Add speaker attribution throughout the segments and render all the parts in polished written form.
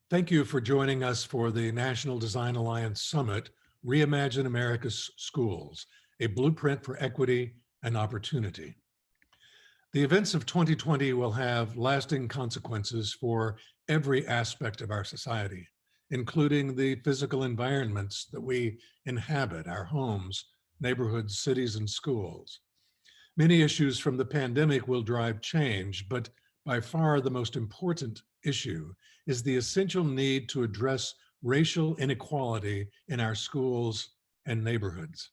Speaker 1: Thank you for joining us for the National Design Alliance Summit, Reimagine America's Schools, a blueprint for equity and opportunity. The events of 2020 will have lasting consequences for every aspect of our society, including the physical environments that we inhabit, our homes, neighborhoods, cities, and schools. Many issues from the pandemic will drive change, but by far the most important issue is the essential need to address racial inequality in our schools and neighborhoods.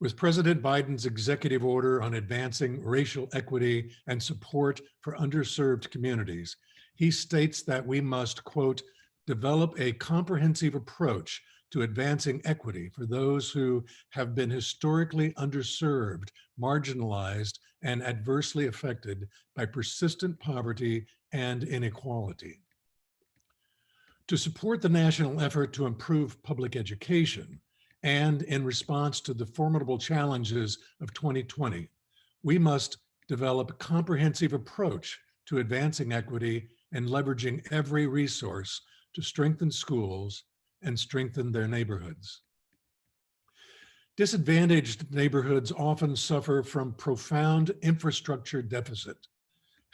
Speaker 1: With President Biden's executive order on advancing racial equity and support for underserved communities, he states that we must, quote, develop a comprehensive approach to advancing equity for those who have been historically underserved, marginalized, and adversely affected by persistent poverty and inequality. To support the national effort to improve public education, and in response to the formidable challenges of 2020, we must develop a comprehensive approach to advancing equity and leveraging every resource to strengthen schools and strengthen their neighborhoods. Disadvantaged neighborhoods often suffer from profound infrastructure deficit,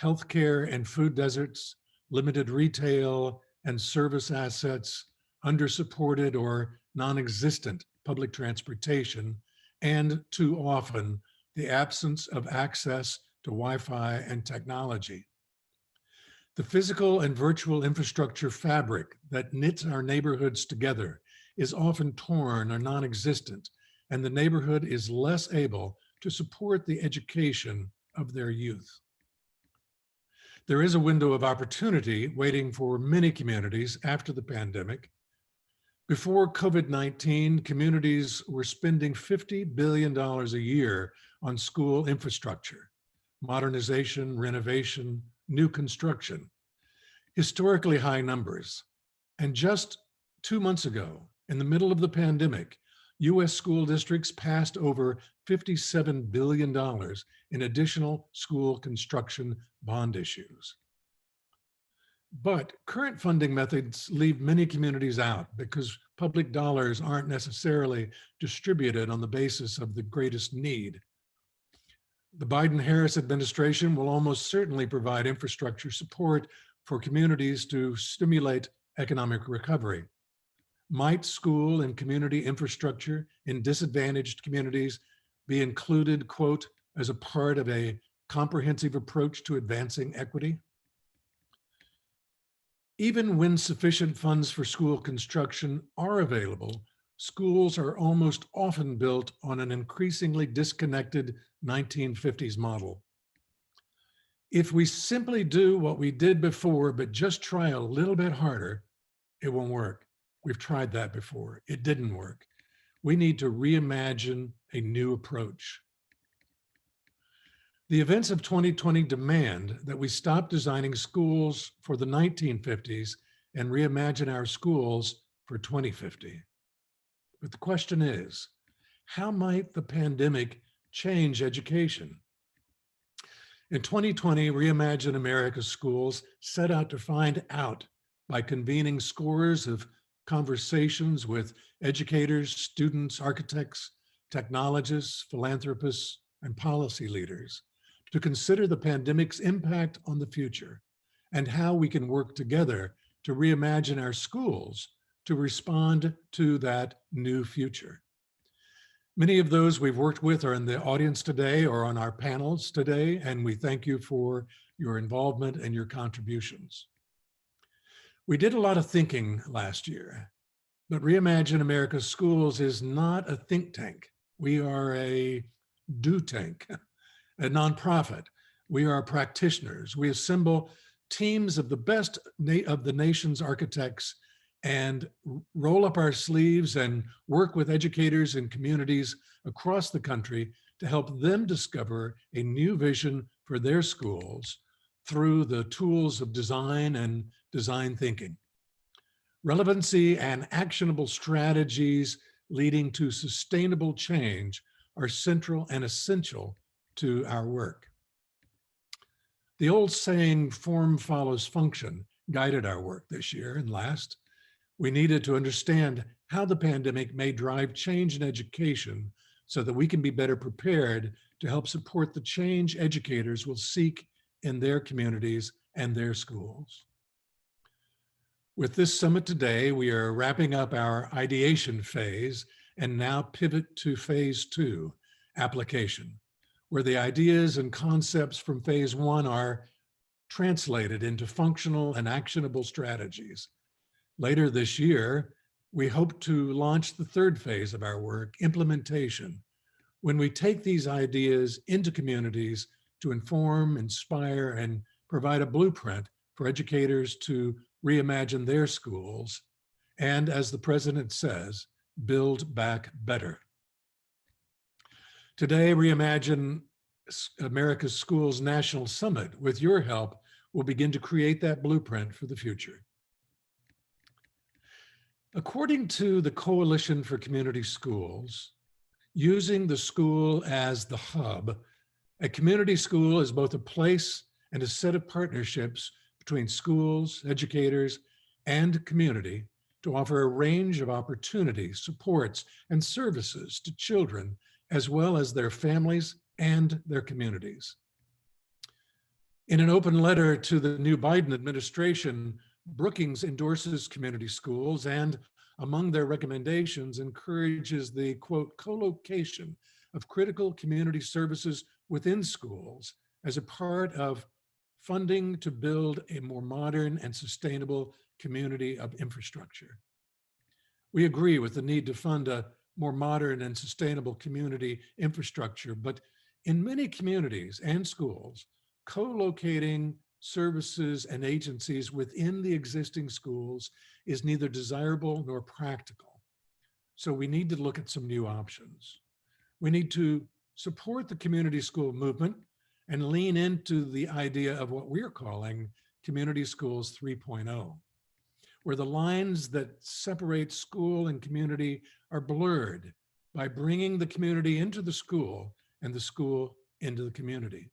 Speaker 1: healthcare and food deserts, limited retail and service assets, undersupported or non-existent public transportation, and too often the absence of access to Wi-Fi and technology. The physical and virtual infrastructure fabric that knits our neighborhoods together is often torn or non-existent, and the neighborhood is less able to support the education of their youth. There is a window of opportunity waiting for many communities after the pandemic. Before COVID-19, communities were spending $50 billion a year on school infrastructure, modernization, renovation, new construction, historically high numbers. And just 2 months ago, in the middle of the pandemic, US school districts passed over $57 billion in additional school construction bond issues. But current funding methods leave many communities out because public dollars aren't necessarily distributed on the basis of the greatest need. The Biden-Harris administration will almost certainly provide infrastructure support for communities to stimulate economic recovery. Might school and community infrastructure in disadvantaged communities be included, quote, as a part of a comprehensive approach to advancing equity? Even when sufficient funds for school construction are available, schools are almost often built on an increasingly disconnected 1950s model. If we simply do what we did before, but just try a little bit harder, it won't work. We've tried that before. It didn't work. We need to reimagine a new approach. The events of 2020 demand that we stop designing schools for the 1950s and reimagine our schools for 2050. But the question is, how might the pandemic change education? In 2020, Reimagine America's Schools set out to find out by convening scores of conversations with educators, students, architects, technologists, philanthropists, and policy leaders to consider the pandemic's impact on the future and how we can work together to reimagine our schools to respond to that new future. Many of those we've worked with are in the audience today or on our panels today, and we thank you for your involvement and your contributions. We did a lot of thinking last year, but Reimagine America's Schools is not a think tank. We are a do tank, a nonprofit. We are practitioners. We assemble teams of the best of the nation's architects and roll up our sleeves and work with educators and communities across the country to help them discover a new vision for their schools through the tools of design and design thinking. Relevancy and actionable strategies leading to sustainable change are central and essential to our work. The old saying, form follows function, guided our work this year and last. We needed to understand how the pandemic may drive change in education so that we can be better prepared to help support the change educators will seek in their communities and their schools. With this summit today, we are wrapping up our ideation phase and now pivot to phase 2, application, where the ideas and concepts from phase 1 are translated into functional and actionable strategies. Later this year, we hope to launch the third phase of our work, implementation, when we take these ideas into communities to inform, inspire, and provide a blueprint for educators to reimagine their schools, and as the president says, build back better. Today, Reimagine America's Schools National Summit, with your help, will begin to create that blueprint for the future. According to the Coalition for Community Schools, using the school as the hub, a community school is both a place and a set of partnerships between schools, educators, and community to offer a range of opportunities, supports, and services to children, as well as their families and their communities. In an open letter to the new Biden administration, Brookings endorses community schools and, among their recommendations, encourages the, quote, co-location of critical community services within schools as a part of funding to build a more modern and sustainable community of infrastructure. We agree with the need to fund a more modern and sustainable community infrastructure, but in many communities and schools, co-locating services and agencies within the existing schools is neither desirable nor practical. So we need to look at some new options. We need to support the community school movement and lean into the idea of what we're calling Community Schools 3.0, where the lines that separate school and community are blurred by bringing the community into the school and the school into the community.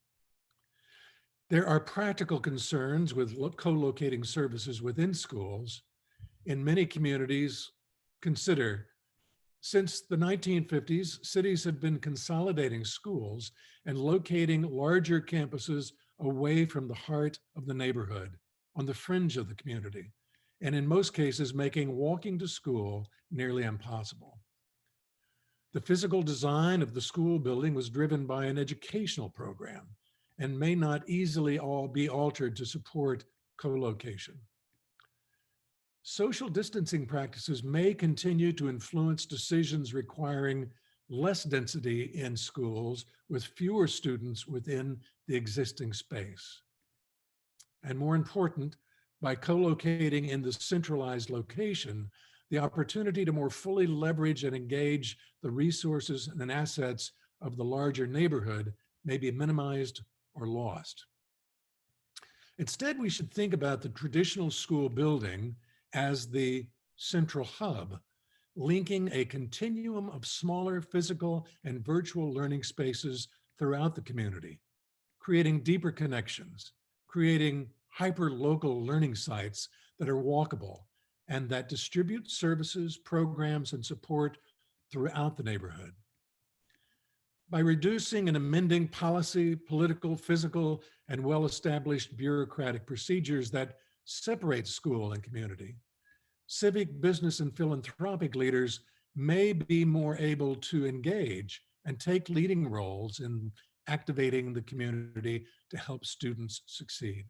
Speaker 1: There are practical concerns with co-locating services within schools. In many communities, consider, since the 1950s, cities have been consolidating schools and locating larger campuses away from the heart of the neighborhood, on the fringe of the community, and in most cases, making walking to school nearly impossible. The physical design of the school building was driven by an educational program and may not easily be altered to support co-location. Social distancing practices may continue to influence decisions requiring less density in schools with fewer students within the existing space. And more important, by co-locating in the centralized location, the opportunity to more fully leverage and engage the resources and assets of the larger neighborhood may be minimized or lost. Instead, we should think about the traditional school building as the central hub, linking a continuum of smaller physical and virtual learning spaces throughout the community, creating deeper connections, creating hyper-local learning sites that are walkable and that distribute services, programs, and support throughout the neighborhood. By reducing and amending policy, political, physical, and well-established bureaucratic procedures that separate school and community, civic, business, and philanthropic leaders may be more able to engage and take leading roles in activating the community to help students succeed.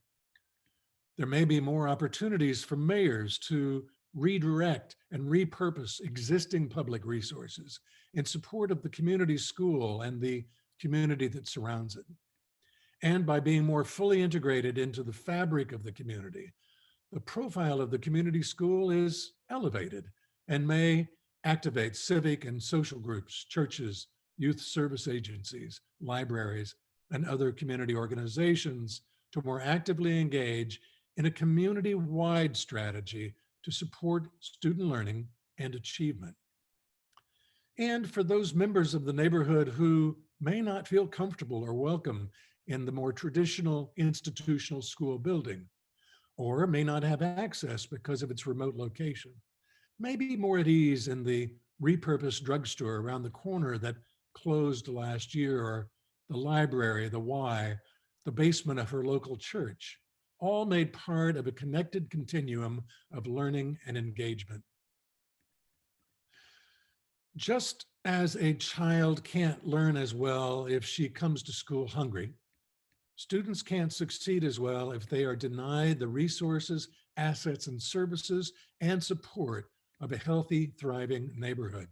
Speaker 1: There may be more opportunities for mayors to redirect and repurpose existing public resources in support of the community school and the community that surrounds it. And by being more fully integrated into the fabric of the community, the profile of the community school is elevated and may activate civic and social groups, churches, youth service agencies, libraries, and other community organizations to more actively engage in a community-wide strategy to support student learning and achievement. And for those members of the neighborhood who may not feel comfortable or welcome in the more traditional institutional school building, or may not have access because of its remote location. May be more at ease in the repurposed drugstore around the corner that closed last year, or the library, the Y, the basement of her local church, all made part of a connected continuum of learning and engagement. Just as a child can't learn as well if she comes to school hungry, students can't succeed as well if they are denied the resources, assets, and services and support of a healthy, thriving neighborhood.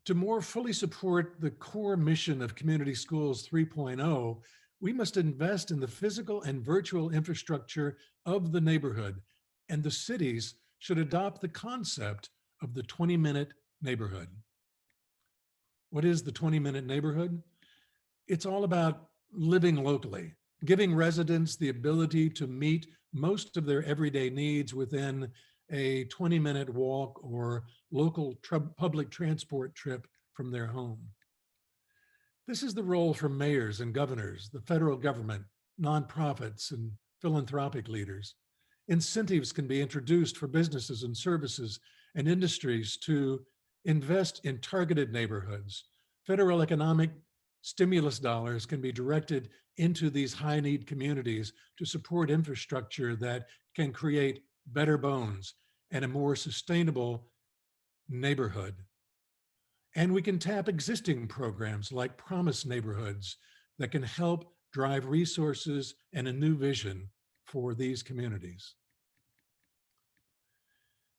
Speaker 1: To more fully support the core mission of Community Schools 3.0, we must invest in the physical and virtual infrastructure of the neighborhood, and the cities should adopt the concept of the 20-minute neighborhood. What is the 20-minute neighborhood? It's all about living locally, giving residents the ability to meet most of their everyday needs within a 20-minute walk or local public transport trip from their home. This is the role for mayors and governors, the federal government, nonprofits, and philanthropic leaders. Incentives can be introduced for businesses and services and industries to invest in targeted neighborhoods. Federal economic stimulus dollars can be directed into these high-need communities to support infrastructure that can create better bones and a more sustainable neighborhood. And we can tap existing programs like Promise Neighborhoods that can help drive resources and a new vision for these communities.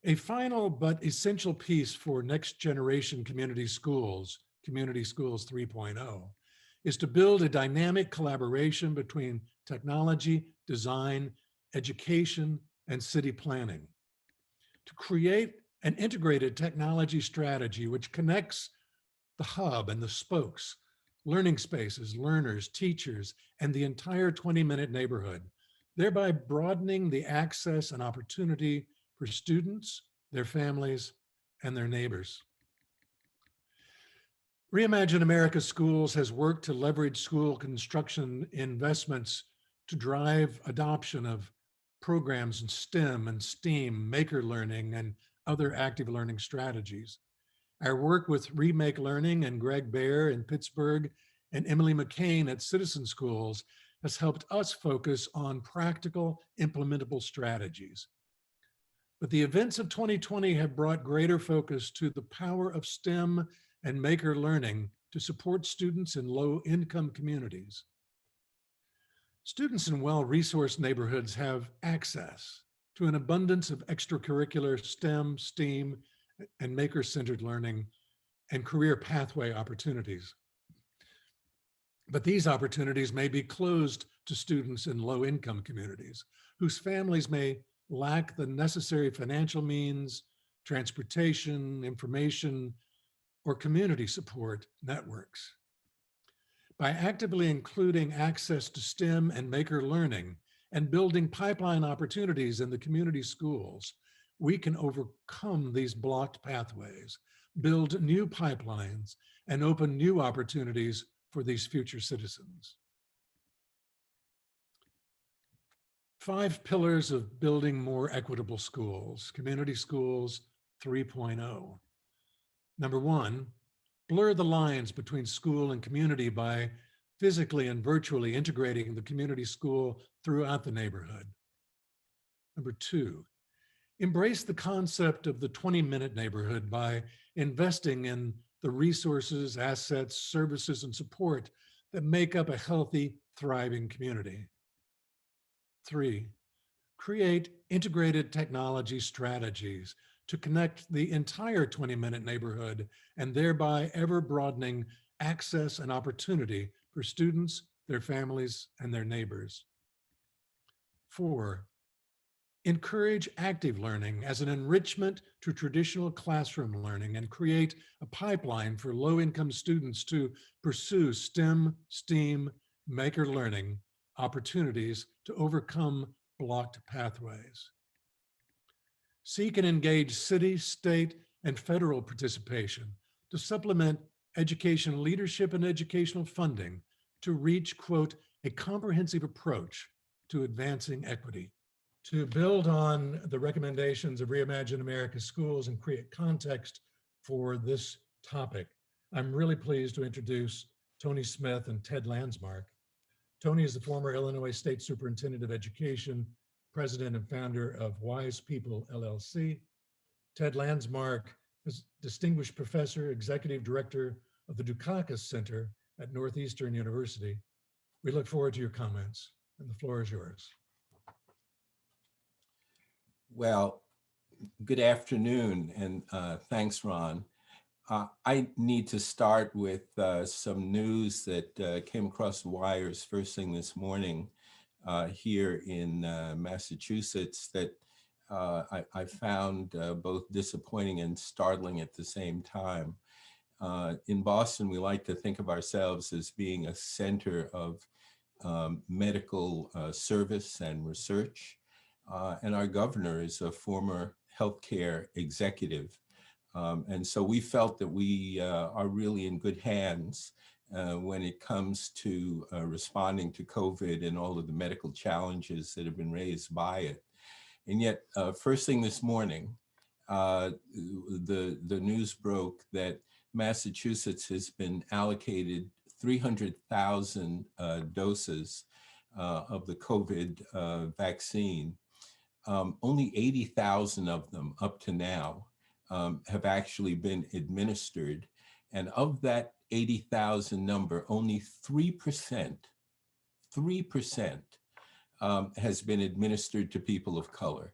Speaker 1: A final but essential piece for next generation community schools, Community Schools 3.0, is to build a dynamic collaboration between technology, design, education, and city planning to create an integrated technology strategy which connects the hub and the spokes, learning spaces, learners, teachers, and the entire 20-minute neighborhood, thereby broadening the access and opportunity for students, their families, and their neighbors. Reimagine America's Schools has worked to leverage school construction investments to drive adoption of programs in STEM and STEAM, maker learning, and other active learning strategies. Our work with Remake Learning and Greg Baer in Pittsburgh and Emily McCain at Citizen Schools has helped us focus on practical, implementable strategies. But the events of 2020 have brought greater focus to the power of STEM and maker learning to support students in low-income communities. Students in well-resourced neighborhoods have access to an abundance of extracurricular STEM, STEAM, and maker-centered learning and career pathway opportunities. But these opportunities may be closed to students in low-income communities whose families may lack the necessary financial means, transportation, information, or community support networks. By actively including access to STEM and maker learning and building pipeline opportunities in the community schools, we can overcome these blocked pathways, build new pipelines, and open new opportunities for these future citizens. 5 pillars of building more equitable schools, Community Schools 3.0. Number 1, blur the lines between school and community by physically and virtually integrating the community school throughout the neighborhood. Number 2, embrace the concept of the 20-minute neighborhood by investing in the resources, assets, services, and support that make up a healthy, thriving community. 3, create integrated technology strategies to connect the entire 20-minute neighborhood and thereby ever broadening access and opportunity for students, their families, and their neighbors. 4, encourage active learning as an enrichment to traditional classroom learning and create a pipeline for low-income students to pursue STEM, STEAM, maker learning opportunities to overcome blocked pathways. Seek and engage city, state, and federal participation to supplement education leadership and educational funding to reach, quote, a comprehensive approach to advancing equity. To build on the recommendations of Reimagine America's Schools and create context for this topic, I'm really pleased to introduce Tony Smith and Ted Landsmark. Tony is the former Illinois State Superintendent of Education, president and founder of Wise People, LLC. Ted Landsmark is distinguished professor, executive director of the Dukakis Center at Northeastern University. We look forward to your comments, and the floor is yours.
Speaker 2: Well, good afternoon, and thanks, Ron. I need to start with some news that came across the wires first thing this morning here in Massachusetts that I found both disappointing and startling at the same time. In Boston, we like to think of ourselves as being a center of medical service and research. And our governor is a former healthcare executive. And so we felt that we are really in good hands when it comes to responding to COVID and all of the medical challenges that have been raised by it. And yet, first thing this morning, the news broke that Massachusetts has been allocated 300,000 doses of the COVID vaccine. Only 80,000 of them up to now have actually been administered. And of that 80,000 number, only 3% has been administered to people of color.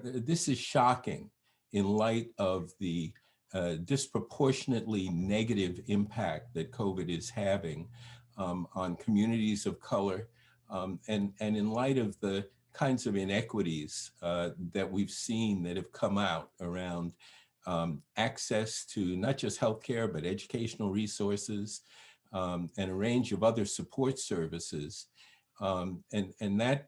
Speaker 2: This is shocking in light of the disproportionately negative impact that COVID is having on communities of color, and in light of the kinds of inequities that we've seen that have come out around access to not just healthcare, but educational resources and a range of other support services. And that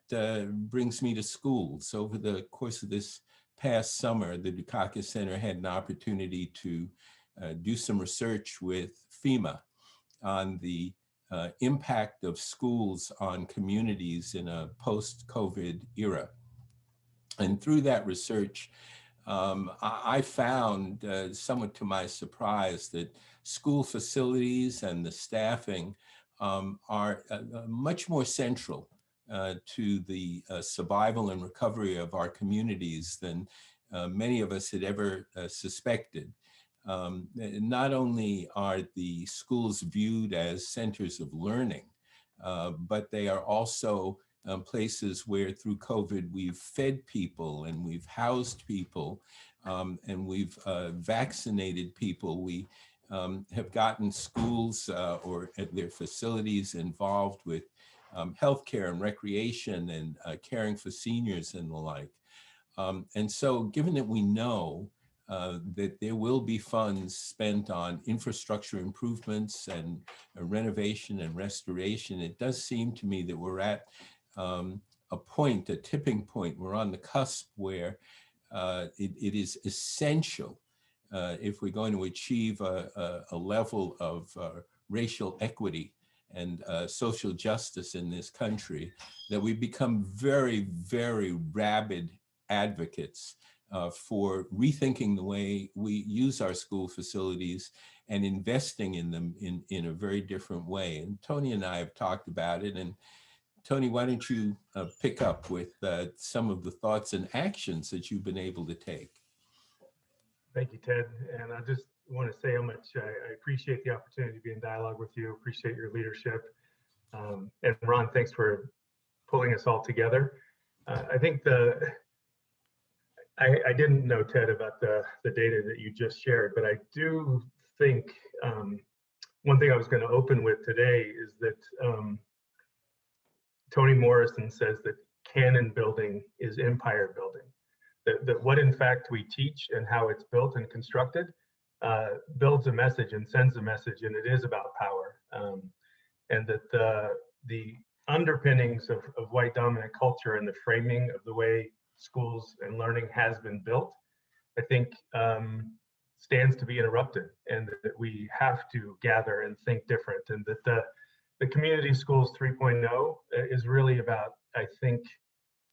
Speaker 2: brings me to schools. Over the course of this past summer, the Dukakis Center had an opportunity to do some research with FEMA on the impact of schools on communities in a post-COVID era. And through that research, I found, somewhat to my surprise, that school facilities and the staffing are much more central to the survival and recovery of our communities than many of us had ever suspected. Not only are the schools viewed as centers of learning, but they are also places where through COVID we've fed people and we've housed people and we've vaccinated people. We have gotten schools or their facilities involved with healthcare and recreation and caring for seniors and the like. And so given that we know that there will be funds spent on infrastructure improvements and renovation and restoration, it does seem to me that we're at a point, a tipping point. We're on the cusp where it is essential if we're going to achieve a level of racial equity and social justice in this country, that we become very, very rabid advocates for rethinking the way we use our school facilities and investing in them in a very different way. And Tony and I have talked about it. And Tony, why don't you pick up with some of the thoughts and actions that you've been able to take?
Speaker 3: Thank you, Ted. And I just want to say how much I appreciate the opportunity to be in dialogue with you. Appreciate your leadership. And Ron, thanks for pulling us all together. I think I didn't know, Ted, about the data that you just shared, but I do think one thing I was going to open with today is that Toni Morrison says that canon building is empire building. That what in fact we teach and how it's built and constructed builds a message and sends a message, and it is about power. And that the underpinnings of white dominant culture and the framing of the way schools and learning has been built, I think stands to be interrupted, and that we have to gather and think different, and that the Community Schools 3.0 is really about, I think,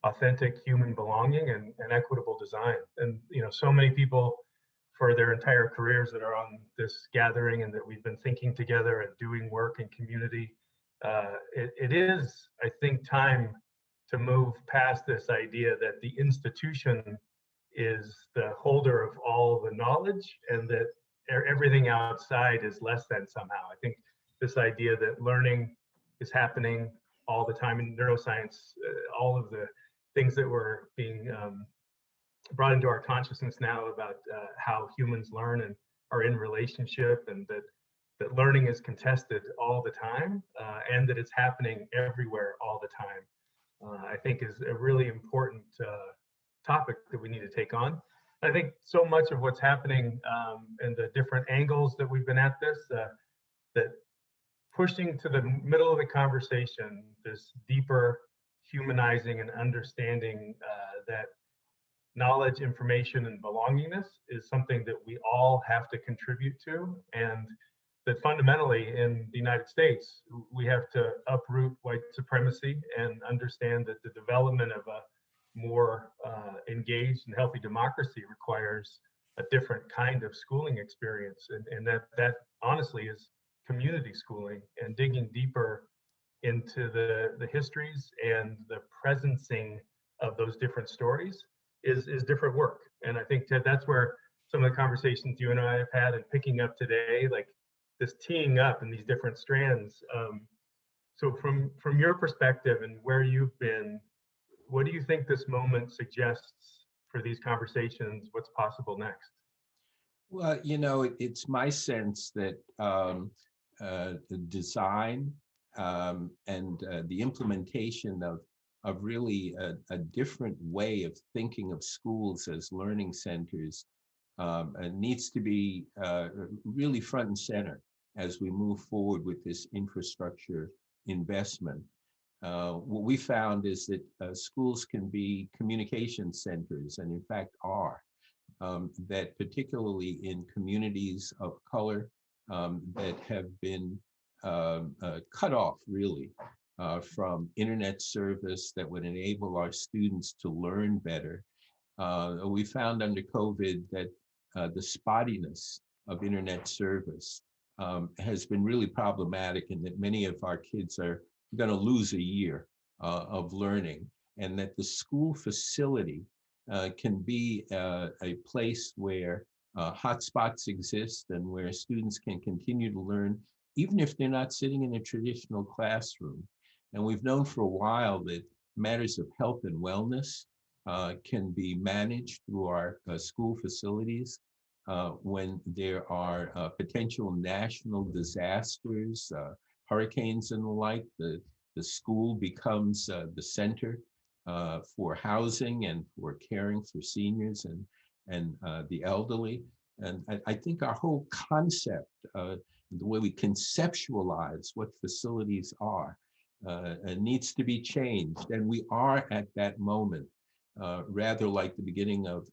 Speaker 3: authentic human belonging and equitable design. And so many people for their entire careers that are on this gathering and that we've been thinking together and doing work in community. It is, I think, time to move past this idea that the institution is the holder of all the knowledge and that everything outside is less than somehow. I think this idea that learning is happening all the time in neuroscience, all of the things that were being brought into our consciousness now about how humans learn and are in relationship, and that learning is contested all the time, and that it's happening everywhere all the time, I think is a really important topic that we need to take on. I think so much of what's happening and the different angles that we've been at this, that pushing to the middle of the conversation, this deeper humanizing and understanding that knowledge, information, and belongingness is something that we all have to contribute to, and that fundamentally in the United States, we have to uproot white supremacy and understand that the development of a more engaged and healthy democracy requires a different kind of schooling experience, and that honestly is community schooling and digging deeper into the histories and the presencing of those different stories is different work. And I think that's where some of the conversations you and I have had and picking up today, like this teeing up in these different strands. So from your perspective and where you've been, what do you think this moment suggests for these conversations? What's possible next?
Speaker 2: Well, it's my sense that the design and the implementation of really a different way of thinking of schools as learning centers needs to be really front and center as we move forward with this infrastructure investment. What we found is that schools can be communication centers, and in fact are, that particularly in communities of color that have been cut off really from internet service that would enable our students to learn better. We found under COVID that the spottiness of internet service has been really problematic, and that many of our kids are going to lose a year of learning, and that the school facility can be a place where hotspots exist and where students can continue to learn, even if they're not sitting in a traditional classroom. And we've known for a while that matters of health and wellness can be managed through our school facilities when there are potential national disasters, hurricanes and the like. The school becomes the center for housing and for caring for seniors and the elderly. And I think our whole concept, the way we conceptualize what facilities are, needs to be changed. And we are at that moment, rather like the beginning of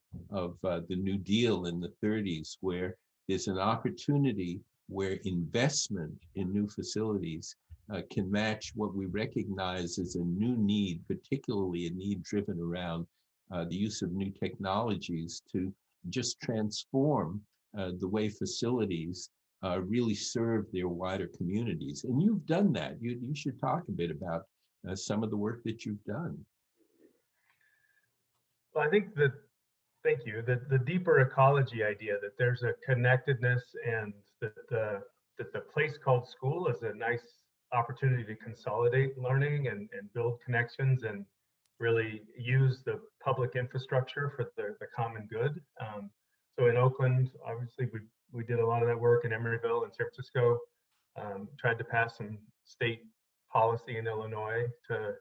Speaker 2: the New Deal in the 30s, where there's an opportunity where investment in new facilities can match what we recognize as a new need, particularly a need driven around the use of new technologies to just transform the way facilities really serve their wider communities. And you've done that. You should talk a bit about some of the work that you've done.
Speaker 3: Well, I think that, thank you, the deeper ecology idea that there's a connectedness, and that the place called school is a nice opportunity to consolidate learning and build connections and really use the public infrastructure for the common good. So in Oakland, obviously, we did a lot of that work in Emeryville and San Francisco, tried to pass some state policy in Illinois to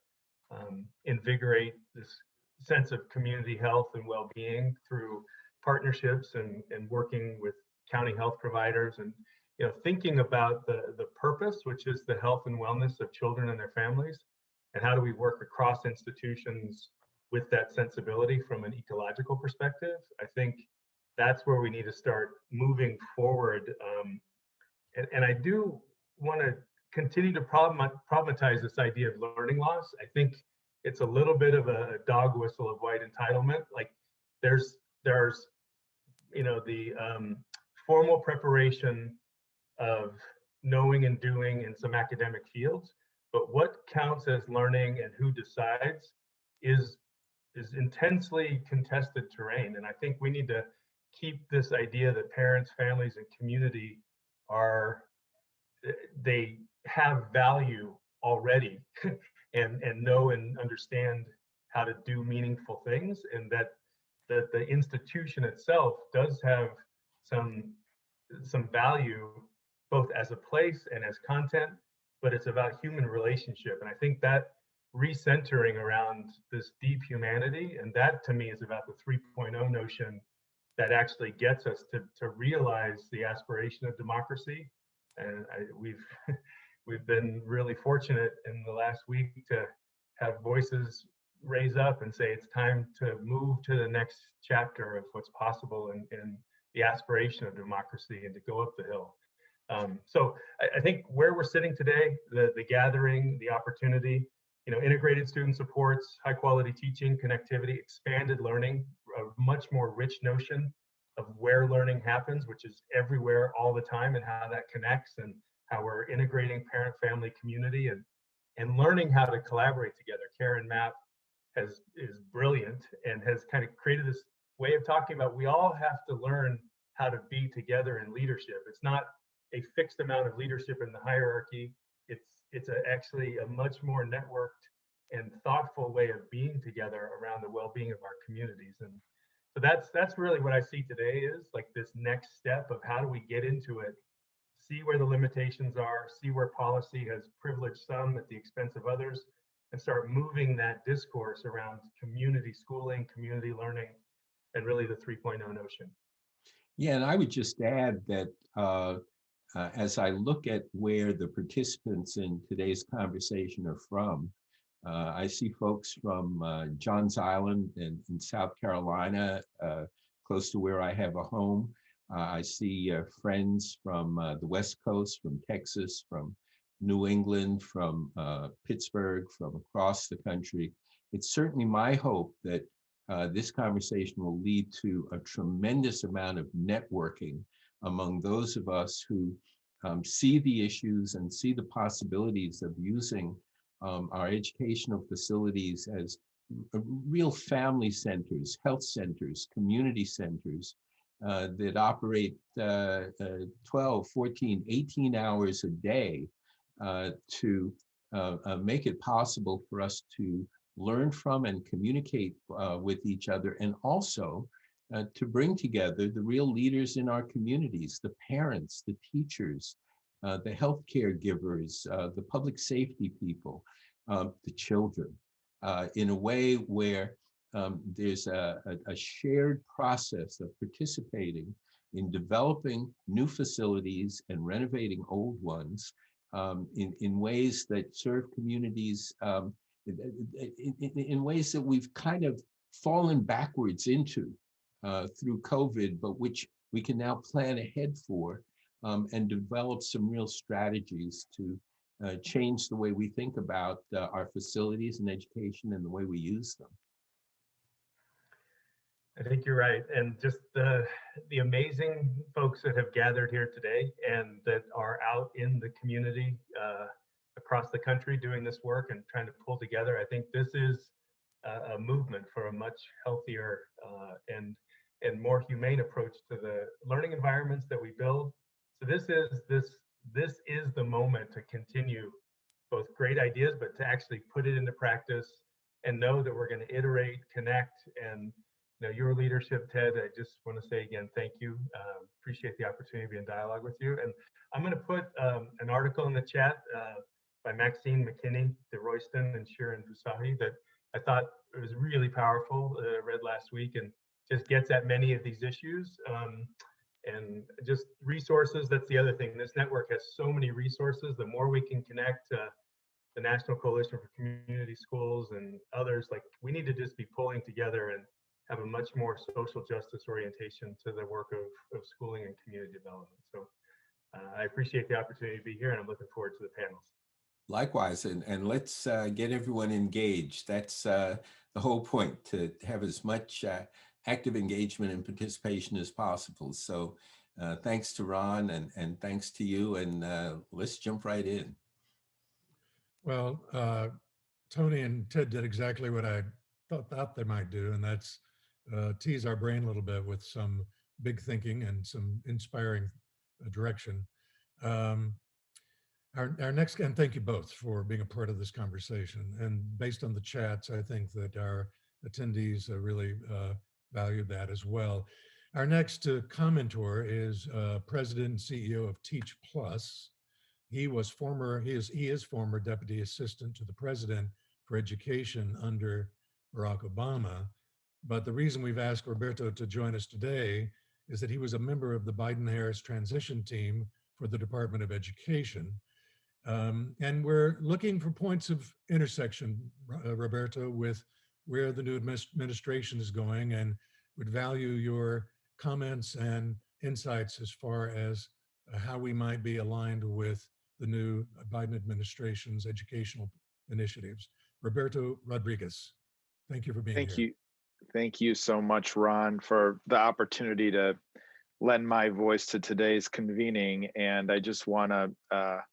Speaker 3: invigorate this sense of community health and well-being through partnerships and working with county health providers, and thinking about the purpose, which is the health and wellness of children and their families, and how do we work across institutions with that sensibility from an ecological perspective. I think that's where we need to start moving forward. And I do want to continue to problematize this idea of learning loss. I think it's a little bit of a dog whistle of white entitlement. Like there's the formal preparation of knowing and doing in some academic fields, but what counts as learning and who decides is intensely contested terrain. And I think we need to keep this idea that parents, families, and community they have value already and know and understand how to do meaningful things, and that the institution itself does have some value both as a place and as content, but it's about human relationship. And I think that recentering around this deep humanity, and that to me is about the 3.0 notion that actually gets us to realize the aspiration of democracy. And we've been really fortunate in the last week to have voices raise up and say it's time to move to the next chapter of what's possible in the aspiration of democracy and to go up the hill. So I think where we're sitting today, the gathering, the opportunity, integrated student supports, high quality teaching, connectivity, expanded learning, a much more rich notion of where learning happens, which is everywhere all the time, and how that connects, and how we're integrating parent, family, community, and learning how to collaborate together. Karen Mapp is brilliant and has kind of created this way of talking about we all have to learn how to be together in leadership. It's not a fixed amount of leadership in the hierarchy. It's actually a much more networked and thoughtful way of being together around the well-being of our communities. And so that's really what I see today, is like this next step of how do we get into it, see where the limitations are, see where policy has privileged some at the expense of others, and start moving that discourse around community schooling, community learning, and really the 3.0 notion.
Speaker 2: Yeah, and I would just add that as I look at where the participants in today's conversation are from, I see folks from Johns Island in South Carolina, close to where I have a home. I see friends from the West Coast, from Texas, from New England, from Pittsburgh, from across the country. It's certainly my hope that this conversation will lead to a tremendous amount of networking among those of us who see the issues and see the possibilities of using our educational facilities as real family centers, health centers, community centers that operate 12, 14, 18 hours a day to make it possible for us to learn from and communicate with each other, and also to bring together the real leaders in our communities, the parents, the teachers, the healthcare givers, the public safety people, the children, in a way where there's a shared process of participating in developing new facilities and renovating old ones in ways that serve communities in ways that we've kind of fallen backwards into through COVID, but which we can now plan ahead for and develop some real strategies to change the way we think about our facilities and education and the way we use them.
Speaker 3: I think you're right. And just the amazing folks that have gathered here today and that are out in the community across the country doing this work and trying to pull together. I think this is a movement for a much healthier and more humane approach to the learning environments that we build. So this is the moment to continue both great ideas, but to actually put it into practice and know that we're going to iterate, connect, and your leadership, Ted, I just want to say again, thank you. Appreciate the opportunity to be in dialogue with you. And I'm going to put an article in the chat by Maxine McKinney, DeRoyston, and Shirin Busahi that I thought it was really powerful. I read last week and just gets at many of these issues. And just resources, that's the other thing. This network has so many resources. The more we can connect to the National Coalition for Community Schools and others, like we need to just be pulling together and have a much more social justice orientation to the work of schooling and community development. So I appreciate the opportunity to be here, and I'm looking forward to the panels.
Speaker 2: Likewise, and let's get everyone engaged. That's the whole point, to have as much active engagement and participation as possible. So thanks to Ron, and thanks to you, and let's jump right in.
Speaker 1: Well, Tony and Ted did exactly what I thought they might do, and that's tease our brain a little bit with some big thinking and some inspiring direction. Um, our next, and thank you both for being a part of this conversation. And based on the chats, I think that our attendees really valued that as well. Our next commentor is President and CEO of Teach Plus. He is former Deputy Assistant to the President for Education under Barack Obama. But the reason we've asked Roberto to join us today is that he was a member of the Biden-Harris transition team for the Department of Education. And we're looking for points of intersection, Roberto, with where the new administration is going, and would value your comments and insights as far as how we might be aligned with the new Biden administration's educational initiatives. Roberto Rodriguez, thank you for being
Speaker 4: Thank
Speaker 1: here.
Speaker 4: you. Thank you so much, Ron, for the opportunity to lend my voice to today's convening. And I just want to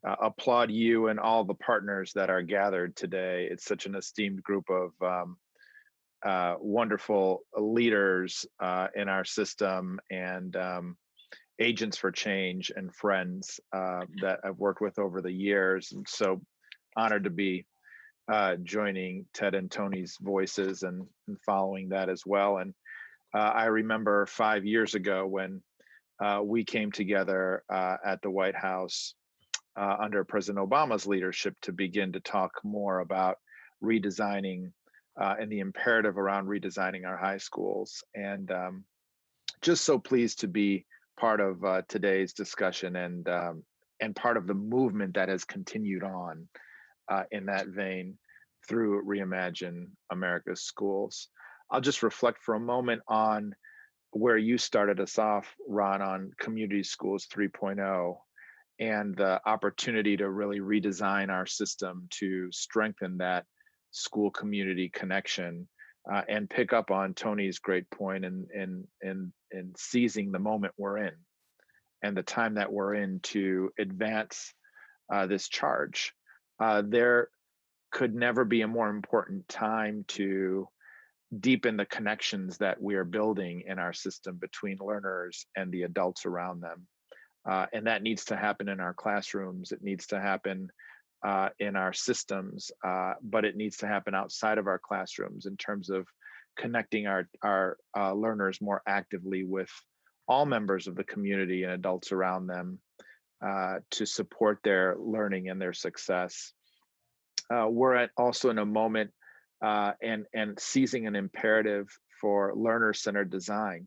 Speaker 4: applaud you and all the partners that are gathered today. It's such an esteemed group of wonderful leaders in our system, and agents for change and friends that I've worked with over the years. And so honored to be joining Ted and Tony's voices and following that as well. And I remember 5 years ago when we came together at the White House under President Obama's leadership to begin to talk more about redesigning and the imperative around redesigning our high schools. And just so pleased to be part of today's discussion, and part of the movement that has continued on in that vein through Reimagine America's Schools. I'll just reflect for a moment on where you started us off, Ron, on Community Schools 3.0 and the opportunity to really redesign our system to strengthen that school community connection, and pick up on Tony's great point in seizing the moment we're in and the time that we're in to advance this charge. There could never be a more important time to deepen the connections that we are building in our system between learners and the adults around them. And that needs to happen in our classrooms. It needs to happen in our systems, but it needs to happen outside of our classrooms in terms of connecting our learners more actively with all members of the community and adults around them to support their learning and their success. We're also in a moment and seizing an imperative for learner-centered design.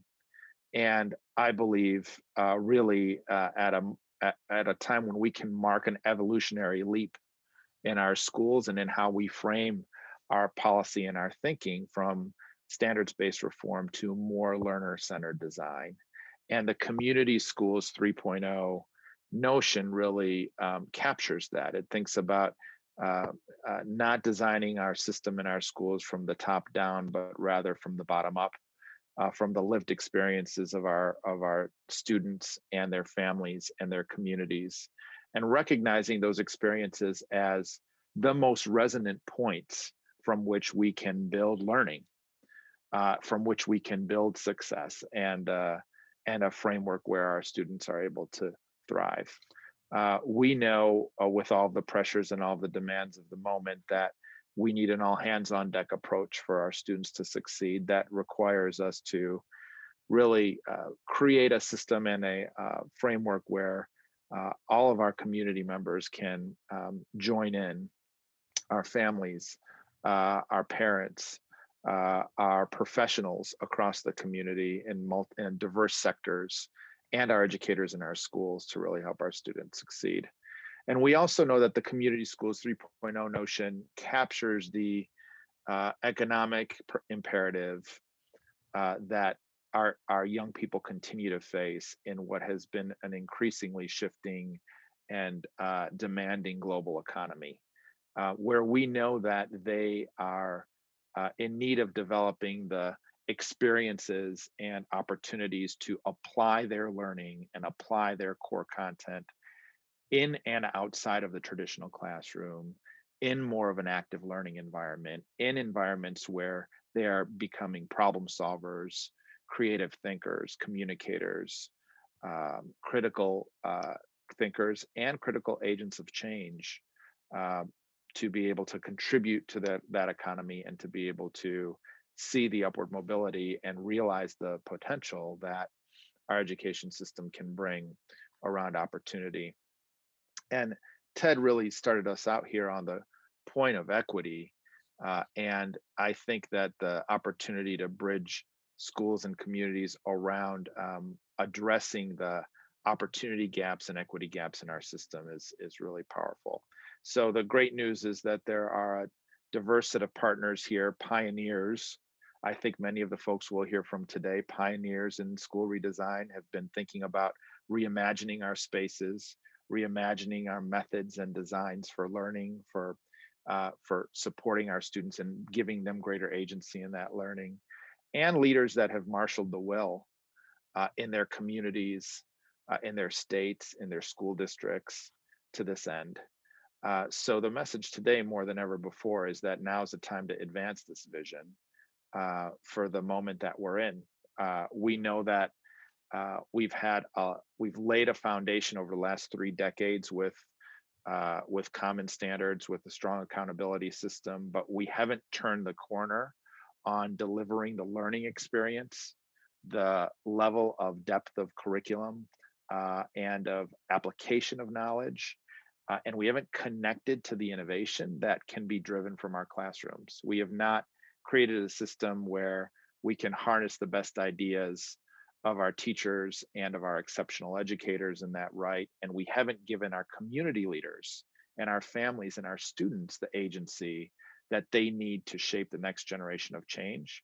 Speaker 4: And I believe really at a time when we can mark an evolutionary leap in our schools and in how we frame our policy and our thinking from standards-based reform to more learner-centered design. And the Community Schools 3.0 notion really captures that. It thinks about not designing our system and our schools from the top down, but rather from the bottom up, from the lived experiences of our students and their families and their communities, and recognizing those experiences as the most resonant points from which we can build learning, from which we can build success, and a framework where our students are able to thrive. We know with all the pressures and all the demands of the moment that we need an all hands on deck approach for our students to succeed. That requires us to really create a system and a framework where all of our community members can join in, our families, our parents, our professionals across the community in diverse sectors, and our educators in our schools to really help our students succeed. And we also know that the Community Schools 3.0 notion captures the economic imperative that our young people continue to face in what has been an increasingly shifting and demanding global economy, where we know that they are in need of developing the experiences and opportunities to apply their learning and apply their core content in and outside of the traditional classroom, in more of an active learning environment, in environments where they are becoming problem solvers, creative thinkers, communicators, critical thinkers, and critical agents of change, uh, to be able to contribute to that economy and to be able to see the upward mobility and realize the potential that our education system can bring around opportunity. And Ted really started us out here on the point of equity. And I think that the opportunity to bridge schools and communities around addressing the opportunity gaps and equity gaps in our system is really powerful. So the great news is that there are a diverse set of partners here, pioneers. I think many of the folks we'll hear from today, pioneers in school redesign, have been thinking about reimagining our spaces, reimagining our methods and designs for learning, for supporting our students and giving them greater agency in that learning, and leaders that have marshaled the will in their communities, in their states, in their school districts to this end. So the message today, more than ever before, is that now is the time to advance this vision for the moment that we're in. We know that we've laid a foundation over the last 3 decades with common standards, with a strong accountability system, but we haven't turned the corner on delivering the learning experience, the level of depth of curriculum, and of application of knowledge. And we haven't connected to the innovation that can be driven from our classrooms. We have not created a system where we can harness the best ideas of our teachers and of our exceptional educators in that right. And we haven't given our community leaders and our families and our students the agency that they need to shape the next generation of change.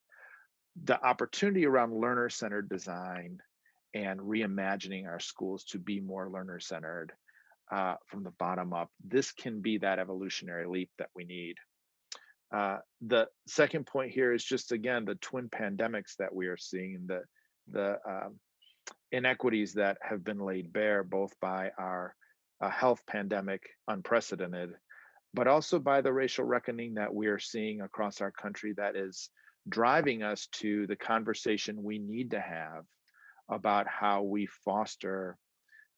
Speaker 4: The opportunity around learner-centered design and reimagining our schools to be more learner-centered from the bottom up, this can be that evolutionary leap that we need. The second point here is just, again, the twin pandemics that we are seeing, the inequities that have been laid bare both by our health pandemic, unprecedented, but also by the racial reckoning that we are seeing across our country that is driving us to the conversation we need to have about how we foster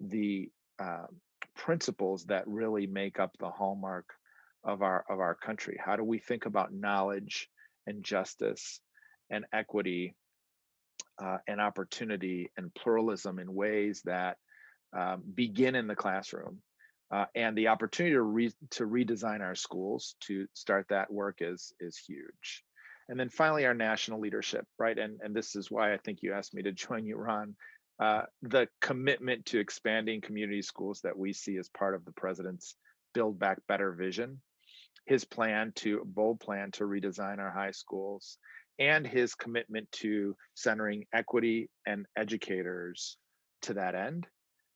Speaker 4: the principles that really make up the hallmark of our country. How do we think about knowledge and justice and equity and opportunity and pluralism in ways that begin in the classroom? And the opportunity to redesign our schools to start that work is huge. And then finally, our national leadership, right? And this is why I think you asked me to join you, Ron. The commitment to expanding community schools that we see as part of the president's Build Back Better vision, his bold plan to redesign our high schools, and his commitment to centering equity and educators to that end,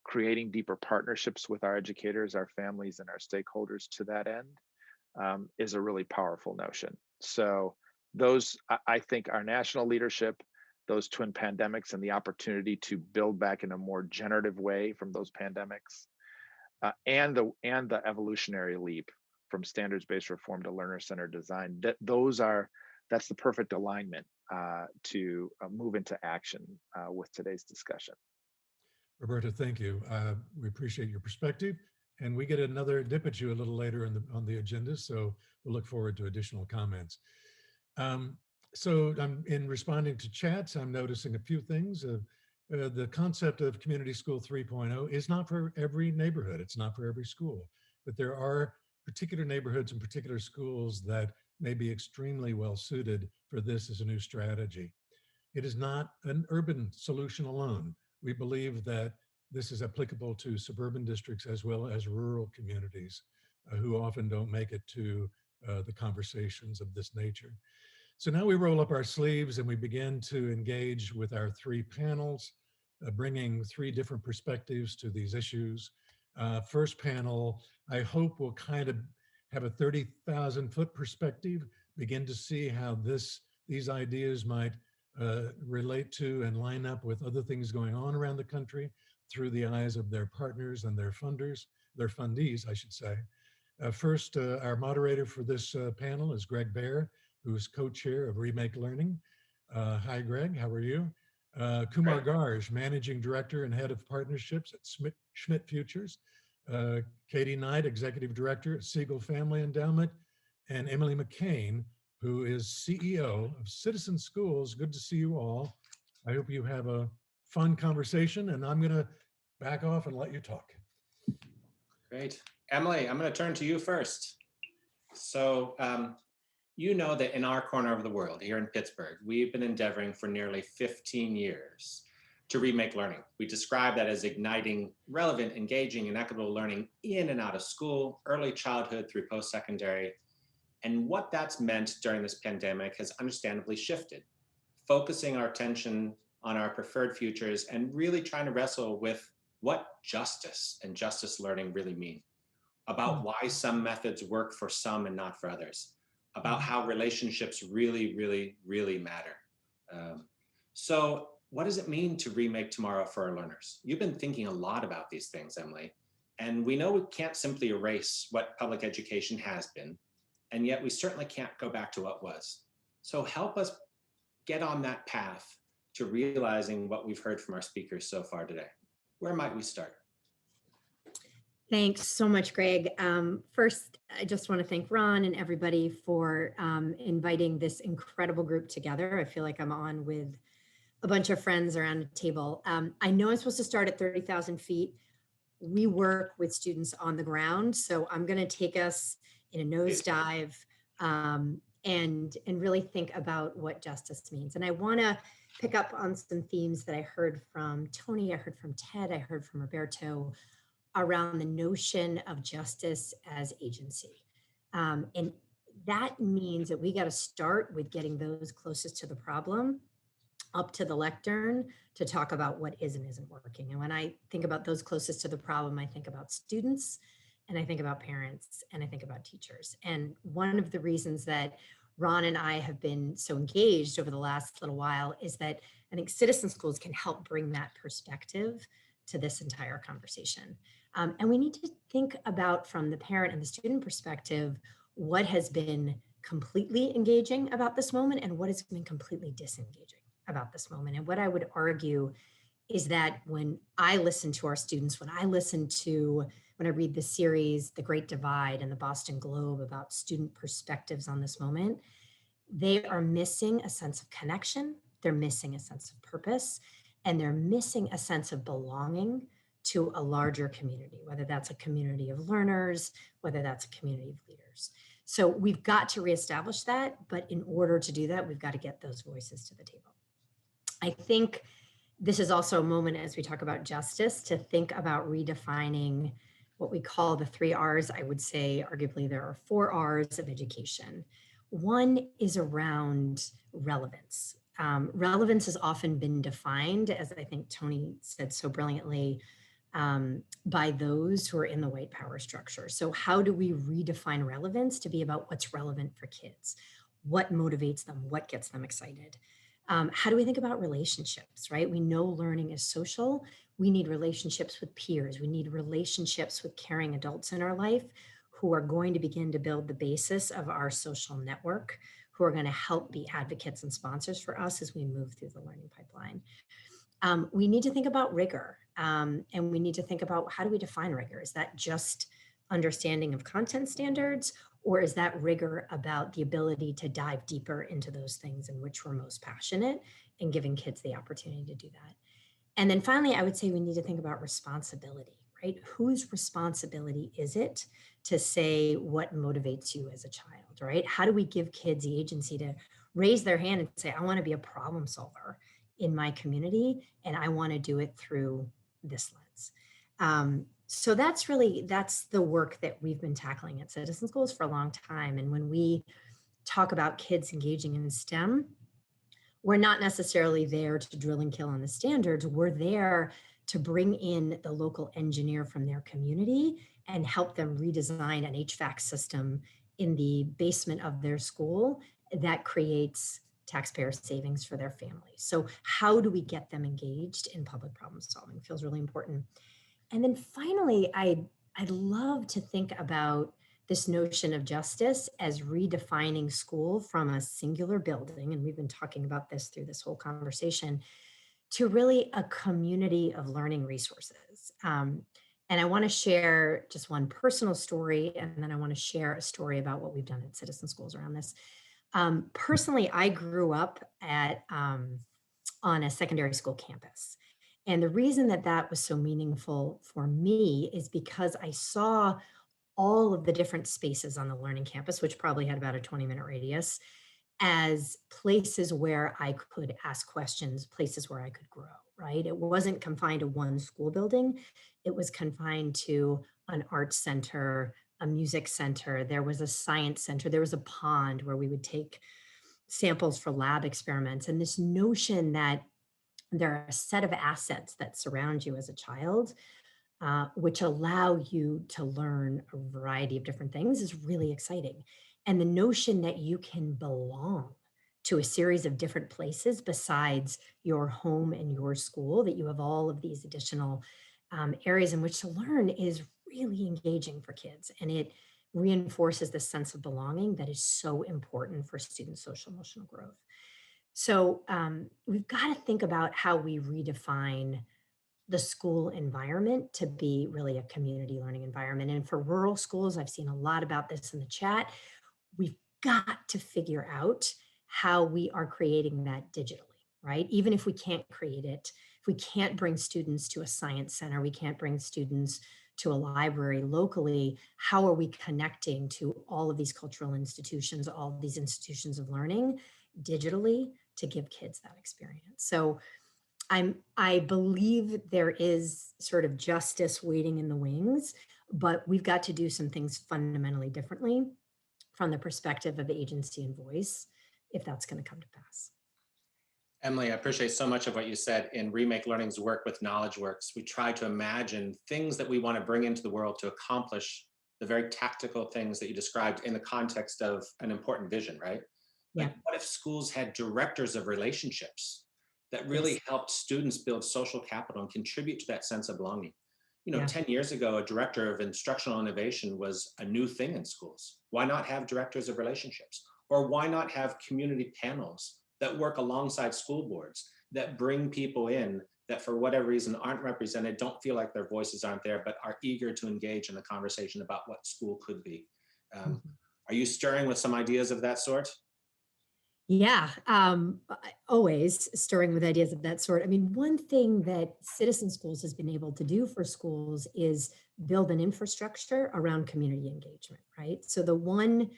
Speaker 4: creating deeper partnerships with our educators, our families, and our stakeholders to that end, is a really powerful notion. So those, I think, our national leadership, those twin pandemics, and the opportunity to build back in a more generative way from those pandemics, and the evolutionary leap from standards-based reform to learner-centered design. That's the perfect alignment to move into action with today's discussion.
Speaker 1: Roberto, thank you. We appreciate your perspective, and we get another dip at you a little later on the agenda, so we'll look forward to additional comments. So in responding to chats, I'm noticing a few things. The concept of Community School 3.0 is not for every neighborhood. It's not for every school, but there are particular neighborhoods and particular schools that may be extremely well suited for this as a new strategy. It is not an urban solution alone. We believe that this is applicable to suburban districts as well as rural communities who often don't make it to the conversations of this nature. So now we roll up our sleeves and we begin to engage with our 3 panels, bringing 3 different perspectives to these issues. First panel, I hope will kind of have a 30,000-foot perspective, begin to see how these ideas might relate to and line up with other things going on around the country through the eyes of their partners and their fundees, I should say. First, our moderator for this panel is Greg Baer, who's co-chair of Remake Learning. Hi, Greg, how are you? Kumar Garg, Managing Director and Head of Partnerships at Schmidt Futures. Katie Knight, Executive Director at Siegel Family Endowment. And Emily McCain, who is CEO of Citizen Schools. Good to see you all. I hope you have a fun conversation, and I'm gonna back off and let you talk.
Speaker 5: Great. Emily, I'm going to turn to you first. So you know that in our corner of the world, here in Pittsburgh, we've been endeavoring for nearly 15 years to remake learning. We describe that as igniting relevant, engaging, and equitable learning in and out of school, early childhood through post-secondary. And what that's meant during this pandemic has understandably shifted, focusing our attention on our preferred futures and really trying to wrestle with what justice and justice learning really mean, about why some methods work for some and not for others, about how relationships really, really, really matter. So what does it mean to remake tomorrow for our learners? You've been thinking a lot about these things, Emily, and we know we can't simply erase what public education has been, and yet we certainly can't go back to what was. So help us get on that path to realizing what we've heard from our speakers so far today. Where might we start?
Speaker 6: Thanks so much, Greg. First, I just want to thank Ron and everybody for inviting this incredible group together. I feel like I'm on with a bunch of friends around a table. I know I'm supposed to start at 30,000 feet. We work with students on the ground, so I'm going to take us in a nosedive and really think about what justice means. And I want to pick up on some themes that I heard from Tony, I heard from Ted, I heard from Roberto around the notion of justice as agency. And that means that we got to start with getting those closest to the problem up to the lectern to talk about what is and isn't working. And when I think about those closest to the problem, I think about students, and I think about parents, and I think about teachers. And one of the reasons that Ron and I have been so engaged over the last little while is that I think Citizen Schools can help bring that perspective to this entire conversation. And we need to think about, from the parent and the student perspective, what has been completely engaging about this moment and what has been completely disengaging about this moment. And what I would argue is that when I listen to our students, when I read the series, The Great Divide and the Boston Globe about student perspectives on this moment, they are missing a sense of connection, they're missing a sense of purpose, and they're missing a sense of belonging to a larger community, whether that's a community of learners, whether that's a community of leaders. So we've got to reestablish that, but in order to do that, we've got to get those voices to the table. I think this is also a moment, as we talk about justice, to think about redefining what we call the 3 R's. I would say arguably there are 4 R's of education. One is around relevance. Relevance has often been defined, as I think Tony said so brilliantly, by those who are in the white power structure. So how do we redefine relevance to be about what's relevant for kids? What motivates them? What gets them excited? How do we think about relationships, right? We know learning is social. We need relationships with peers. We need relationships with caring adults in our life who are going to begin to build the basis of our social network, who are going to help be advocates and sponsors for us as we move through the learning pipeline. We need to think about rigor, and we need to think about, how do we define rigor? Is that just understanding of content standards, or is that rigor about the ability to dive deeper into those things in which we're most passionate and giving kids the opportunity to do that? And then finally, I would say we need to think about responsibility, right? Whose responsibility is it to say what motivates you as a child, right? How do we give kids the agency to raise their hand and say, I want to be a problem solver in my community, and I want to do it through this lens. So that's the work that we've been tackling at Citizen Schools for a long time. And when we talk about kids engaging in STEM, we're not necessarily there to drill and kill on the standards. We're there to bring in the local engineer from their community and help them redesign an HVAC system in the basement of their school that creates taxpayer savings for their families. So how do we get them engaged in public problem solving? Feels really important. And then finally, I'd love to think about this notion of justice as redefining school from a singular building, and we've been talking about this through this whole conversation, to really a community of learning resources. And I want to share just one personal story, and then I want to share a story about what we've done at Citizen Schools around this. Personally, I grew up on a secondary school campus. And the reason that that was so meaningful for me is because I saw all of the different spaces on the learning campus, which probably had about a 20-minute radius, as places where I could ask questions, places where I could grow, right? It wasn't confined to one school building. It was confined to an arts center, a music center. There was a science center. There was a pond where we would take samples for lab experiments. And this notion that there are a set of assets that surround you as a child, which allow you to learn a variety of different things is really exciting. And the notion that you can belong to a series of different places besides your home and your school, that you have all of these additional areas in which to learn is really engaging for kids. And it reinforces the sense of belonging that is so important for student social emotional growth. So we've got to think about how we redefine the school environment to be really a community learning environment. And for rural schools, I've seen a lot about this in the chat. We've got to figure out how we are creating that digitally, right? Even if we can't create it, if we can't bring students to a science center, we can't bring students to a library locally, how are we connecting to all of these cultural institutions, all of these institutions of learning digitally to give kids that experience? So I believe there is sort of justice waiting in the wings, but we've got to do some things fundamentally differently from the perspective of agency and voice, if that's going to come to pass.
Speaker 5: Emily, I appreciate so much of what you said. In Remake Learning's work with Knowledge Works, we try to imagine things that we want to bring into the world to accomplish the very tactical things that you described in the context of an important vision, right?
Speaker 6: Yeah.
Speaker 5: Like, what if schools had directors of relationships that really
Speaker 6: Yes.
Speaker 5: helped students build social capital and contribute to that sense of belonging? You know,
Speaker 6: Yeah.
Speaker 5: 10 years ago, a director of instructional innovation was a new thing in schools. Why not have directors of relationships? Or why not have community panels that work alongside school boards, that bring people in that for whatever reason aren't represented, don't feel like their voices aren't there, but are eager to engage in the conversation about what school could be? Are you stirring with some ideas of that sort?
Speaker 6: Yeah, always stirring with ideas of that sort. I mean, one thing that Citizen Schools has been able to do for schools is build an infrastructure around community engagement, right? So the one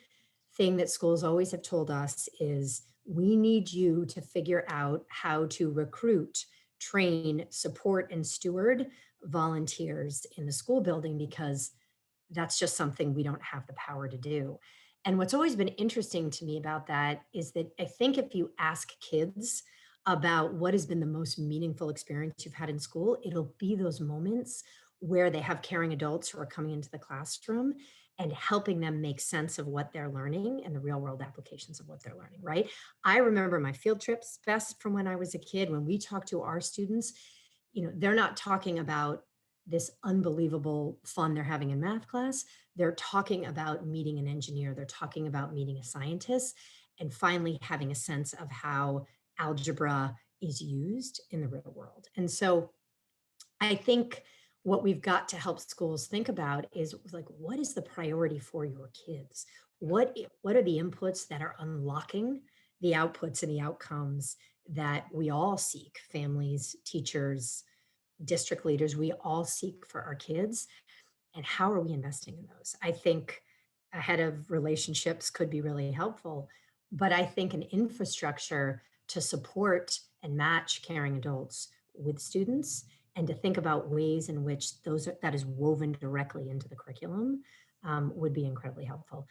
Speaker 6: thing that schools always have told us is we need you to figure out how to recruit, train, support, and steward volunteers in the school building, because that's just something we don't have the power to do. And what's always been interesting to me about that is that I think if you ask kids about what has been the most meaningful experience you've had in school, it'll be those moments where they have caring adults who are coming into the classroom and helping them make sense of what they're learning and the real world applications of what they're learning, right? I remember my field trips best from when I was a kid. When we talk to our students, you know, they're not talking about this unbelievable fun they're having in math class. They're talking about meeting an engineer. They're talking about meeting a scientist and finally having a sense of how algebra is used in the real world. And so I think what we've got to help schools think about is like, what is the priority for your kids? What are the inputs that are unlocking the outputs and the outcomes that we all seek, families, teachers, district leaders, we all seek for our kids? And how are we investing in those? I think a head of relationships could be really helpful, but I think an infrastructure to support and match caring adults with students and to think about ways in which that is woven directly into the curriculum would be incredibly helpful.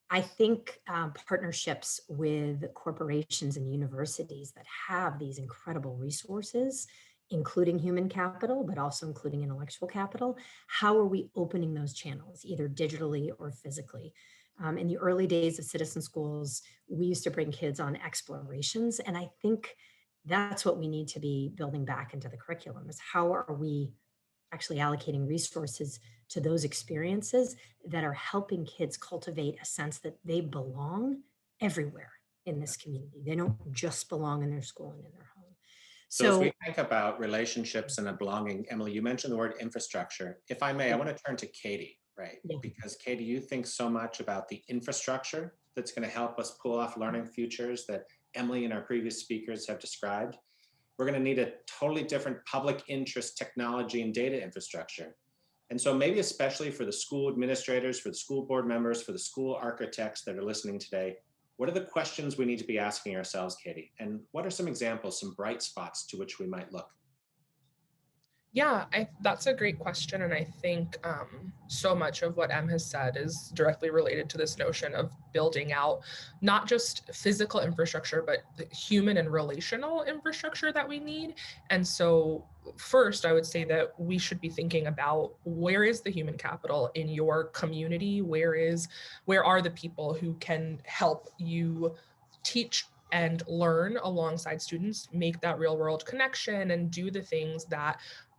Speaker 6: I think partnerships with corporations and universities that have these incredible resources including human capital, but also including intellectual capital. How are we opening those channels, either digitally or physically? In the early days of citizen schools, we used to bring kids on explorations. And I think that's what we need to be building back into the curriculum, is how are we actually allocating resources to those experiences that are helping kids cultivate a sense that they belong everywhere in this community. They don't just belong in their school and in their home.
Speaker 5: So as
Speaker 6: So
Speaker 5: we think about relationships and a belonging, Emily, you mentioned the word infrastructure. If I may, I want to turn to Katie, right?
Speaker 6: yeah.
Speaker 5: Because Katie, you think so much about the infrastructure that's going to help us pull off learning futures that Emily and our previous speakers have described. We're going to need a totally different public interest technology and data infrastructure. And so maybe especially for the school administrators, for the school board members, for the school architects that are listening today, what are the questions we need to be asking ourselves, Katie? And what are some examples, some bright spots to which we might look?
Speaker 7: Yeah, that's a great question. And I think so much of what Em has said is directly related to this notion of building out not just physical infrastructure, but the human and relational infrastructure that we need. And so first, I would say that we should be thinking about, where is the human capital in your community? Where are the people who can help you teach and learn alongside students, make that real world connection and do the things that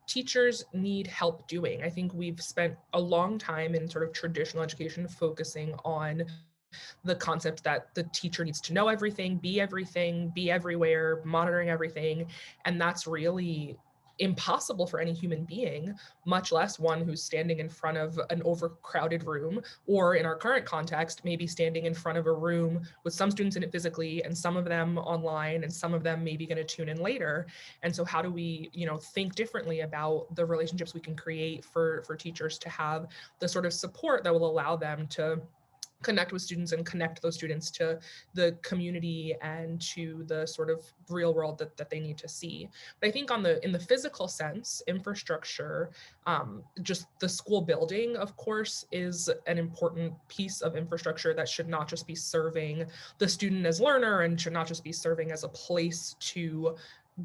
Speaker 7: teachers need help doing. I think we've spent a long time in sort of traditional education focusing on the concept that the teacher needs to know everything, be everywhere, monitoring everything. And that's really impossible for any human being, much less one who's standing in front of an overcrowded room, or in our current context, maybe standing in front of a room with some students in it physically and some of them online and some of them maybe going to tune in later. And so how do we, think differently about the relationships we can create for teachers to have the sort of support that will allow them to connect with students and connect those students to the community and to the sort of real world that they need to see. But I think in the physical sense, infrastructure, just the school building, of course, is an important piece of infrastructure that should not just be serving the student as learner and should not just be serving as a place to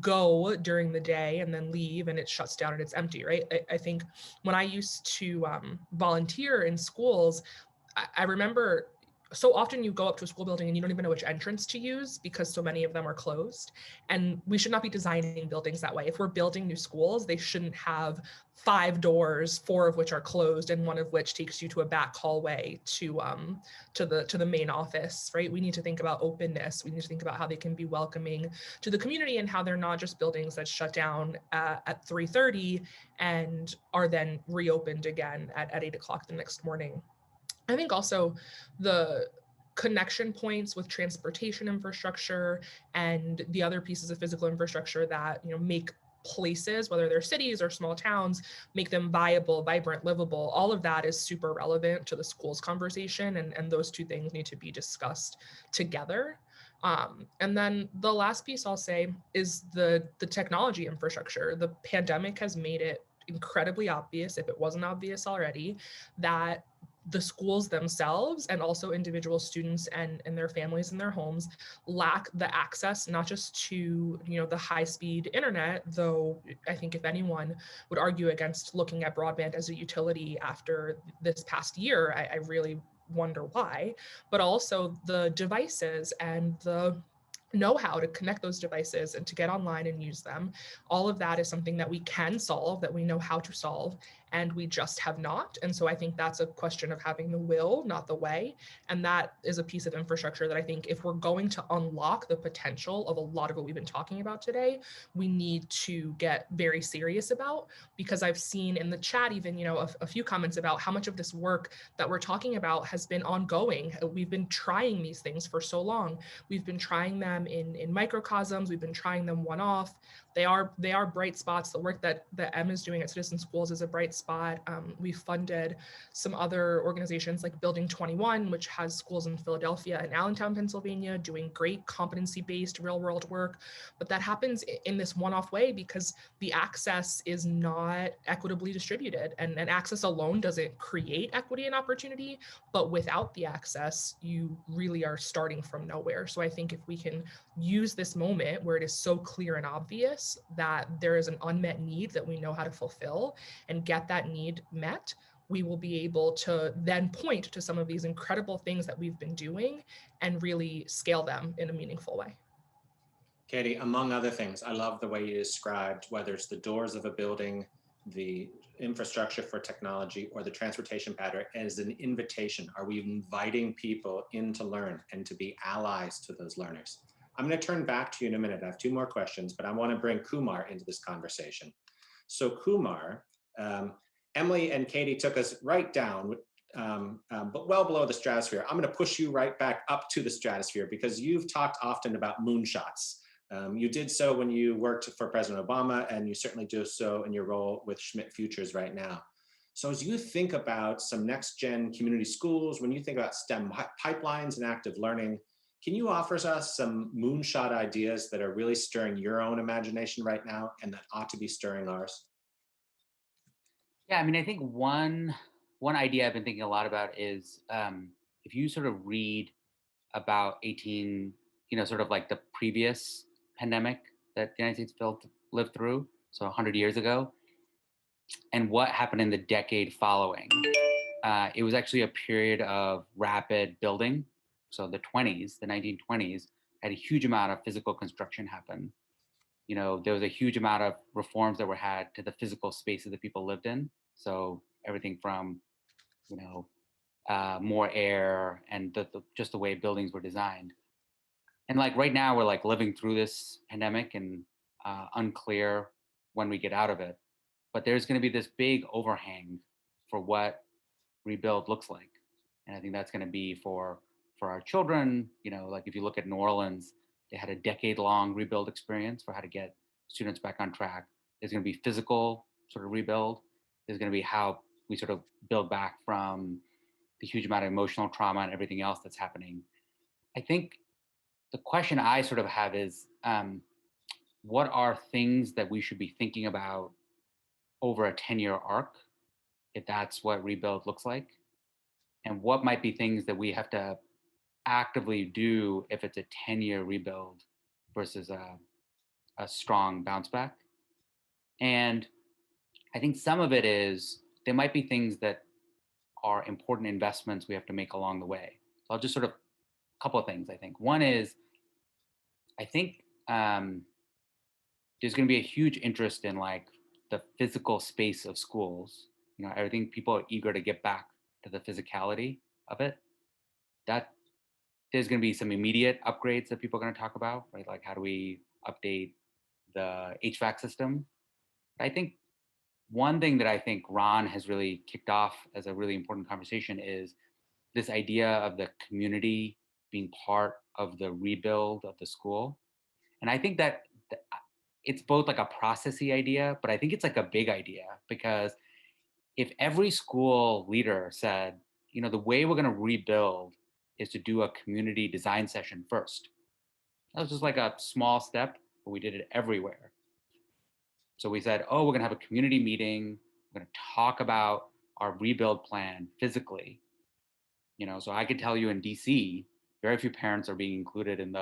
Speaker 7: go during the day and then leave and it shuts down and it's empty, right? I think when I used to volunteer in schools, I remember so often you go up to a school building and you don't even know which entrance to use because so many of them are closed. And we should not be designing buildings that way. If we're building new schools, they shouldn't have 5 doors, 4 of which are closed and 1 of which takes you to a back hallway to the main office, right? We need to think about openness. We need to think about how they can be welcoming to the community and how they're not just buildings that shut down at 3:30 and are then reopened again at 8 o'clock the next morning. I think also the connection points with transportation infrastructure and the other pieces of physical infrastructure that make places, whether they're cities or small towns, make them viable, vibrant, livable. All of that is super relevant to the schools conversation, and those two things need to be discussed together. And then the last piece I'll say is the technology infrastructure. The pandemic has made it incredibly obvious, if it wasn't obvious already, that the schools themselves and also individual students and their families and their homes lack the access, not just to the high-speed internet, though I think if anyone would argue against looking at broadband as a utility after this past year, I really wonder why, but also the devices and the know-how to connect those devices and to get online and use them. All of that is something that we can solve, that we know how to solve, and we just have not. And so I think that's a question of having the will, not the way. And that is a piece of infrastructure that I think if we're going to unlock the potential of a lot of what we've been talking about today, we need to get very serious about, because I've seen in the chat even, a few comments about how much of this work that we're talking about has been ongoing. We've been trying these things for so long. We've been trying them in microcosms. We've been trying them one-off. They are bright spots. The work that Em is doing at Citizen Schools is a bright spot. We funded some other organizations like Building 21, which has schools in Philadelphia and Allentown, Pennsylvania, doing great competency-based real-world work. But that happens in this one-off way because the access is not equitably distributed. And access alone doesn't create equity and opportunity, but without the access, you really are starting from nowhere. So I think if we can use this moment where it is so clear and obvious that there is an unmet need that we know how to fulfill and get that need met, we will be able to then point to some of these incredible things that we've been doing and really scale them in a meaningful way.
Speaker 5: Katie, among other things, I love the way you described whether it's the doors of a building, the infrastructure for technology, or the transportation pattern as an invitation. Are we inviting people in to learn and to be allies to those learners? I'm going to turn back to you in a minute. I have two more questions, but I want to bring Kumar into this conversation. So Kumar, Emily and Katie took us right down, but well below the stratosphere. I'm going to push you right back up to the stratosphere because you've talked often about moonshots. You did so when you worked for President Obama, and you certainly do so in your role with Schmidt Futures right now. So as you think about some next-gen community schools, when you think about STEM pipelines and active learning, can you offer us some moonshot ideas that are really stirring your own imagination right now and that ought to be stirring ours?
Speaker 8: Yeah, I mean, I think one idea I've been thinking a lot about is if you sort of read about sort of like the previous pandemic that the United States lived through, so 100 years ago, and what happened in the decade following. It was actually a period of rapid building. So the 1920s, had a huge amount of physical construction happen. There was a huge amount of reforms that were had to the physical spaces that people lived in. So everything from, more air and just the way buildings were designed. And like right now, we're like living through this pandemic and unclear when we get out of it. But there's going to be this big overhang for what rebuild looks like. And I think that's going to be for our children. Like if you look at New Orleans, they had a decade-long rebuild experience for how to get students back on track. There's going to be physical sort of rebuild. There's going to be how we sort of build back from the huge amount of emotional trauma and everything else that's happening. I think the question I sort of have is, what are things that we should be thinking about over a 10-year arc, if that's what rebuild looks like? And what might be things that we have to actively do if it's a 10-year rebuild versus a strong bounce back? And I think some of it is, there might be things that are important investments we have to make along the way. So I'll just sort of, a couple of things, I think. One is, I think there's going to be a huge interest in like the physical space of schools. I think people are eager to get back to the physicality of it. That there's going to be some immediate upgrades that people are going to talk about, right? Like how do we update the HVAC system? I think one thing that I think Ron has really kicked off as a really important conversation is this idea of the community being part of the rebuild of the school. And I think that it's both like a processy idea, but I think it's like a big idea, because if every school leader said, the way we're going to rebuild is to do a community design session first. That was just like a small step, but we did it everywhere. So we said, we're going to have a community meeting. We're going to talk about our rebuild plan physically. So I could tell you in DC, very few parents are being included in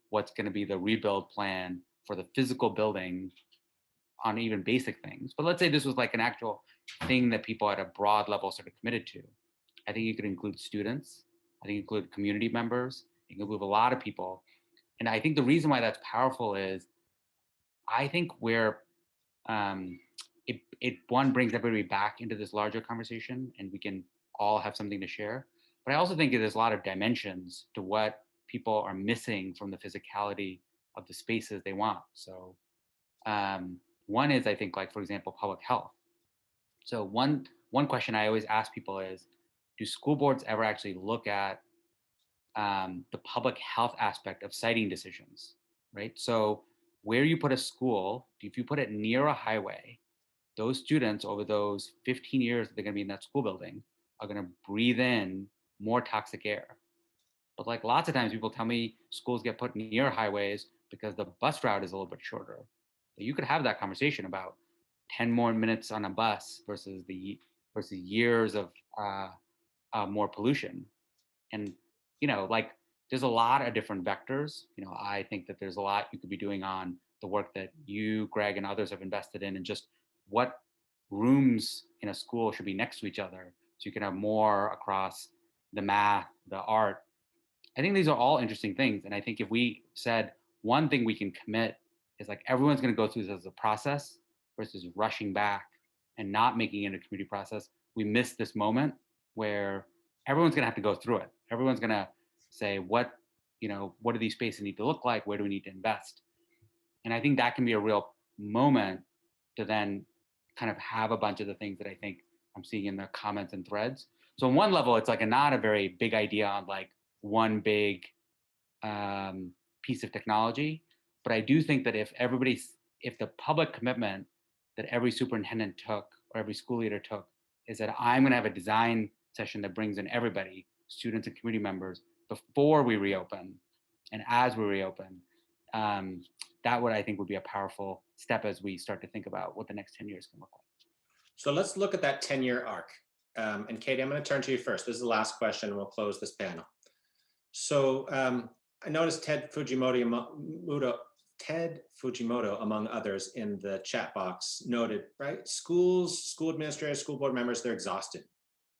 Speaker 8: what's going to be the rebuild plan for the physical building on even basic things. But let's say this was like an actual thing that people at a broad level sort of committed to. I think you could include students. I think you include community members. You can include a lot of people. And I think the reason why that's powerful is, I think it brings everybody back into this larger conversation, and we can all have something to share. But I also think there's a lot of dimensions to what people are missing from the physicality of the spaces they want. So one is, I think, like, for example, public health. So one question I always ask people is, do school boards ever actually look at the public health aspect of siting decisions, right? So where you put a school, if you put it near a highway, those students over those 15 years that they're going to be in that school building are going to breathe in more toxic air. But like lots of times people tell me schools get put near highways because the bus route is a little bit shorter. But you could have that conversation about 10 more minutes on a bus versus years of more pollution. And, like there's a lot of different vectors. I think that there's a lot you could be doing on the work that you, Greg, and others have invested in, and just what rooms in a school should be next to each other so you can have more across the math, the art. I think these are all interesting things. And I think if we said one thing we can commit is like everyone's going to go through this as a process versus rushing back and not making it a community process, we miss this moment where everyone's going to have to go through it. Everyone's going to say, what do these spaces need to look like? Where do we need to invest? And I think that can be a real moment to then kind of have a bunch of the things that I think I'm seeing in the comments and threads. So on one level, it's like not a very big idea on like one big piece of technology. But I do think that if the public commitment that every superintendent took or every school leader took is that I'm going to have a design session that brings in everybody, students and community members, before we reopen and as we reopen, that I think would be a powerful step as we start to think about what the next 10 years can look like.
Speaker 5: So let's look at that 10-year arc. And Katie, I'm going to turn to you first. This is the last question, and we'll close this panel. So I noticed Ted Fujimoto, among others, in the chat box noted, right? Schools, school administrators, school board members, they're exhausted,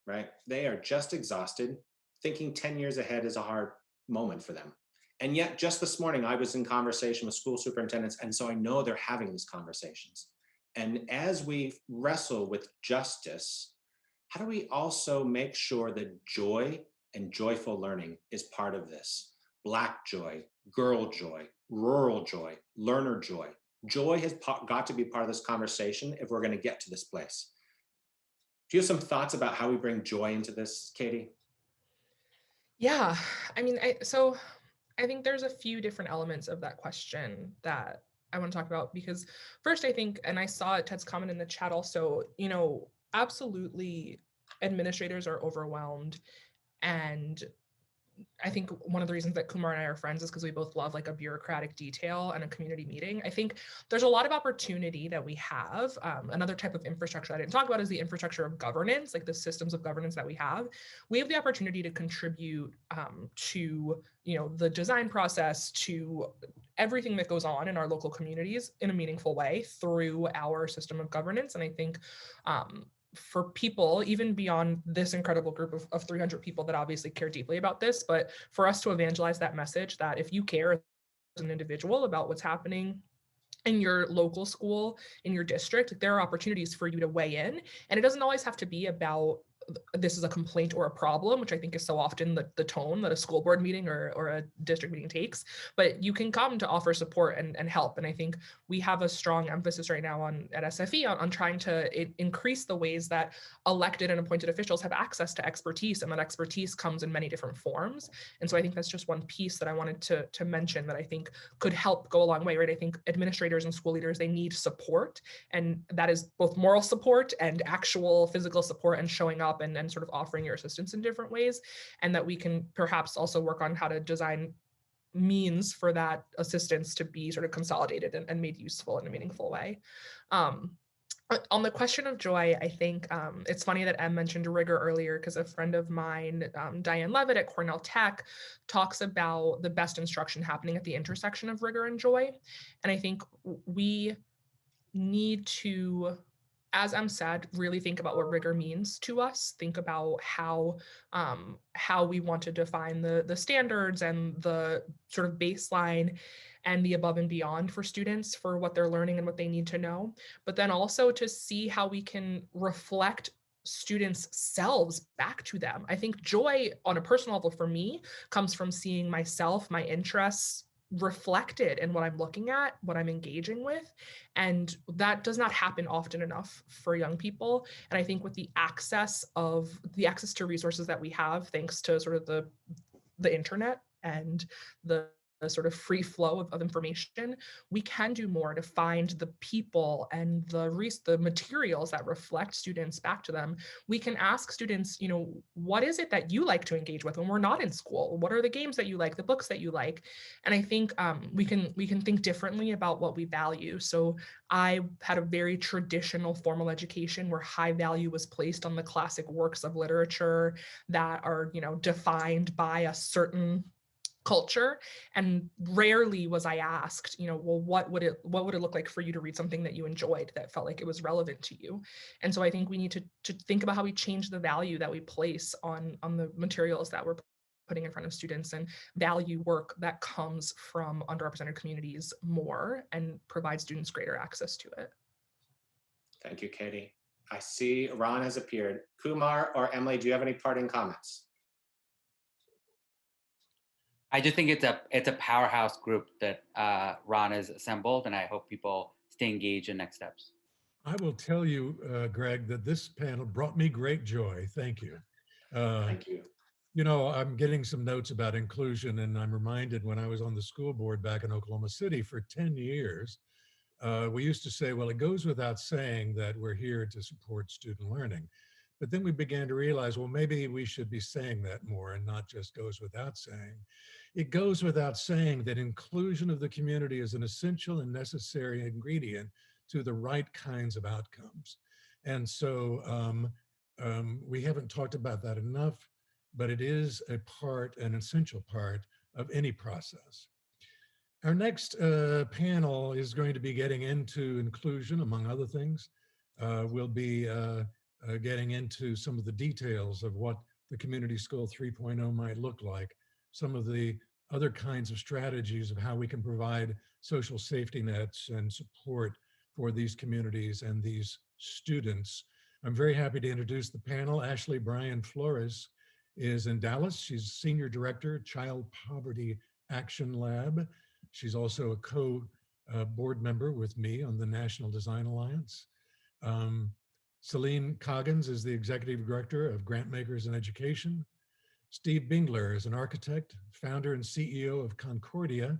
Speaker 5: right? They are just exhausted. Thinking 10 years ahead is a hard moment for them. And yet just this morning, I was in conversation with school superintendents, and so I know they're having these conversations. And as we wrestle with justice, how do we also make sure that joy and joyful learning is part of this? Black joy, girl joy, rural joy, learner joy. Joy has got to be part of this conversation if we're going to get to this place. Do you have some thoughts about how we bring joy into this, Katie?
Speaker 7: Yeah, I mean, I think there's a few different elements of that question that I want to talk about, because first I think, and I saw Ted's comment in the chat also, absolutely administrators are overwhelmed. And I think one of the reasons that Kumar and I are friends is because we both love like a bureaucratic detail and a community meeting. I think there's a lot of opportunity that we have. Another type of infrastructure I didn't talk about is the infrastructure of governance, like the systems of governance that we have. We have the opportunity to contribute to the design process, to everything that goes on in our local communities in a meaningful way through our system of governance. And I think for people, even beyond this incredible group of 300 people that obviously care deeply about this, but for us to evangelize that message that if you care as an individual about what's happening in your local school, in your district, there are opportunities for you to weigh in. And it doesn't always have to be about this is a complaint or a problem, which I think is so often the tone that a school board meeting or a district meeting takes, but you can come to offer support and help. And I think we have a strong emphasis right now at SFE on trying to increase the ways that elected and appointed officials have access to expertise, and that expertise comes in many different forms. And so I think that's just one piece that I wanted to mention that I think could help go a long way, right? I think administrators and school leaders, they need support, and that is both moral support and actual physical support and showing up and sort of offering your assistance in different ways, and that we can perhaps also work on how to design means for that assistance to be sort of consolidated and made useful in a meaningful way. On the question of joy, I think it's funny that Em mentioned rigor earlier, because a friend of mine, Diane Levitt at Cornell Tech, talks about the best instruction happening at the intersection of rigor and joy. And I think we need to, as Em said, really think about what rigor means to us, think about how we want to define the standards and the sort of baseline and the above and beyond for students for what they're learning and what they need to know, but then also to see how we can reflect students' selves back to them. I think joy on a personal level for me comes from seeing myself, my interests, reflected in what I'm looking at, what I'm engaging with. And that does not happen often enough for young people. And I think with the access to resources that we have, thanks to sort of the internet and the sort of free flow of information, we can do more to find the people and the materials that reflect students back to them. We can ask students, what is it that you like to engage with when we're not in school? What are the games that you like, the books that you like? And I think we can think differently about what we value. So I had a very traditional formal education where high value was placed on the classic works of literature that are, defined by a certain culture, and rarely was I asked, well, what would it look like for you to read something that you enjoyed, that felt like it was relevant to you? And so I think we need to think about how we change the value that we place on the materials that we're putting in front of students, and value work that comes from underrepresented communities more and provide students greater access to it.
Speaker 5: Thank you, Katie. I see Ron has appeared. Kumar or Emily, do you have any parting comments?
Speaker 8: I just think it's a powerhouse group that Ron has assembled, and I hope people stay engaged in next steps.
Speaker 1: I will tell you, Greg, that this panel brought me great joy. Thank you.
Speaker 5: Thank you.
Speaker 1: I'm getting some notes about inclusion, and I'm reminded when I was on the school board back in Oklahoma City for 10 years, we used to say, well, it goes without saying that we're here to support student learning. But then we began to realize, well, maybe we should be saying that more and not just goes without saying. It goes without saying that inclusion of the community is an essential and necessary ingredient to the right kinds of outcomes. And so we haven't talked about that enough, but it is an essential part of any process. Our next panel is going to be getting into inclusion, among other things. We'll be getting into some of the details of what the Community School 3.0 might look like, some of the other kinds of strategies of how we can provide social safety nets and support for these communities and these students. I'm very happy to introduce the panel. Ashley Bryan Flores is in Dallas. She's Senior Director, Child Poverty Action Lab. She's also a co-board member with me on the National Design Alliance. Celine Coggins is the Executive Director of Grantmakers in Education. Steve Bingler is an architect, founder and CEO of Concordia.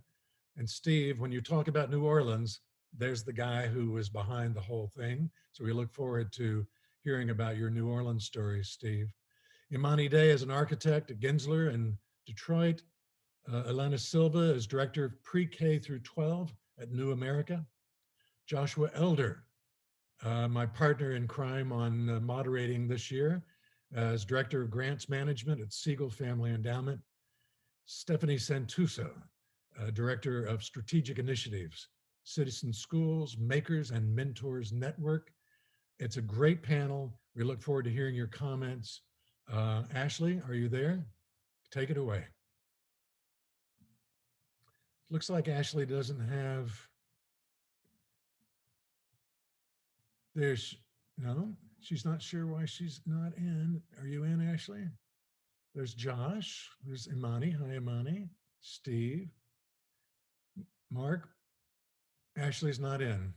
Speaker 1: And Steve, when you talk about New Orleans, there's the guy who was behind the whole thing. So we look forward to hearing about your New Orleans stories, Steve. Imani Day is an architect at Gensler in Detroit. Elena Silva is Director of Pre-K through 12 at New America. Joshua Elder, my partner in crime on moderating this year, as Director of Grants Management at Siegel Family Endowment. Stephanie Santuso, Director of Strategic Initiatives, Citizen Schools, Makers and Mentors Network. It's a great panel. We look forward to hearing your comments. Ashley, are you there? Take it away. Looks like Ashley doesn't have, no, she's not sure why she's not in. Are you in, Ashley? There's Josh, there's Imani, hi Imani, Steve, Mark, Ashley's not in.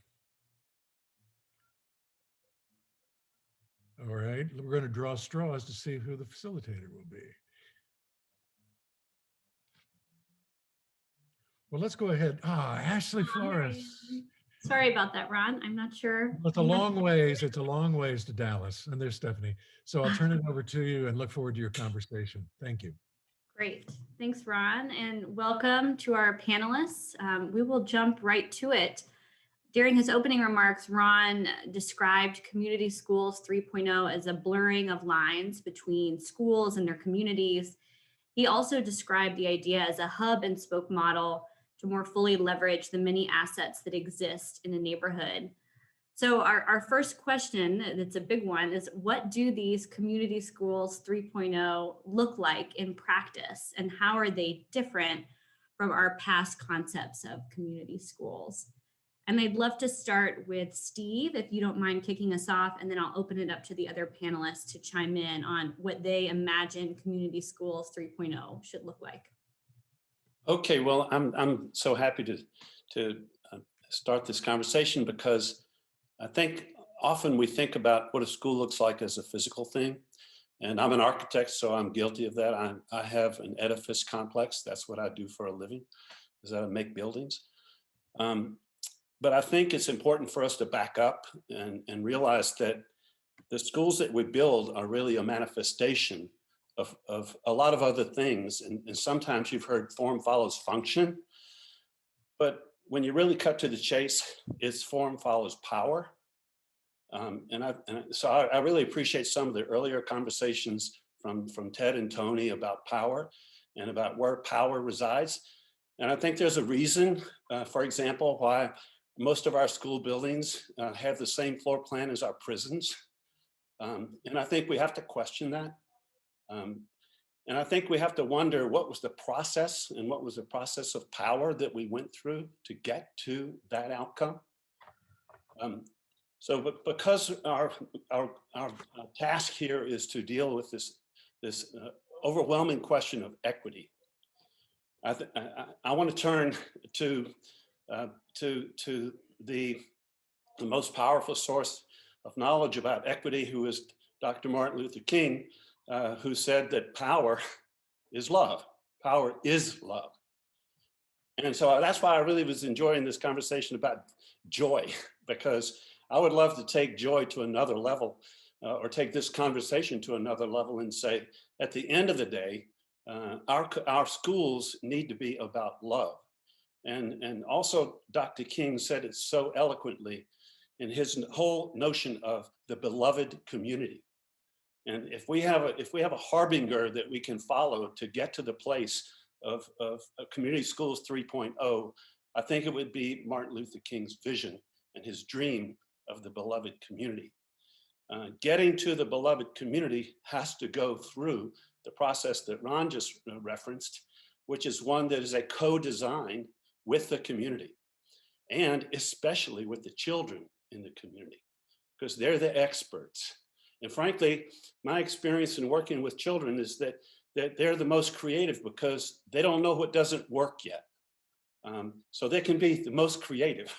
Speaker 1: All right, we're going to draw straws to see who the facilitator will be. Well, let's go ahead. Ashley Flores.
Speaker 9: Sorry about that, Ron. I'm not sure.
Speaker 1: Well, it's a long ways. It's a long ways to Dallas. And there's Stephanie. So I'll turn it over to you and look forward to your conversation. Thank you.
Speaker 9: Great. Thanks, Ron. And welcome to our panelists. We will jump right to it. During his opening remarks, Ron described Community Schools 3.0 as a blurring of lines between schools and their communities. He also described the idea as a hub and spoke model to more fully leverage the many assets that exist in a neighborhood. So our first question, that's a big one, is what do these Community Schools 3.0 look like in practice, and how are they different from our past concepts of community schools? And I'd love to start with Steve, if you don't mind kicking us off, and then I'll open it up to the other panelists to chime in on what they imagine Community Schools 3.0 should look like.
Speaker 10: Okay, well, I'm so happy to start this conversation, because I think often we think about what a school looks like as a physical thing. And I'm an architect, so I'm guilty of that. I have an edifice complex. That's what I do for a living. is how to make buildings. But I think it's important for us to back up and realize that the schools that we build are really a manifestation of a lot of other things. And sometimes you've heard form follows function, but when you really cut to the chase, it's form follows power. So I really appreciate some of the earlier conversations from Ted and Tony about power and about where power resides. And I think there's a reason, for example, why most of our school buildings have the same floor plan as our prisons. And I think we have to question that. And I think we have to wonder what was the process and what was the process of power that we went through to get to that outcome. But because our task here is to deal with this overwhelming question of equity, I want to turn to the most powerful source of knowledge about equity, who is Dr. Martin Luther King, who said that power is love. Power is love. And so that's why I really was enjoying this conversation about joy, because I would love to take joy to another level, or take this conversation to another level and say, at the end of the day, our schools need to be about love. And also Dr. King said it so eloquently in his whole notion of the beloved community. And if we have a harbinger that we can follow to get to the place of Community Schools 3.0, I think it would be Martin Luther King's vision and his dream of the beloved community. Getting to the beloved community has to go through the process that Ron just referenced, which is one that is a co-design with the community, and especially with the children in the community, because they're the experts. And frankly, my experience in working with children is that they're the most creative because they don't know what doesn't work yet. So they can be the most creative.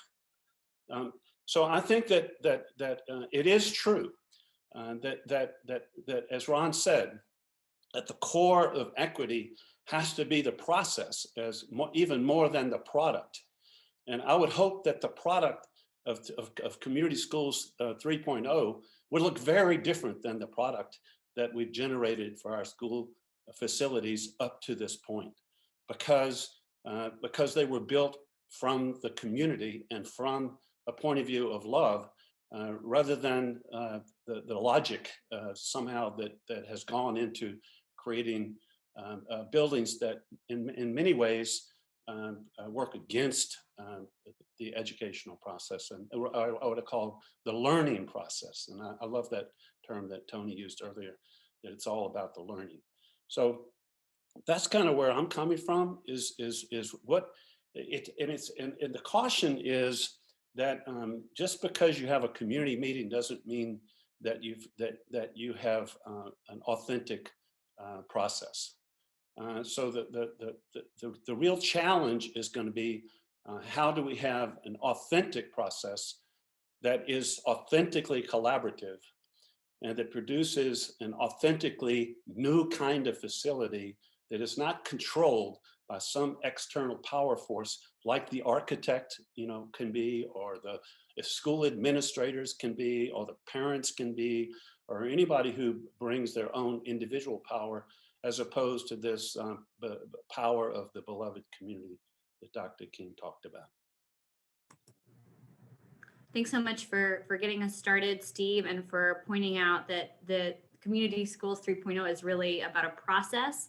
Speaker 10: So I think that it is true that as Ron said, at the core of equity has to be the process even more than the product. And I would hope that the product of Community Schools 3.0 would look very different than the product that we've generated for our school facilities up to this point, because they were built from the community and from a point of view of love, rather than the logic somehow that has gone into creating buildings that in many ways work against the educational process, and I would call the learning process. And I love that term that Tony used earlier, that it's all about the learning. So that's kind of where I'm coming from, is what and the caution is that just because you have a community meeting doesn't mean that you have an authentic process. So the real challenge is going to be how do we have an authentic process that is authentically collaborative and that produces an authentically new kind of facility that is not controlled by some external power force like the architect, can be, or the school administrators can be, or the parents can be, or anybody who brings their own individual power, as opposed to this power of the beloved community that Dr. King talked about.
Speaker 9: Thanks so much for getting us started, Steve, and for pointing out that the Community Schools 3.0 is really about a process.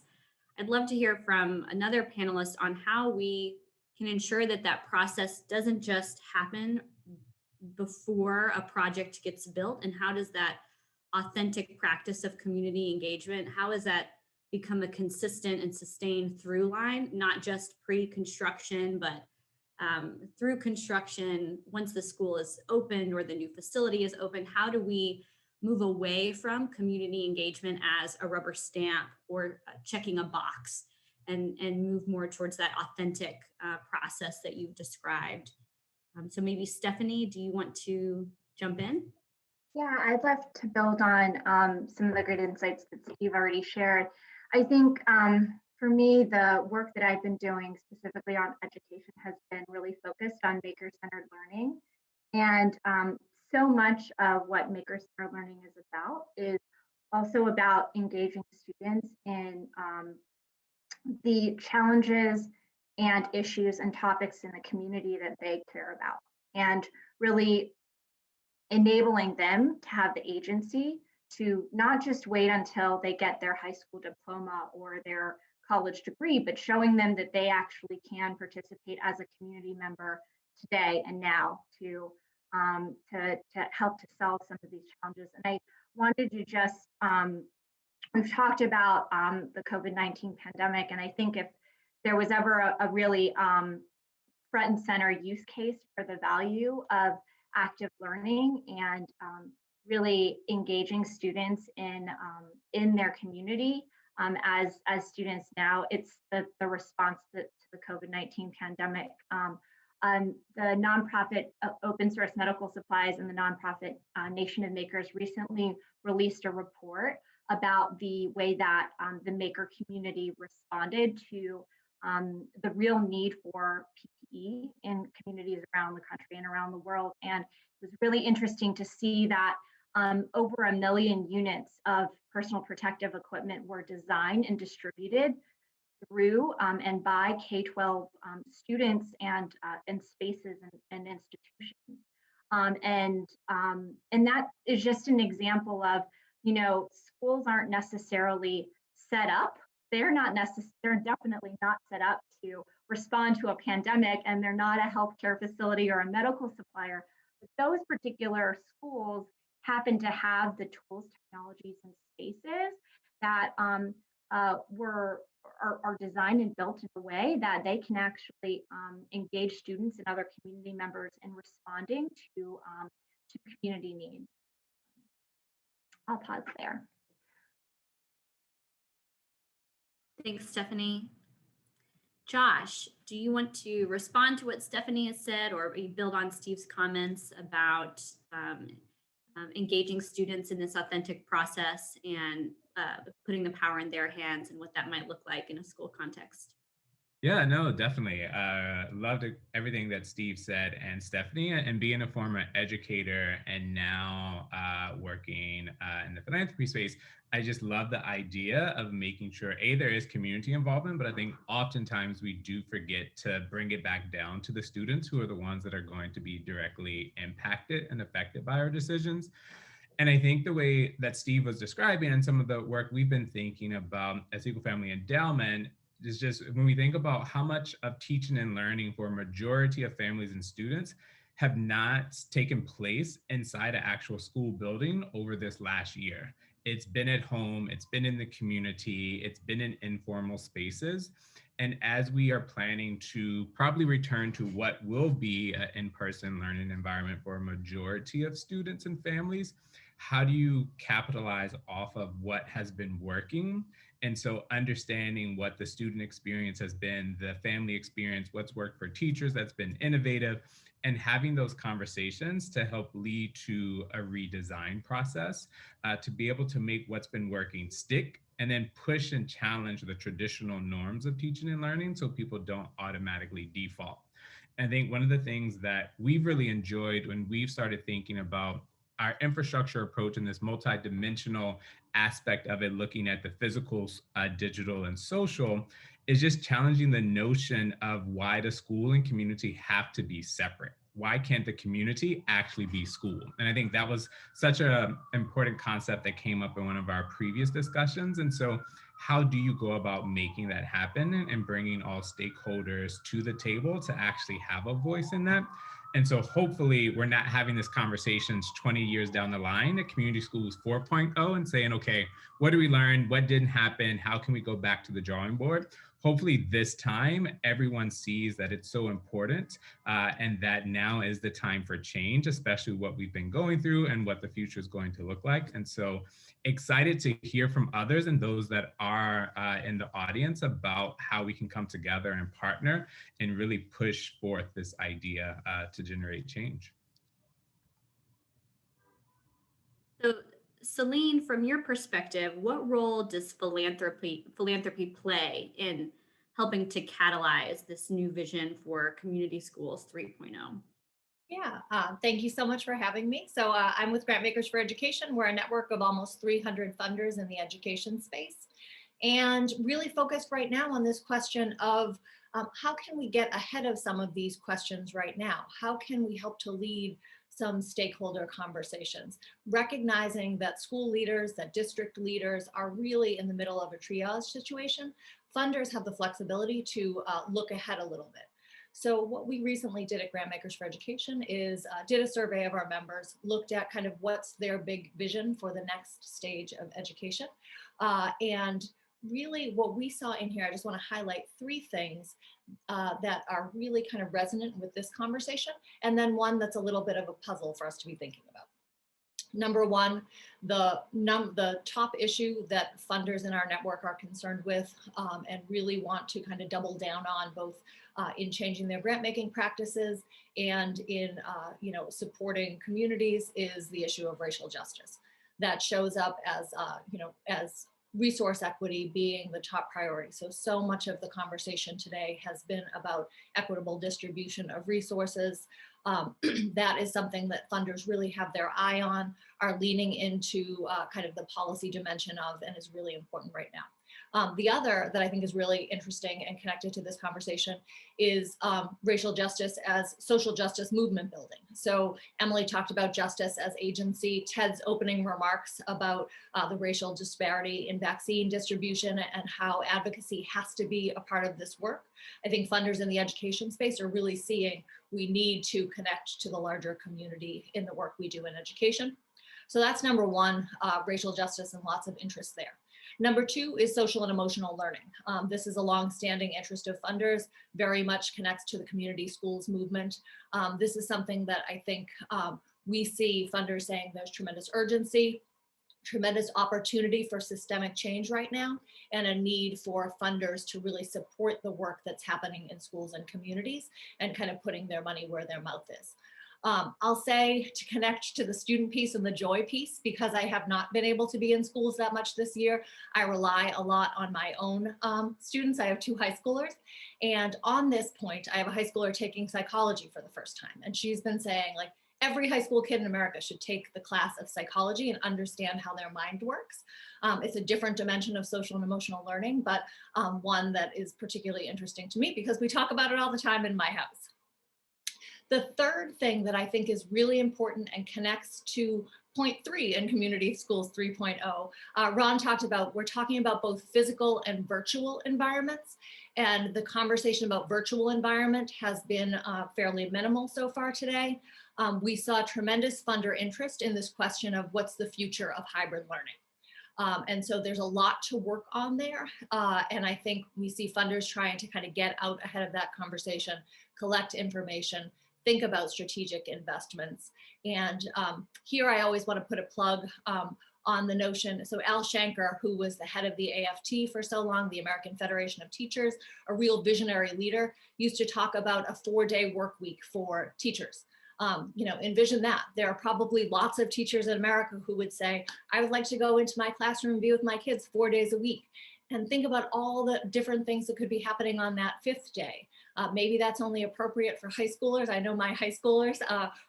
Speaker 9: I'd love to hear from another panelist on how we can ensure that that process doesn't just happen before a project gets built, and how does that authentic practice of community engagement, how is that become a consistent and sustained through line, not just pre-construction, but through construction, once the school is opened or the new facility is open, how do we move away from community engagement as a rubber stamp or checking a box and move more towards that authentic process that you've described? So maybe Stephanie, do you want to jump in?
Speaker 11: Yeah, I'd love to build on some of the great insights that Steve already shared. I think for me, the work that I've been doing specifically on education has been really focused on maker-centered learning. And so much of what maker-centered learning is about is also about engaging students in the challenges and issues and topics in the community that they care about, and really enabling them to have the agency to not just wait until they get their high school diploma or their college degree, but showing them that they actually can participate as a community member today and now to help to solve some of these challenges. And I wanted to just, we've talked about the COVID-19 pandemic, and I think if there was ever a really front and center use case for the value of active learning and really engaging students in their community as students now, it's the response to the COVID-19 pandemic. The nonprofit Open Source Medical Supplies and the nonprofit Nation of Makers recently released a report about the way that the maker community responded to the real need for PPE in communities around the country and around the world. And it was really interesting to see that over 1 million units of personal protective equipment were designed and distributed through and by K-12 students and spaces and institutions. And that is just an example of, schools aren't necessarily set up. They're definitely not set up to respond to a pandemic, and they're not a healthcare facility or a medical supplier. But those particular schools happen to have the tools, technologies, and spaces that are designed and built in a way that they can actually engage students and other community members in responding to community needs. I'll pause there.
Speaker 9: Thanks, Stephanie. Josh, do you want to respond to what Stephanie has said, or build on Steve's comments about engaging students in this authentic process and putting the power in their hands and what that might look like in a school context?
Speaker 12: Yeah, no, definitely. Loved everything that Steve said and Stephanie, and being a former educator and now working in the philanthropy space, I just love the idea of making sure, there is community involvement, but I think oftentimes we do forget to bring it back down to the students who are the ones that are going to be directly impacted and affected by our decisions. And I think the way that Steve was describing and some of the work we've been thinking about as Equal Family Endowment is just when we think about how much of teaching and learning for a majority of families and students have not taken place inside an actual school building over this last year. It's been at home, it's been in the community, it's been in informal spaces. And as we are planning to probably return to what will be an in-person learning environment for a majority of students and families, how do you capitalize off of what has been working? And so understanding what the student experience has been, the family experience, what's worked for teachers that's been innovative, and having those conversations to help lead to a redesign process to be able to make what's been working stick, and then push and challenge the traditional norms of teaching and learning so people don't automatically default. I think one of the things that we've really enjoyed when we've started thinking about our infrastructure approach and this multidimensional aspect of it, looking at the physical, digital, and social, is just challenging the notion of why the school and community have to be separate. Why can't the community actually be school? And I think that was such an important concept that came up in one of our previous discussions. And so how do you go about making that happen and bringing all stakeholders to the table to actually have a voice in that? And so hopefully we're not having this conversations 20 years down the line at Community Schools 4.0 and saying, okay, what did we learn? What didn't happen? How can we go back to the drawing board? Hopefully this time everyone sees that it's so important and that now is the time for change, especially what we've been going through and what the future is going to look like. And so excited to hear from others and those that are in the audience about how we can come together and partner and really push forth this idea to generate change.
Speaker 9: So Celine, from your perspective, what role does philanthropy play in helping to catalyze this new vision for Community Schools 3.0?
Speaker 13: Yeah, thank you so much for having me. So I'm with Grantmakers for Education. We're a network of almost 300 funders in the education space, and really focused right now on this question of how can we get ahead of some of these questions right now? How can we help to lead some stakeholder conversations, recognizing that school leaders, that district leaders are really in the middle of a triage situation. Funders have the flexibility to look ahead a little bit. So what we recently did at Grantmakers for Education is did a survey of our members, looked at kind of what's their big vision for the next stage of education. And really what we saw in here, I just want to highlight 3 things that are really kind of resonant with this conversation, and then one that's a little bit of a puzzle for us to be thinking about. Number one, the top issue that funders in our network are concerned with and really want to kind of double down on, both in changing their grant making practices and in supporting communities, is the issue of racial justice. That shows up as as resource equity being the top priority. So much of the conversation today has been about equitable distribution of resources. That is something that funders really have their eye on, are leaning into kind of the policy dimension of, and is really important right now. The other that I think is really interesting and connected to this conversation is racial justice as social justice movement building. So Emily talked about justice as agency. Ted's opening remarks about the racial disparity in vaccine distribution and how advocacy has to be a part of this work. I think funders in the education space are really seeing we need to connect to the larger community in the work we do in education. So that's number one, racial justice, and lots of interest there. Number 2 is social and emotional learning. This is a long-standing interest of funders, very much connects to the community schools movement. This is something that I think we see funders saying there's tremendous urgency, tremendous opportunity for systemic change right now, and a need for funders to really support the work that's happening in schools and communities and kind of putting their money where their mouth is. I'll say, to connect to the student piece and the joy piece, because I have not been able to be in schools that much this year, I rely a lot on my own students. I have 2 high schoolers. And on this point, I have a high schooler taking psychology for the first time. And she's been saying, like, every high school kid in America should take the class of psychology and understand how their mind works. It's a different dimension of social and emotional learning, but one that is particularly interesting to me because we talk about it all the time in my house. The third thing that I think is really important and connects to point 3 in Community Schools 3.0, Ron talked about, we're talking about both physical and virtual environments. And the conversation about virtual environment has been fairly minimal so far today. We saw tremendous funder interest in this question of what's the future of hybrid learning. And so there's a lot to work on there. And I think we see funders trying to kind of get out ahead of that conversation, collect information, think about strategic investments. And here I always want to put a plug on the notion. So Al Shanker, who was the head of the AFT for so long, the American Federation of Teachers, a real visionary leader, used to talk about a 4-day work week for teachers. Envision that. There are probably lots of teachers in America who would say, I would like to go into my classroom and be with my kids 4 days a week. And think about all the different things that could be happening on that 5th day. Maybe that's only appropriate for high schoolers. I know my high schoolers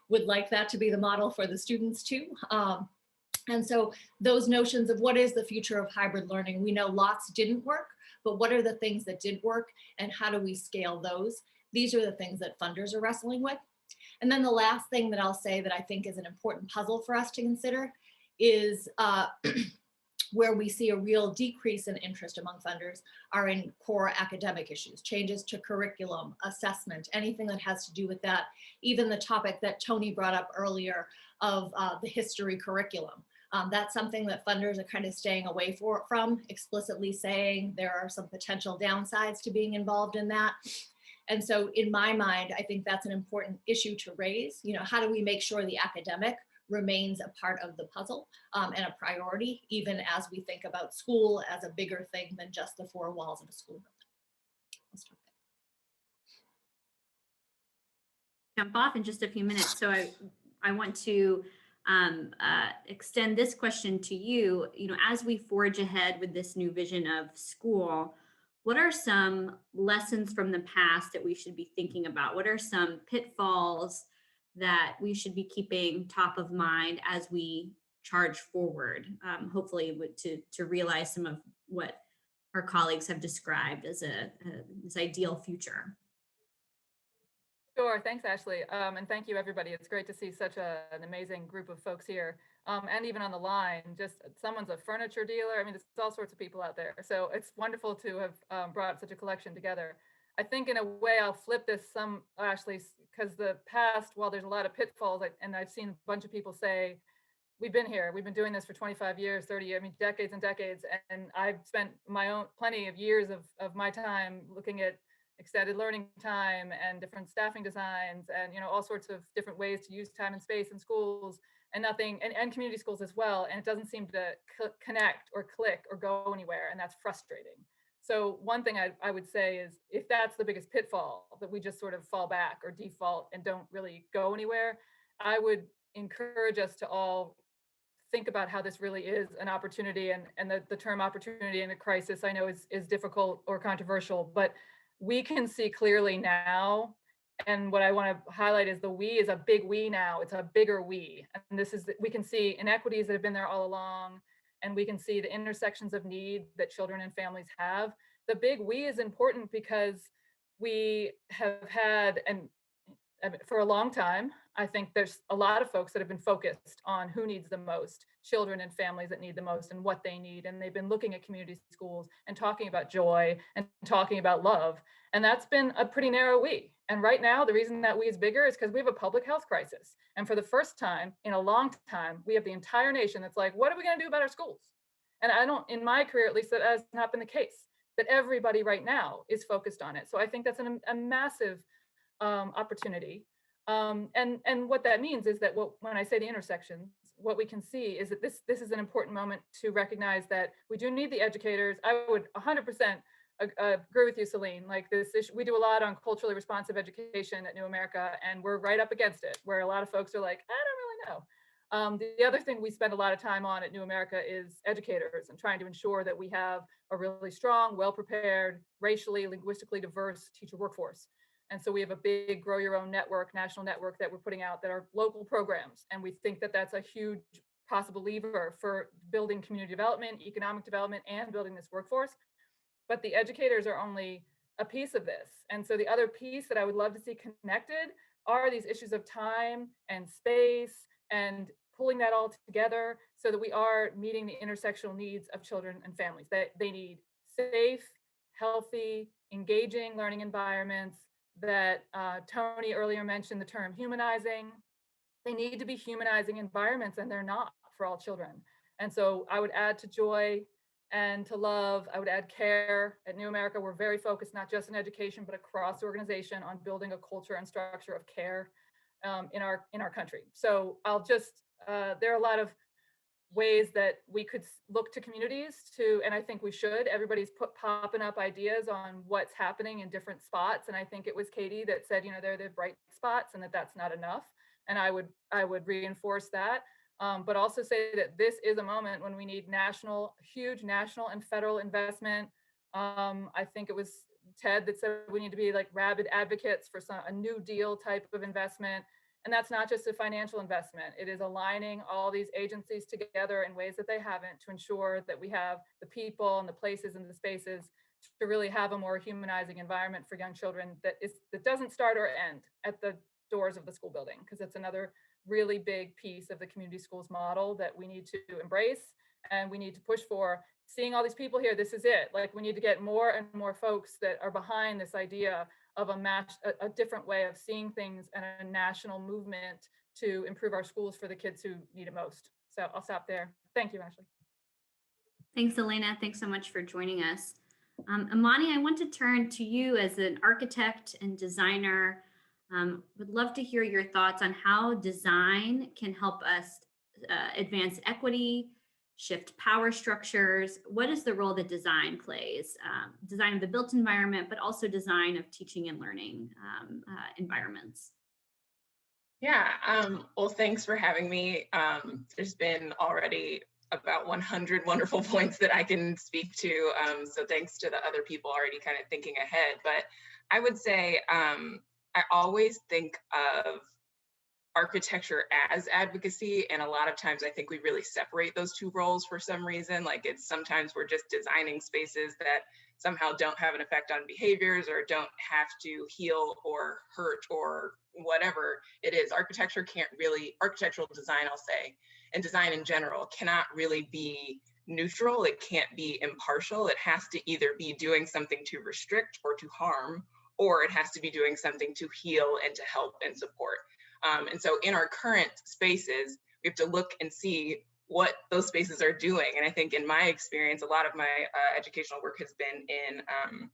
Speaker 13: would like that to be the model for the students too. And so those notions of what is the future of hybrid learning, we know lots didn't work, but what are the things that did work and how do we scale those? These are the things that funders are wrestling with. And then the last thing that I'll say that I think is an important puzzle for us to consider is where we see a real decrease in interest among funders are in core academic issues, changes to curriculum, assessment, anything that has to do with that. Even the topic that Tony brought up earlier of the history curriculum. That's something that funders are kind of staying away from, explicitly saying there are some potential downsides to being involved in that. And so in my mind, I think that's an important issue to raise. How do we make sure the academic remains a part of the puzzle and a priority, even as we think about school as a bigger thing than just the 4 walls of a school building. I'll stop there.
Speaker 9: Jump off in just a few minutes. So I want to extend this question to you. You know, as we forge ahead with this new vision of school, what are some lessons from the past that we should be thinking about? What are some pitfalls that we should be keeping top of mind as we charge forward, hopefully to realize some of what our colleagues have described as this ideal future?
Speaker 14: Sure, thanks, Ashley. And thank you, everybody. It's great to see such an amazing group of folks here. And even on the line, just someone's a furniture dealer. I mean, there's all sorts of people out there. So it's wonderful to have brought such a collection together. I think in a way I'll flip this some, Ashley, because the past, while there's a lot of pitfalls, and I've seen a bunch of people say, we've been here, we've been doing this for 25 years, 30 years, I mean, decades and decades. And I've spent my own plenty of years of my time looking at extended learning time and different staffing designs and, you know, all sorts of different ways to use time and space in schools and nothing, and community schools as well. And it doesn't seem to connect or click or go anywhere. And that's frustrating. So one thing I would say is, if that's the biggest pitfall, that we just sort of fall back or default and don't really go anywhere, I would encourage us to all think about how this really is an opportunity. And the term opportunity in a crisis, I know is difficult or controversial, but we can see clearly now. And what I want to highlight is the we is a big we now. It's a bigger we. And this is, we can see inequities that have been there all along. And we can see the intersections of need that children and families have. The big we is important because we have had, and for a long time, I think there's a lot of folks that have been focused on who needs the most, children and families that need the most and what they need. And they've been looking at community schools and talking about joy and talking about love. And that's been a pretty narrow we. And right now, the reason that we is bigger is because we have a public health crisis. And for the first time in a long time, we have the entire nation that's like, what are we going to do about our schools? And I don't, in my career, at least, that has not been the case, that everybody right now is focused on it. So I think that's a massive opportunity. And what that means is that when I say the intersections, what we can see is that this is an important moment to recognize that we do need the educators. I would 100% agree with you, Celine. Like this issue, we do a lot on culturally responsive education at New America, and we're right up against it, where a lot of folks are like, I don't really know. The other thing we spend a lot of time on at New America is educators and trying to ensure that we have a really strong, well-prepared, racially, linguistically diverse teacher workforce. And so we have a big grow your own network, national network that we're putting out that are local programs. And we think that that's a huge possible lever for building community development, economic development, and building this workforce. But the educators are only a piece of this. And so the other piece that I would love to see connected are these issues of time and space and pulling that all together so that we are meeting the intersectional needs of children and families. That they need safe, healthy, engaging learning environments, that Tony earlier mentioned the term humanizing. They need to be humanizing environments, and they're not for all children. And so I would add to joy and to love, I would add care. At New America, we're very focused, not just in education, but across the organization, on building a culture and structure of care in our country. So I'll just, there are a lot of ways that we could look to communities to, and I think we should. Everybody's popping up ideas on what's happening in different spots. And I think it was Katie that said, you know, they're the bright spots and that's not enough. And I would reinforce that. But also say that this is a moment when we need huge national and federal investment. I think it was Ted that said we need to be like rabid advocates for a New Deal type of investment. And that's not just a financial investment. It is aligning all these agencies together in ways that they haven't, to ensure that we have the people and the places and the spaces to really have a more humanizing environment for young children that doesn't start or end at the doors of the school building, because it's another really big piece of the community schools model that we need to embrace and we need to push for. Seeing all these people here, this is it. Like, we need to get more and more folks that are behind this idea of a different way of seeing things and a national movement to improve our schools for the kids who need it most. So I'll stop there. Thank you, Ashley.
Speaker 9: Thanks, Elena. Thanks so much for joining us. Amani, I want to turn to you as an architect and designer. Would love to hear your thoughts on how design can help us advance equity, shift power structures. What is the role that design plays? Design of the built environment, but also design of teaching and learning environments.
Speaker 15: Yeah, well, thanks for having me. There's been already about 100 wonderful points that I can speak to. So thanks to the other people already kind of thinking ahead. But I would say I always think of architecture as advocacy, and a lot of times I think we really separate those two roles for some reason. Like it's sometimes we're just designing spaces that somehow don't have an effect on behaviors or don't have to heal or hurt or whatever it is. Architecture can't really, architectural design, I'll say, and design in general cannot really be neutral. It can't be impartial. It has to either be doing something to restrict or to harm, or it has to be doing something to heal and to help and support. And so in our current spaces, we have to look and see what those spaces are doing. And I think in my experience, a lot of my educational work has been in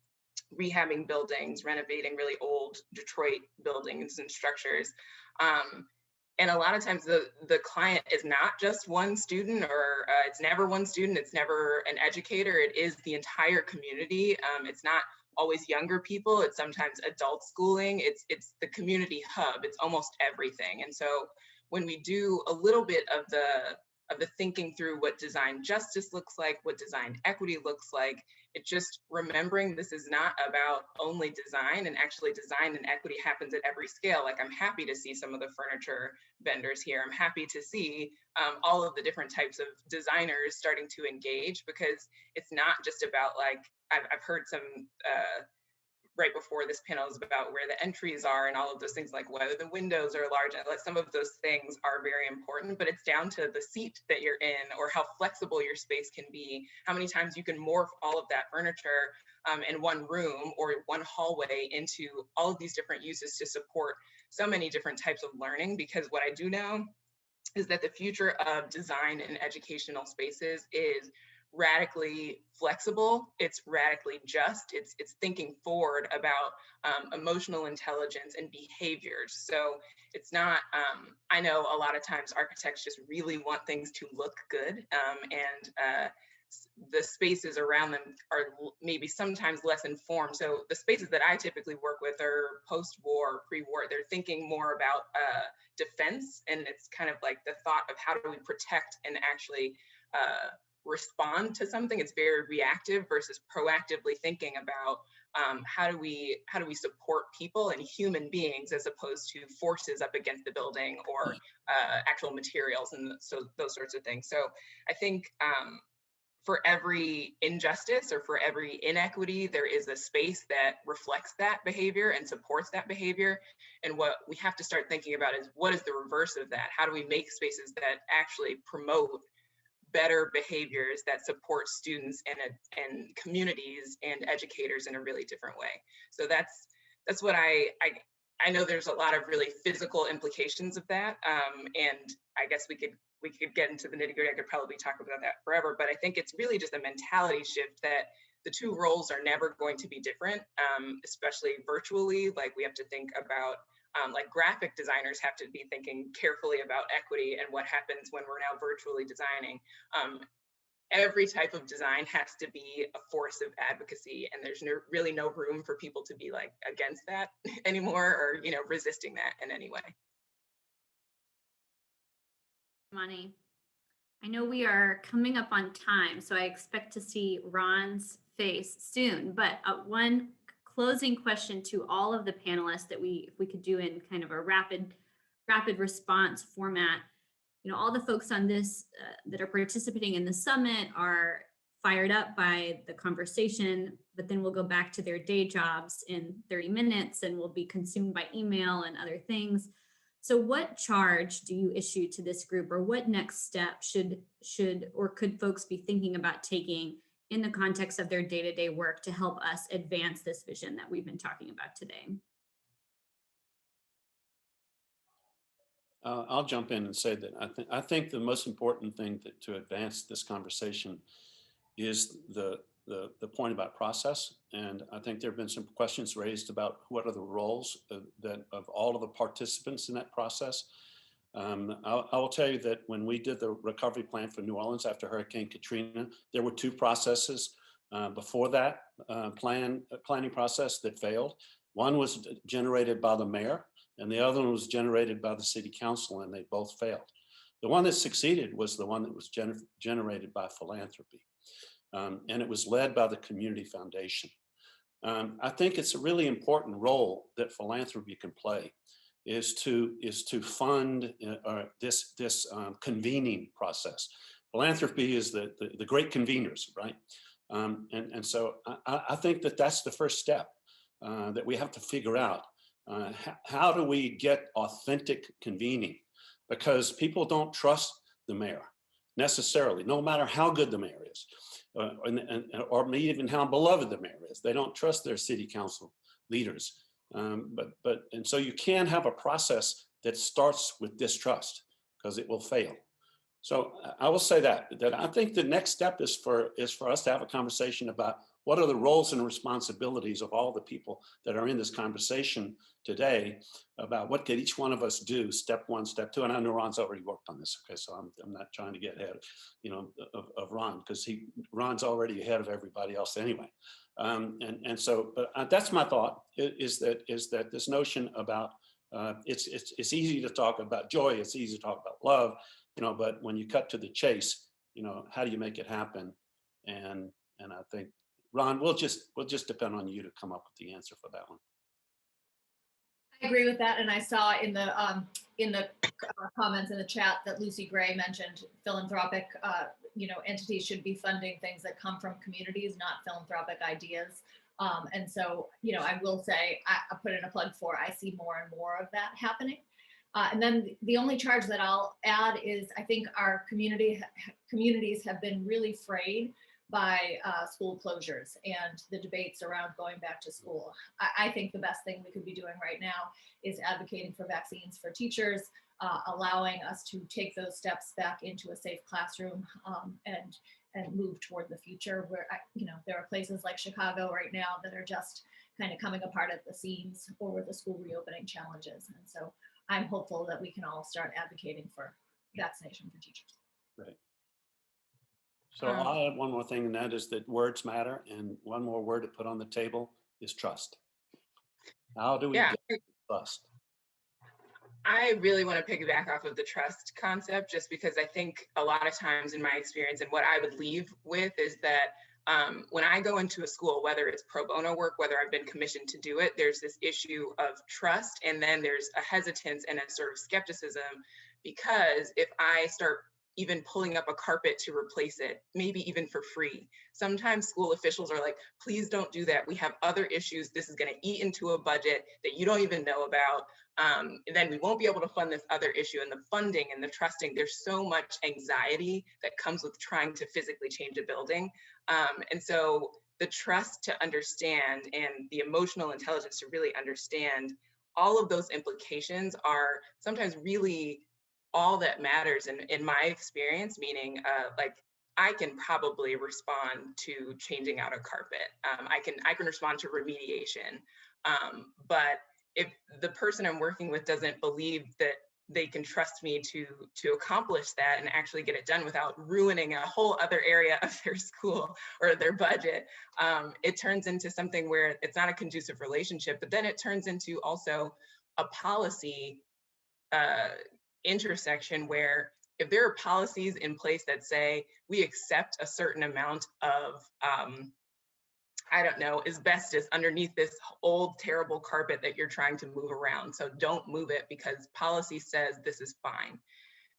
Speaker 15: rehabbing buildings, renovating really old Detroit buildings and structures. And a lot of times the client is not just one student, or it's never one student, it's never an educator, it is the entire community. It's not always younger people, it's sometimes adult schooling, it's the community hub, it's almost everything. And so when we do a little bit of the thinking through what design justice looks like, what design equity looks like, it's just remembering this is not about only design, and actually design and equity happens at every scale. Like I'm happy to see some of the furniture vendors here. I'm happy to see all of the different types of designers starting to engage, because it's not just about like, I've heard some right before this panel is about where the entries are and all of those things, like whether the windows are large, and like some of those things are very important, but it's down to the seat that you're in, or how flexible your space can be, how many times you can morph all of that furniture in one room or one hallway into all of these different uses to support so many different types of learning. Because what I do know is that the future of design in educational spaces is radically flexible, it's radically just, it's thinking forward about emotional intelligence and behaviors. So it's not, I know a lot of times architects just really want things to look good, and the spaces around them are maybe sometimes less informed. So the spaces that I typically work with are post-war, pre-war. They're thinking more about defense, and it's kind of like the thought of how do we protect and actually respond to something. It's very reactive versus proactively thinking about how do we support people and human beings as opposed to forces up against the building or actual materials and so those sorts of things. So I think for every injustice or for every inequity, there is a space that reflects that behavior and supports that behavior. And what we have to start thinking about is what is the reverse of that? How do we make spaces that actually promote better behaviors that support students and communities and educators in a really different way? So that's what I know there's a lot of really physical implications of that. And I guess we could get into the nitty gritty. I could probably talk about that forever, but I think it's really just a mentality shift that the two roles are never going to be different, especially virtually. Like we have to think about, like graphic designers have to be thinking carefully about equity and what happens when we're now virtually designing. Every type of design has to be a force of advocacy, and there's really no room for people to be like against that anymore, or resisting that in any way.
Speaker 9: Money. I know we are coming up on time, so I expect to see Ron's face soon, but one closing question to all of the panelists that if we could do in kind of a rapid response format. All the folks on this that are participating in the summit are fired up by the conversation, but then we'll go back to their day jobs in 30 minutes and will be consumed by email and other things. So what charge do you issue to this group, or what next step should or could folks be thinking about taking in the context of their day-to-day work to help us advance this vision that we've been talking about today?
Speaker 10: I'll jump in and say that I think the most important thing to advance this conversation is the point about process. And I think there have been some questions raised about what are the roles of all of the participants in that process. I will tell you that when we did the recovery plan for New Orleans after Hurricane Katrina, there were two processes before that planning process that failed. One was generated by the mayor, and the other one was generated by the city council, and they both failed. The one that succeeded was the one that was generated by philanthropy, and it was led by the community foundation. I think it's a really important role that philanthropy can play, is to fund this convening process. Philanthropy is the great conveners, right? And so I think that that's the first step that we have to figure out. How do we get authentic convening? Because people don't trust the mayor necessarily, no matter how good the mayor is, or even how beloved the mayor is. They don't trust their city council leaders. And so you can have a process that starts with distrust, because it will fail. So I will say that I think the next step is for us to have a conversation about what are the roles and responsibilities of all the people that are in this conversation today, about what could each one of us do, step one, step two. And I know Ron's already worked on this, okay, so I'm not trying to get ahead, of Ron, because Ron's already ahead of everybody else anyway. And so, but that's my thought, is that this notion about it's easy to talk about joy, it's easy to talk about love, but when you cut to the chase, how do you make it happen? And I think, Ron, we'll just depend on you to come up with the answer for that one.
Speaker 9: I agree with that, and I saw in the comments in the chat that Lucy Gray mentioned philanthropic, entities should be funding things that come from communities, not philanthropic ideas. And so, I will say, I put in a plug for, I see more and more of that happening. And then the only charge that I'll add is, I think our communities have been really frayed by school closures and the debates around going back to school. I think the best thing we could be doing right now is advocating for vaccines for teachers, allowing us to take those steps back into a safe classroom, and move toward the future, where there are places like Chicago right now that are just kind of coming apart at the seams over the school reopening challenges. And so I'm hopeful that we can all start advocating for vaccination for teachers.
Speaker 10: Right. So I'll add one more thing, and that is that words matter, and one more word to put on the table is trust. How do we get trust?
Speaker 15: I really want to piggyback off of the trust concept, just because I think a lot of times in my experience, and what I would leave with is that when I go into a school, whether it's pro bono work, whether I've been commissioned to do it, there's this issue of trust, and then there's a hesitance and a sort of skepticism, because if I start even pulling up a carpet to replace it, maybe even for free, sometimes school officials are like, please don't do that. We have other issues. This is going to eat into a budget that you don't even know about. And then we won't be able to fund this other issue, and the funding and the trusting. There's so much anxiety that comes with trying to physically change a building. And so the trust to understand and the emotional intelligence to really understand all of those implications are sometimes really all that matters in my experience, meaning like I can probably respond to changing out a carpet. I can respond to remediation. But if the person I'm working with doesn't believe that they can trust me to accomplish that and actually get it done without ruining a whole other area of their school or their budget, it turns into something where it's not a conducive relationship, but then it turns into also a policy intersection where if there are policies in place that say we accept a certain amount of I don't know, asbestos underneath this old terrible carpet that you're trying to move around, so don't move it because policy says this is fine,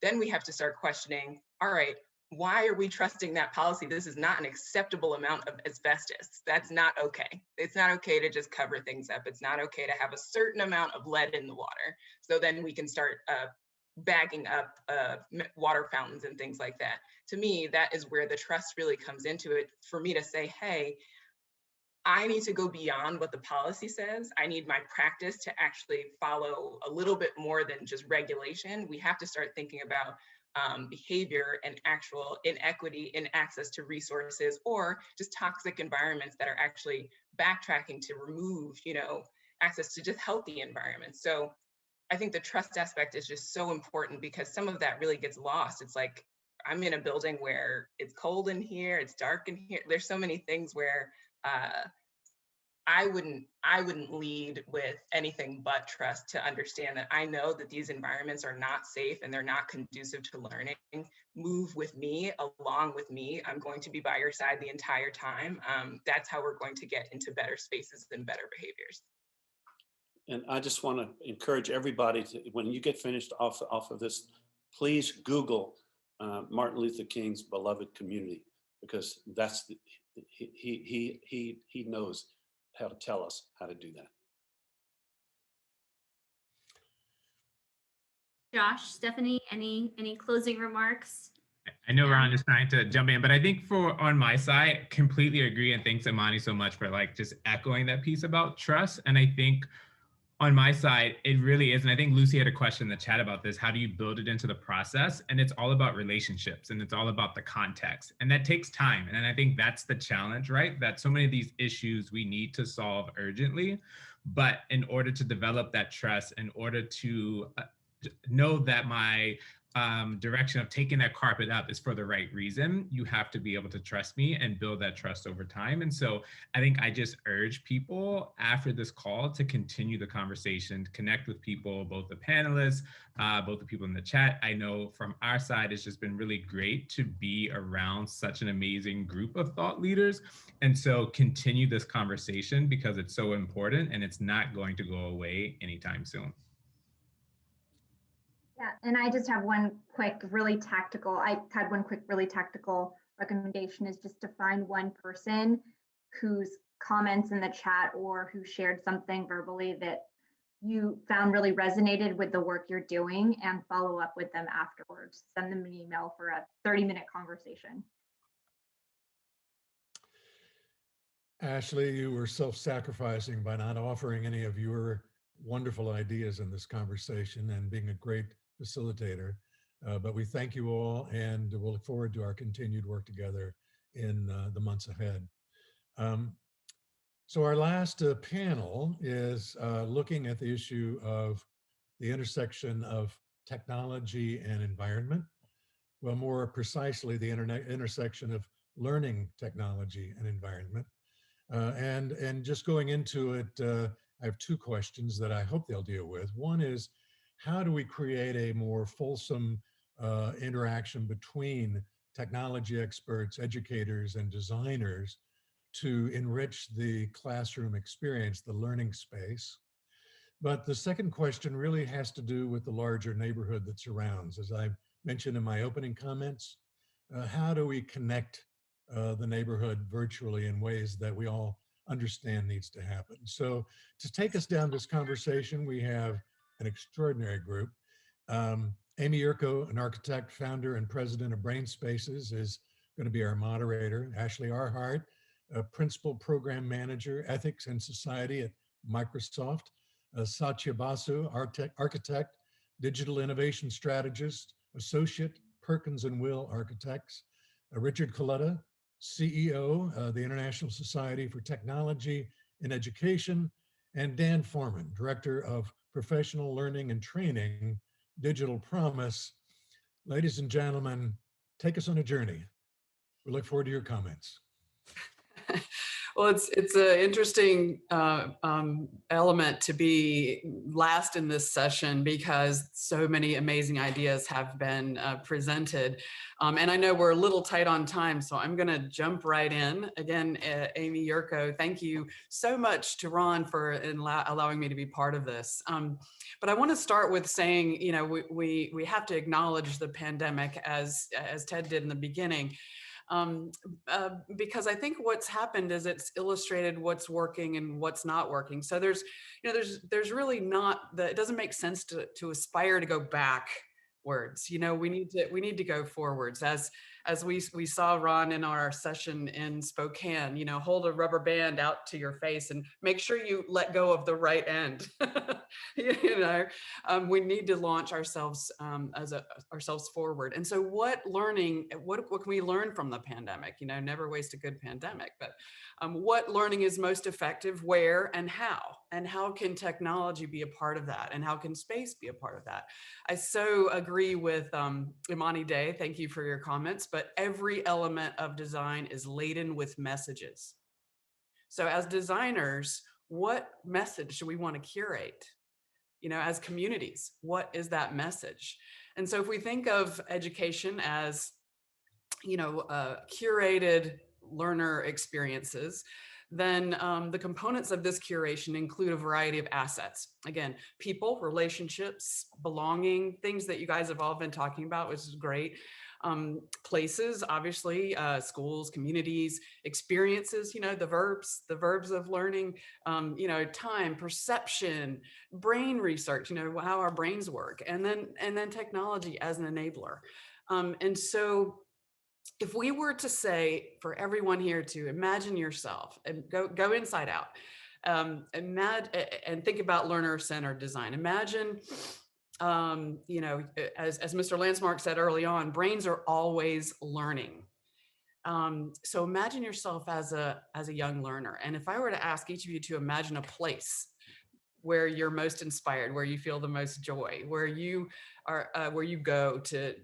Speaker 15: then we have to start questioning, all right, why are we trusting that policy? This is not an acceptable amount of asbestos. That's not okay. It's not okay to just cover things up. It's not okay to have a certain amount of lead in the water. So then we can start bagging up water fountains and things like that. To me, that is where the trust really comes into it, for me to say, hey, I need to go beyond what the policy says. I need my practice to actually follow a little bit more than just regulation. We have to start thinking about behavior and actual inequity in access to resources, or just toxic environments that are actually backtracking to remove, access to just healthy environments. So I think the trust aspect is just so important, because some of that really gets lost. It's like, I'm in a building where it's cold in here, it's dark in here. There's so many things where I wouldn't lead with anything but trust to understand that I know that these environments are not safe and they're not conducive to learning. Move with me, along with me. I'm going to be by your side the entire time. That's how we're going to get into better spaces and better behaviors.
Speaker 10: And I just want to encourage everybody to, when you get finished off of this, please Google Martin Luther King's beloved community, because that's he knows how to tell us how to do that.
Speaker 9: Josh, Stephanie, any closing remarks?
Speaker 12: I know Ron is trying to jump in, but I think on my side, completely agree. And thanks Imani so much for like just echoing that piece about trust. And I think on my side, it really is. And I think Lucy had a question in the chat about this. How do you build it into the process? And it's all about relationships and it's all about the context. And that takes time. And I think that's the challenge, right? That so many of these issues we need to solve urgently. But in order to develop that trust, in order to know that my direction of taking that carpet up is for the right reason, you have to be able to trust me and build that trust over time. And so I think I just urge people after this call to continue the conversation, to connect with people, both the panelists, both the people in the chat. I know from our side, it's just been really great to be around such an amazing group of thought leaders. And so continue this conversation because it's so important and it's not going to go away anytime soon.
Speaker 11: Yeah, and I just have one quick, really tactical recommendation is just to find one person whose comments in the chat or who shared something verbally that you found really resonated with the work you're doing and follow up with them afterwards. Send them an email for a 30-minute conversation.
Speaker 1: Ashley, you were self-sacrificing by not offering any of your wonderful ideas in this conversation and being a great facilitator. But we thank you all and we'll look forward to our continued work together in the months ahead. So our last panel is looking at the issue of the intersection of technology and environment. Well, more precisely, the intersection of learning technology and environment. And just going into it, I have two questions that I hope they'll deal with. One is, how do we create a more fulsome interaction between technology experts, educators, and designers to enrich the classroom experience, the learning space? But the second question really has to do with the larger neighborhood that surrounds. As I mentioned in my opening comments, how do we connect the neighborhood virtually in ways that we all understand needs to happen? So to take us down this conversation, we have an extraordinary group. Amy Yurko, an architect, founder, and president of Brain Spaces, is going to be our moderator. Ashley Arhart, a principal program manager, ethics and society at Microsoft. Satya Basu, architect, digital innovation strategist, associate, Perkins and Will Architects. Richard Coletta, CEO, the International Society for Technology in Education, and Dan Foreman, Director of Professional Learning and Training, Digital Promise. Ladies and gentlemen, take us on a journey. We look forward to your comments.
Speaker 16: Well, it's an interesting element to be last in this session because so many amazing ideas have been presented. And I know we're a little tight on time, so I'm going to jump right in. Again, Amy Yurko, thank you so much to Ron for allowing me to be part of this. But I want to start with saying, you know, we have to acknowledge the pandemic as Ted did in the beginning. Because I think what's happened is it's illustrated what's working and what's not working. So there's really not it doesn't make sense to aspire to go backwards. You know, we need to go forwards. As we saw, Ron, in our session in Spokane, you know, hold a rubber band out to your face and make sure you let go of the right end. You know, we need to launch ourselves ourselves forward. And so what can we learn from the pandemic? You know, never waste a good pandemic, but what learning is most effective, where and how can technology be a part of that? And how can space be a part of that? I so agree with Imani Day. Thank you for your comments, but every element of design is laden with messages. So as designers, what message do we want to curate? You know, as communities, what is that message? And so if we think of education as, you know, curated learner experiences, then the components of this curation include a variety of assets. Again, people, relationships, belonging, things that you guys have all been talking about, which is great. Places, obviously, schools, communities, experiences, you know, the verbs of learning, you know, time, perception, brain research, you know, how our brains work, and then technology as an enabler. And so if we were to say for everyone here to imagine yourself and go inside out, and think about learner-centered design. Imagine, you know, as Mr. Landsmark said early on, brains are always learning. So imagine yourself as a young learner. And if I were to ask each of you to imagine a place where you're most inspired, where you feel the most joy, where you are, where you go to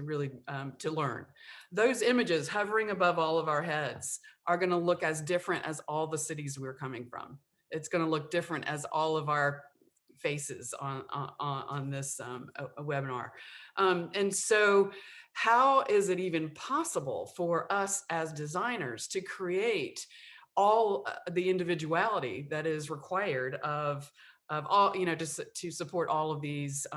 Speaker 16: really to learn. Those images hovering above all of our heads are going to look as different as all the cities we're coming from. It's going to look different as all of our faces on this webinar. And so how is it even possible for us as designers to create all the individuality that is required of all, you know, to support all of these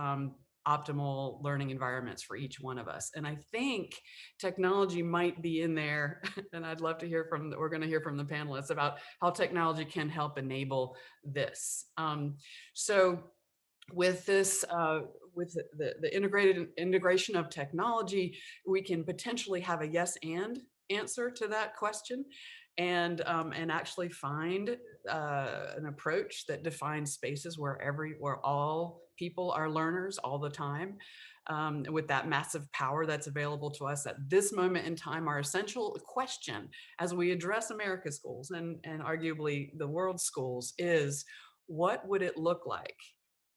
Speaker 16: optimal learning environments for each one of us? And I think technology might be in there, and I'd love to hear from, we're going to hear from the panelists about how technology can help enable this. So with this, with the integration of technology, we can potentially have a yes and answer to that question, and actually find an approach that defines spaces where all people are learners all the time, with that massive power that's available to us at this moment in time. Our essential question as we address America's schools and arguably the world's schools is, what would it look like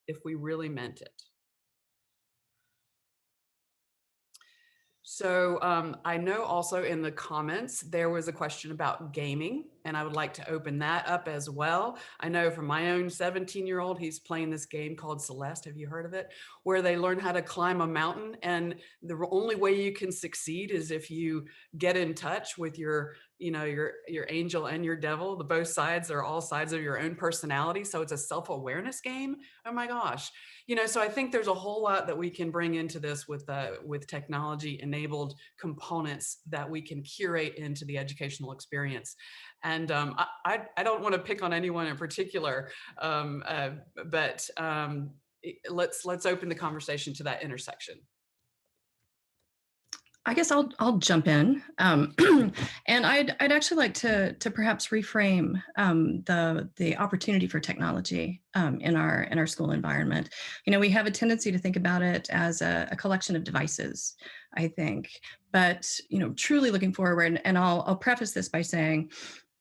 Speaker 16: if we really meant it? So I know also in the comments, there was a question about gaming, and I would like to open that up as well. I know from my own 17-year-old, he's playing this game called Celeste. Have you heard of it? Where they learn how to climb a mountain, and the only way you can succeed is if you get in touch with your, you know, your angel and your devil. The both sides are all sides of your own personality. So it's a self-awareness game. Oh my gosh. You know, so I think there's a whole lot that we can bring into this with technology enabled components that we can curate into the educational experience. And I don't want to pick on anyone in particular, but let's open the conversation to that intersection.
Speaker 17: I guess I'll jump in, and I'd actually like to perhaps reframe the opportunity for technology in our school environment. You know, we have a tendency to think about it as a collection of devices, I think, but you know, truly looking forward, and I'll preface this by saying,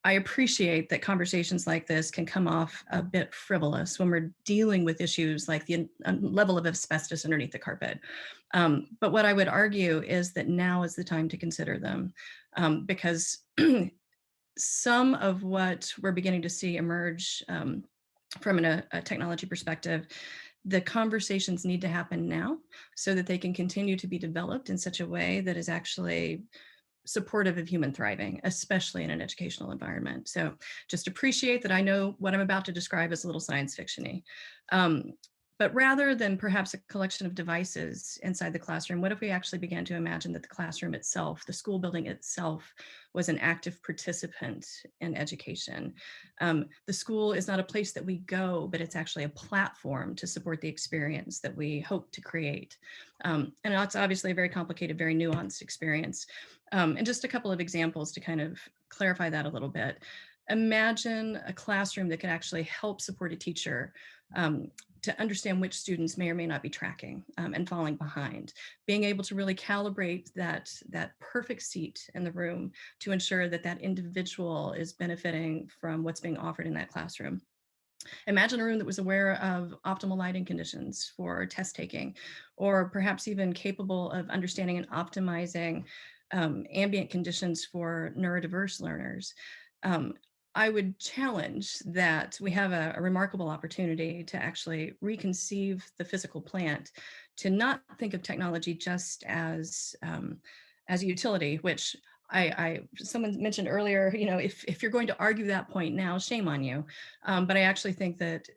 Speaker 17: I appreciate that conversations like this can come off a bit frivolous when we're dealing with issues like the level of asbestos underneath the carpet. But what I would argue is that now is the time to consider them, because some of what we're beginning to see emerge from a technology perspective, the conversations need to happen now so that they can continue to be developed in such a way that is actually supportive of human thriving, especially in an educational environment. So just appreciate that I know what I'm about to describe as a little science fiction-y. But rather than perhaps a collection of devices inside the classroom, what if we actually began to imagine that the classroom itself, the school building itself, was an active participant in education? The school is not a place that we go, but it's actually a platform to support the experience that we hope to create. And it's obviously a very complicated, very nuanced experience. And just a couple of examples to kind of clarify that a little bit. Imagine a classroom that could actually help support a teacher to understand which students may or may not be tracking and falling behind, being able to really calibrate that perfect seat in the room to ensure that that individual is benefiting from what's being offered in that classroom. Imagine a room that was aware of optimal lighting conditions for test taking, or perhaps even capable of understanding and optimizing ambient conditions for neurodiverse learners. I would challenge that we have a remarkable opportunity to actually reconceive the physical plant, to not think of technology just as a utility, which someone mentioned earlier, if you're going to argue that point now, shame on you. But I actually think that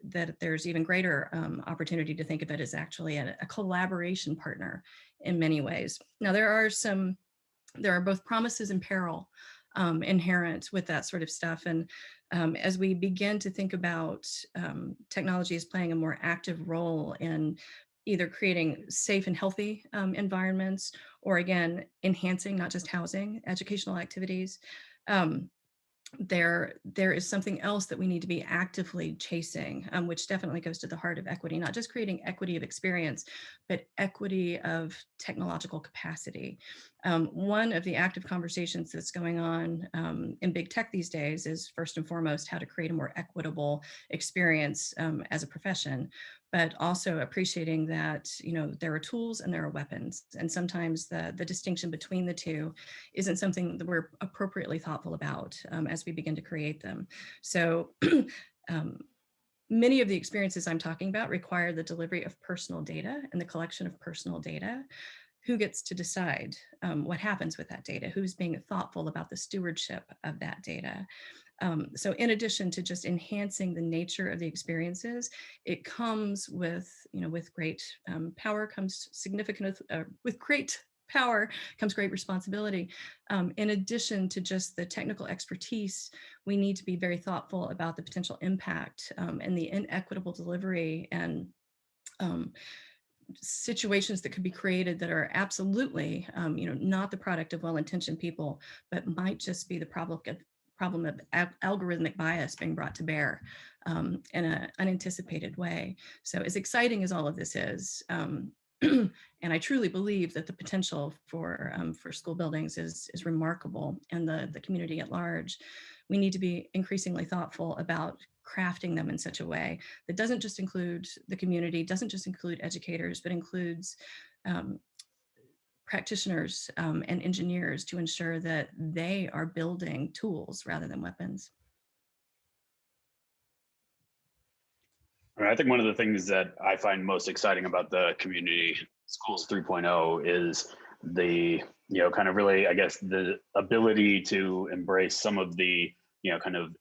Speaker 17: there's even greater opportunity to think of it as actually a collaboration partner in many ways. Now, there are both promises and peril inherent with that sort of stuff. And as we begin to think about technology as playing a more active role in either creating safe and healthy environments, or again, enhancing not just housing, educational activities, there is something else that we need to be actively chasing, which definitely goes to the heart of equity, not just creating equity of experience, but equity of technological capacity. One of the active conversations that's going on in big tech these days is first and foremost how to create a more equitable experience as a profession, but also appreciating that there are tools and there are weapons, and sometimes the distinction between the two isn't something that we're appropriately thoughtful about as we begin to create them. So many of the experiences I'm talking about require the delivery of personal data and the collection of personal data. Who gets to decide what happens with that data? Who's being thoughtful about the stewardship of that data? So in addition to just enhancing the nature of the experiences, it comes with great power comes with great power comes great responsibility. In addition to just the technical expertise, we need to be very thoughtful about the potential impact and the inequitable delivery and situations that could be created that are absolutely, not the product of well-intentioned people, but might just be the problem of algorithmic bias being brought to bear in an unanticipated way. So as exciting as all of this is, and I truly believe that the potential for school buildings is remarkable, and the community at large, we need to be increasingly thoughtful about crafting them in such a way that doesn't just include the community, doesn't just include educators, but includes practitioners and engineers to ensure that they are building tools rather than weapons.
Speaker 18: I think one of the things that I find most exciting about the Community Schools 3.0 is the, kind of really, I guess, the ability to embrace some of the, kind of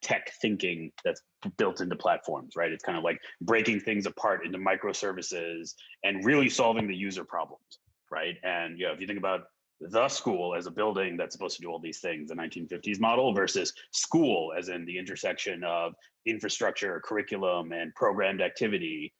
Speaker 18: tech thinking that's built into platforms, right? It's kind of like breaking things apart into microservices and really solving the user problems, right? And if you think about the school as a building that's supposed to do all these things, the 1950s model, versus school as in the intersection of infrastructure, curriculum, and programmed activity,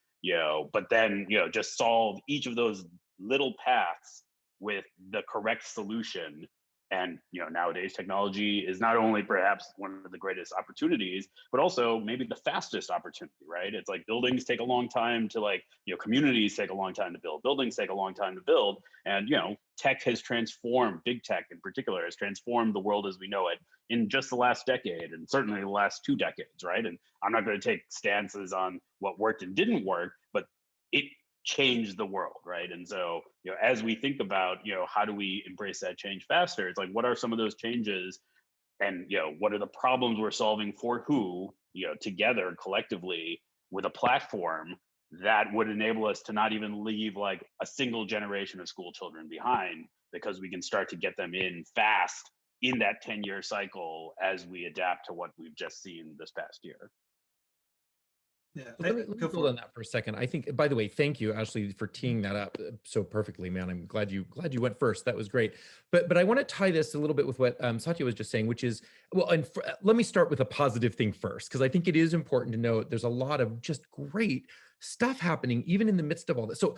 Speaker 18: but then, just solve each of those little paths with the correct solution. And nowadays technology is not only perhaps one of the greatest opportunities, but also maybe the fastest opportunity, right? It's like buildings take a long time to communities take a long time to build, buildings take a long time to build. And, tech has transformed, big tech in particular, has transformed the world as we know it in just the last decade, and certainly the last 2 decades, right? And I'm not going to take stances on what worked and didn't work, but it changed the world, right? And so, as we think about, how do we embrace that change faster? It's like, what are some of those changes, and what are the problems we're solving for who, together collectively with a platform that would enable us to not even leave like a single generation of school children behind, because we can start to get them in fast in that 10-year cycle as we adapt to what we've just seen this past year.
Speaker 19: Yeah, let me build on that for a second. I think, by the way, thank you, Ashley, for teeing that up so perfectly, man. I'm glad you went first. That was great. But I want to tie this a little bit with what Satya was just saying, which is, let me start with a positive thing first, because I think it is important to note there's a lot of just great stuff happening even in the midst of all this. So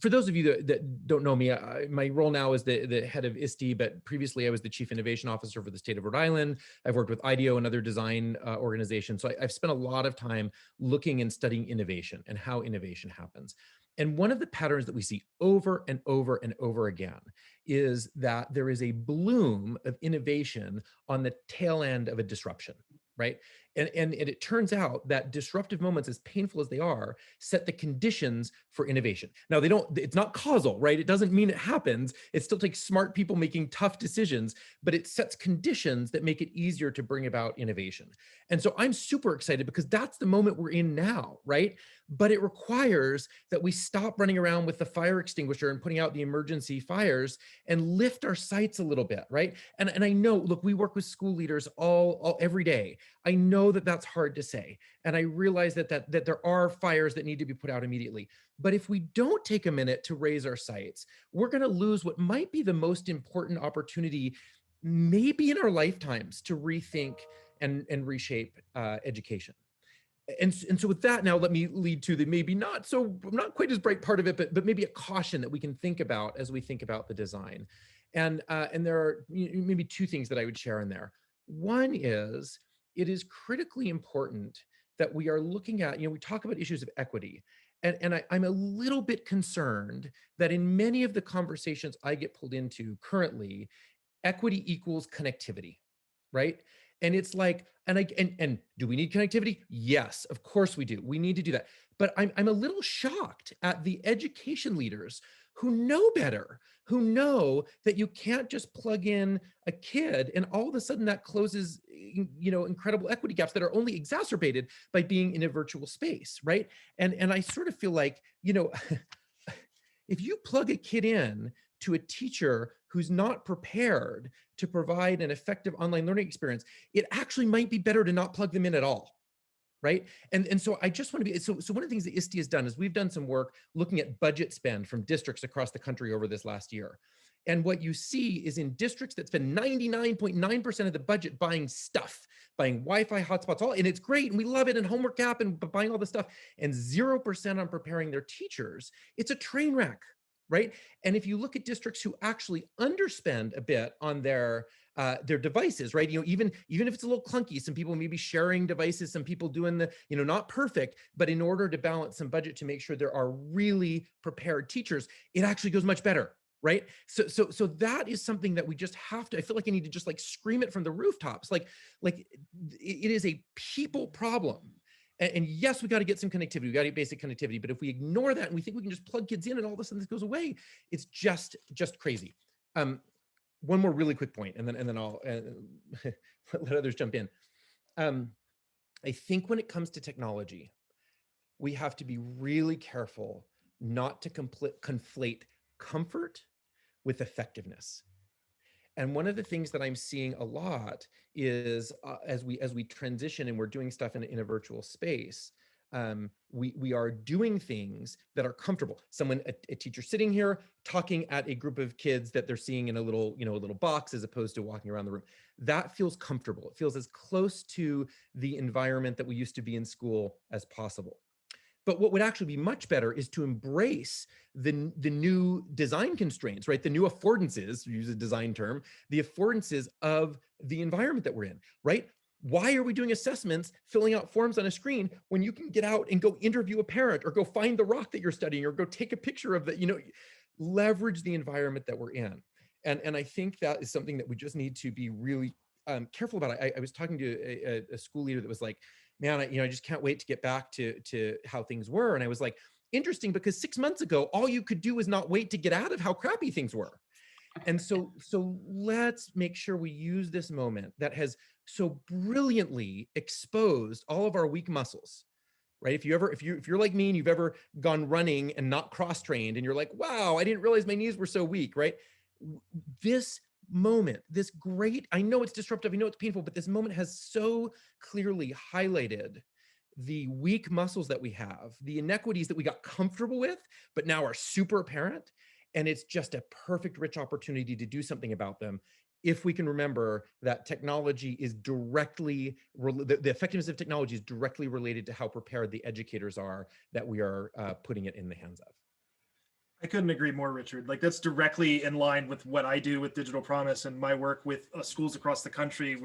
Speaker 19: for those of you that don't know me, my role now is the head of ISTE, but previously I was the chief innovation officer for the state of Rhode Island. I've worked with IDEO and other design organizations. So I've spent a lot of time looking and studying innovation and how innovation happens. And one of the patterns that we see over and over and over again is that there is a bloom of innovation on the tail end of a disruption, right? And it turns out that disruptive moments, as painful as they are, set the conditions for innovation. Now, it's not causal, right? It doesn't mean it happens. It still takes smart people making tough decisions, but it sets conditions that make it easier to bring about innovation. And so I'm super excited because that's the moment we're in now, right? But it requires that we stop running around with the fire extinguisher and putting out the emergency fires and lift our sights a little bit, right? And I know, look, we work with school leaders every day. I know that that's hard to say. And I realize that there are fires that need to be put out immediately. But if we don't take a minute to raise our sights, we're going to lose what might be the most important opportunity, maybe in our lifetimes, to rethink and reshape education. And so with that, now let me lead to the maybe not quite as bright part of it, but maybe a caution that we can think about as we think about the design. And there are maybe two things that I would share in there. One is, it is critically important that we are looking at, we talk about issues of equity. And I'm a little bit concerned that in many of the conversations I get pulled into currently, equity equals connectivity, right? And it's like, and do we need connectivity? Yes, of course we do. We need to do that. But I'm a little shocked at the education leaders who know better, who know that you can't just plug in a kid and all of a sudden that closes, incredible equity gaps that are only exacerbated by being in a virtual space, right? And I sort of feel like, if you plug a kid in to a teacher who's not prepared to provide an effective online learning experience, it actually might be better to not plug them in at all, right? And so I just want to be, so one of the things that ISTE has done is we've done some work looking at budget spend from districts across the country over this last year. And what you see is in districts that spend 99.9% of the budget buying stuff, buying Wi-Fi hotspots, and it's great, and we love it, and homework app, and buying all this stuff, and 0% on preparing their teachers, it's a train wreck, right? And if you look at districts who actually underspend a bit on their devices, right? Even if it's a little clunky, some people may be sharing devices, some people doing the, not perfect, but in order to balance some budget to make sure there are really prepared teachers, it actually goes much better, right? So that is something that we just have to, I feel like I need to just like scream it from the rooftops. Like it is a people problem. And yes, we got to get some connectivity. We got to get basic connectivity. But if we ignore that and we think we can just plug kids in and all of a sudden this goes away, it's just crazy. One more really quick point, and then I'll let others jump in. I think when it comes to technology, we have to be really careful not to conflate comfort with effectiveness. And one of the things that I'm seeing a lot is as we transition and we're doing stuff in a virtual space, we are doing things that are comfortable. A teacher sitting here talking at a group of kids that they're seeing in a little box as opposed to walking around the room. That feels comfortable. It feels as close to the environment that we used to be in school as possible. But what would actually be much better is to embrace the new design constraints, right? The new affordances, to use a design term, the affordances of the environment that we're in, right? Why are we doing assessments, filling out forms on a screen when you can get out and go interview a parent or go find the rock that you're studying or go take a picture of the, leverage the environment that we're in. And I think that is something that we just need to be really careful about. I was talking to a school leader that was like, man, I just can't wait to get back to how things were. And I was like, interesting, because 6 months ago, all you could do is not wait to get out of how crappy things were. And so let's make sure we use this moment that has so brilliantly exposed all of our weak muscles, right? If you're like me and you've ever gone running and not cross-trained and you're like, wow, I didn't realize my knees were so weak, right? This moment, this great, I know it's disruptive, I know it's painful, but this moment has so clearly highlighted the weak muscles that we have, the inequities that we got comfortable with, but now are super apparent. And it's just a perfect, rich opportunity to do something about them if we can remember that technology is directly, the effectiveness of technology is directly related to how prepared the educators are that we are putting it in the hands of.
Speaker 20: I couldn't agree more, Richard. Like, that's directly in line with what I do with Digital Promise and my work with schools across the country.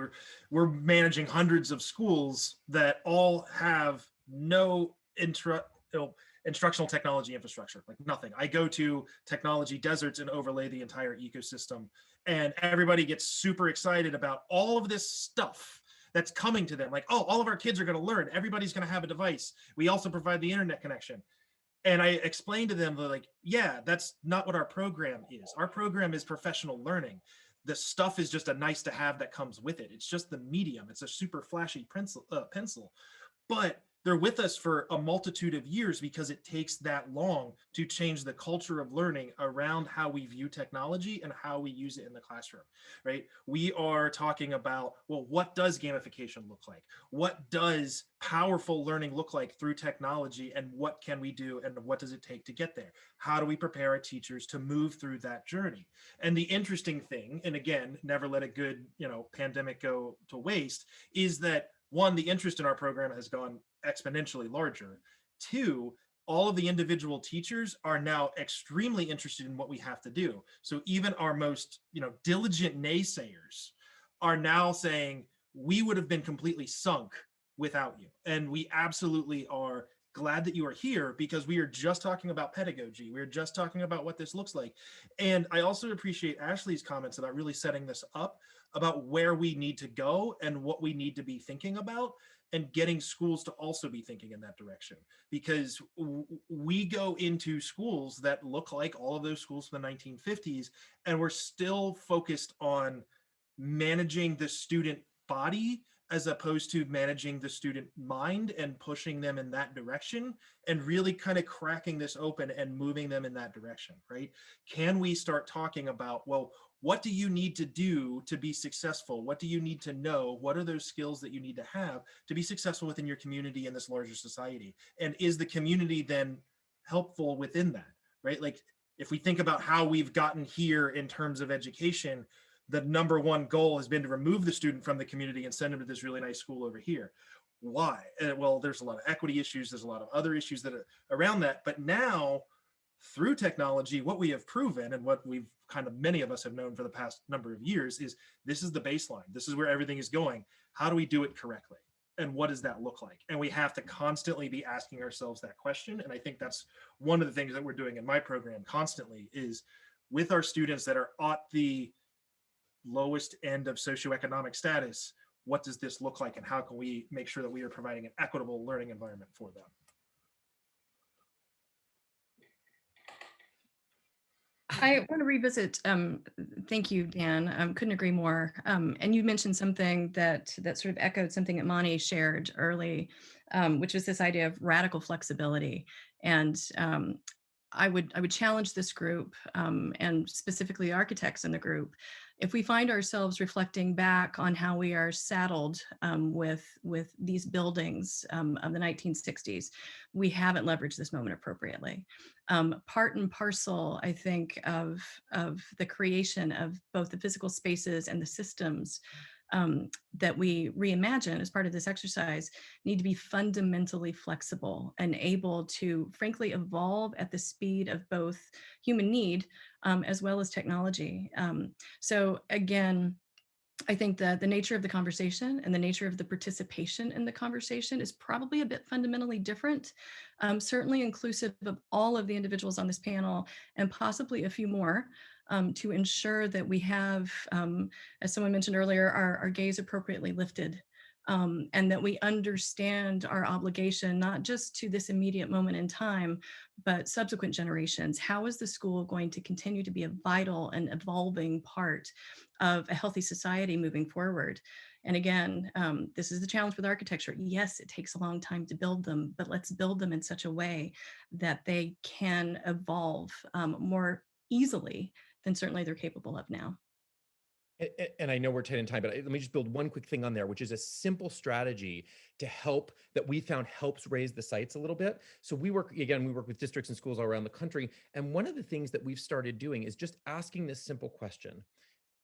Speaker 20: We're managing hundreds of schools that all have no instructional technology infrastructure, like nothing. I go to technology deserts and overlay the entire ecosystem, and everybody gets super excited about all of this stuff that's coming to them. Like, oh, all of our kids are going to learn. Everybody's going to have a device. We also provide the internet connection. And I explained to them, like, yeah, that's not what our program is. Our program is professional learning. The stuff is just a nice to have that comes with it. It's just the medium. It's a super flashy pencil. But they're with us for a multitude of years because it takes that long to change the culture of learning around how we view technology and how we use it in the classroom, right? We are talking about, well, what does gamification look like? What does powerful learning look like through technology, and what can we do, and what does it take to get there? How do we prepare our teachers to move through that journey? And the interesting thing, and again, never let a good, pandemic go to waste, is that one, the interest in our program has gone exponentially larger. Two, all of the individual teachers are now extremely interested in what we have to do. So even our most, diligent naysayers are now saying, we would have been completely sunk without you. And we absolutely are glad that you are here, because we are just talking about pedagogy. We're just talking about what this looks like. And I also appreciate Ashley's comments about really setting this up, about where we need to go and what we need to be thinking about, and getting schools to also be thinking in that direction. Because we go into schools that look like all of those schools from the 1950s, and we're still focused on managing the student body as opposed to managing the student mind and pushing them in that direction, and really kind of cracking this open and moving them in that direction, right? Can we start talking about, well, what do you need to do to be successful? What do you need to know? What are those skills that you need to have to be successful within your community and this larger society? And is the community then helpful within that, right? Like, if we think about how we've gotten here in terms of education, the number one goal has been to remove the student from the community and send them to this really nice school over here. Why? Well, there's a lot of equity issues. There's a lot of other issues that are around that. But now, through technology, what we have proven, and what we've many of us have known for the past number of years, is this is the baseline. This is where everything is going. How do we do it correctly? And what does that look like? And we have to constantly be asking ourselves that question. And I think that's one of the things that we're doing in my program constantly, is with our students that are at the lowest end of socioeconomic status, what does this look like, and how can we make sure that we are providing an equitable learning environment for them?
Speaker 17: I want to revisit, thank you, Dan. Couldn't agree more. And you mentioned something that sort of echoed something that Mani shared early, which was this idea of radical flexibility. And I would challenge this group, and specifically architects in the group, if we find ourselves reflecting back on how we are saddled with these buildings of the 1960s, we haven't leveraged this moment appropriately. Part and parcel, I think, of the creation of both the physical spaces and the systems that we reimagine as part of this exercise need to be fundamentally flexible and able to, frankly, evolve at the speed of both human need as well as technology. So again, I think that the nature of the conversation and the nature of the participation in the conversation is probably a bit fundamentally different, certainly inclusive of all of the individuals on this panel and possibly a few more, to ensure that we have, as someone mentioned earlier, our gaze appropriately lifted, and that we understand our obligation, not just to this immediate moment in time, but subsequent generations. How is the school going to continue to be a vital and evolving part of a healthy society moving forward? And again, this is the challenge with architecture. Yes, it takes a long time to build them, but let's build them in such a way that they can evolve more easily than certainly they're capable of now.
Speaker 19: And I know we're tight in time, but let me just build one quick thing on there, which is a simple strategy to help that we found helps raise the sites a little bit. So we work with districts and schools all around the country. And one of the things that we've started doing is just asking this simple question: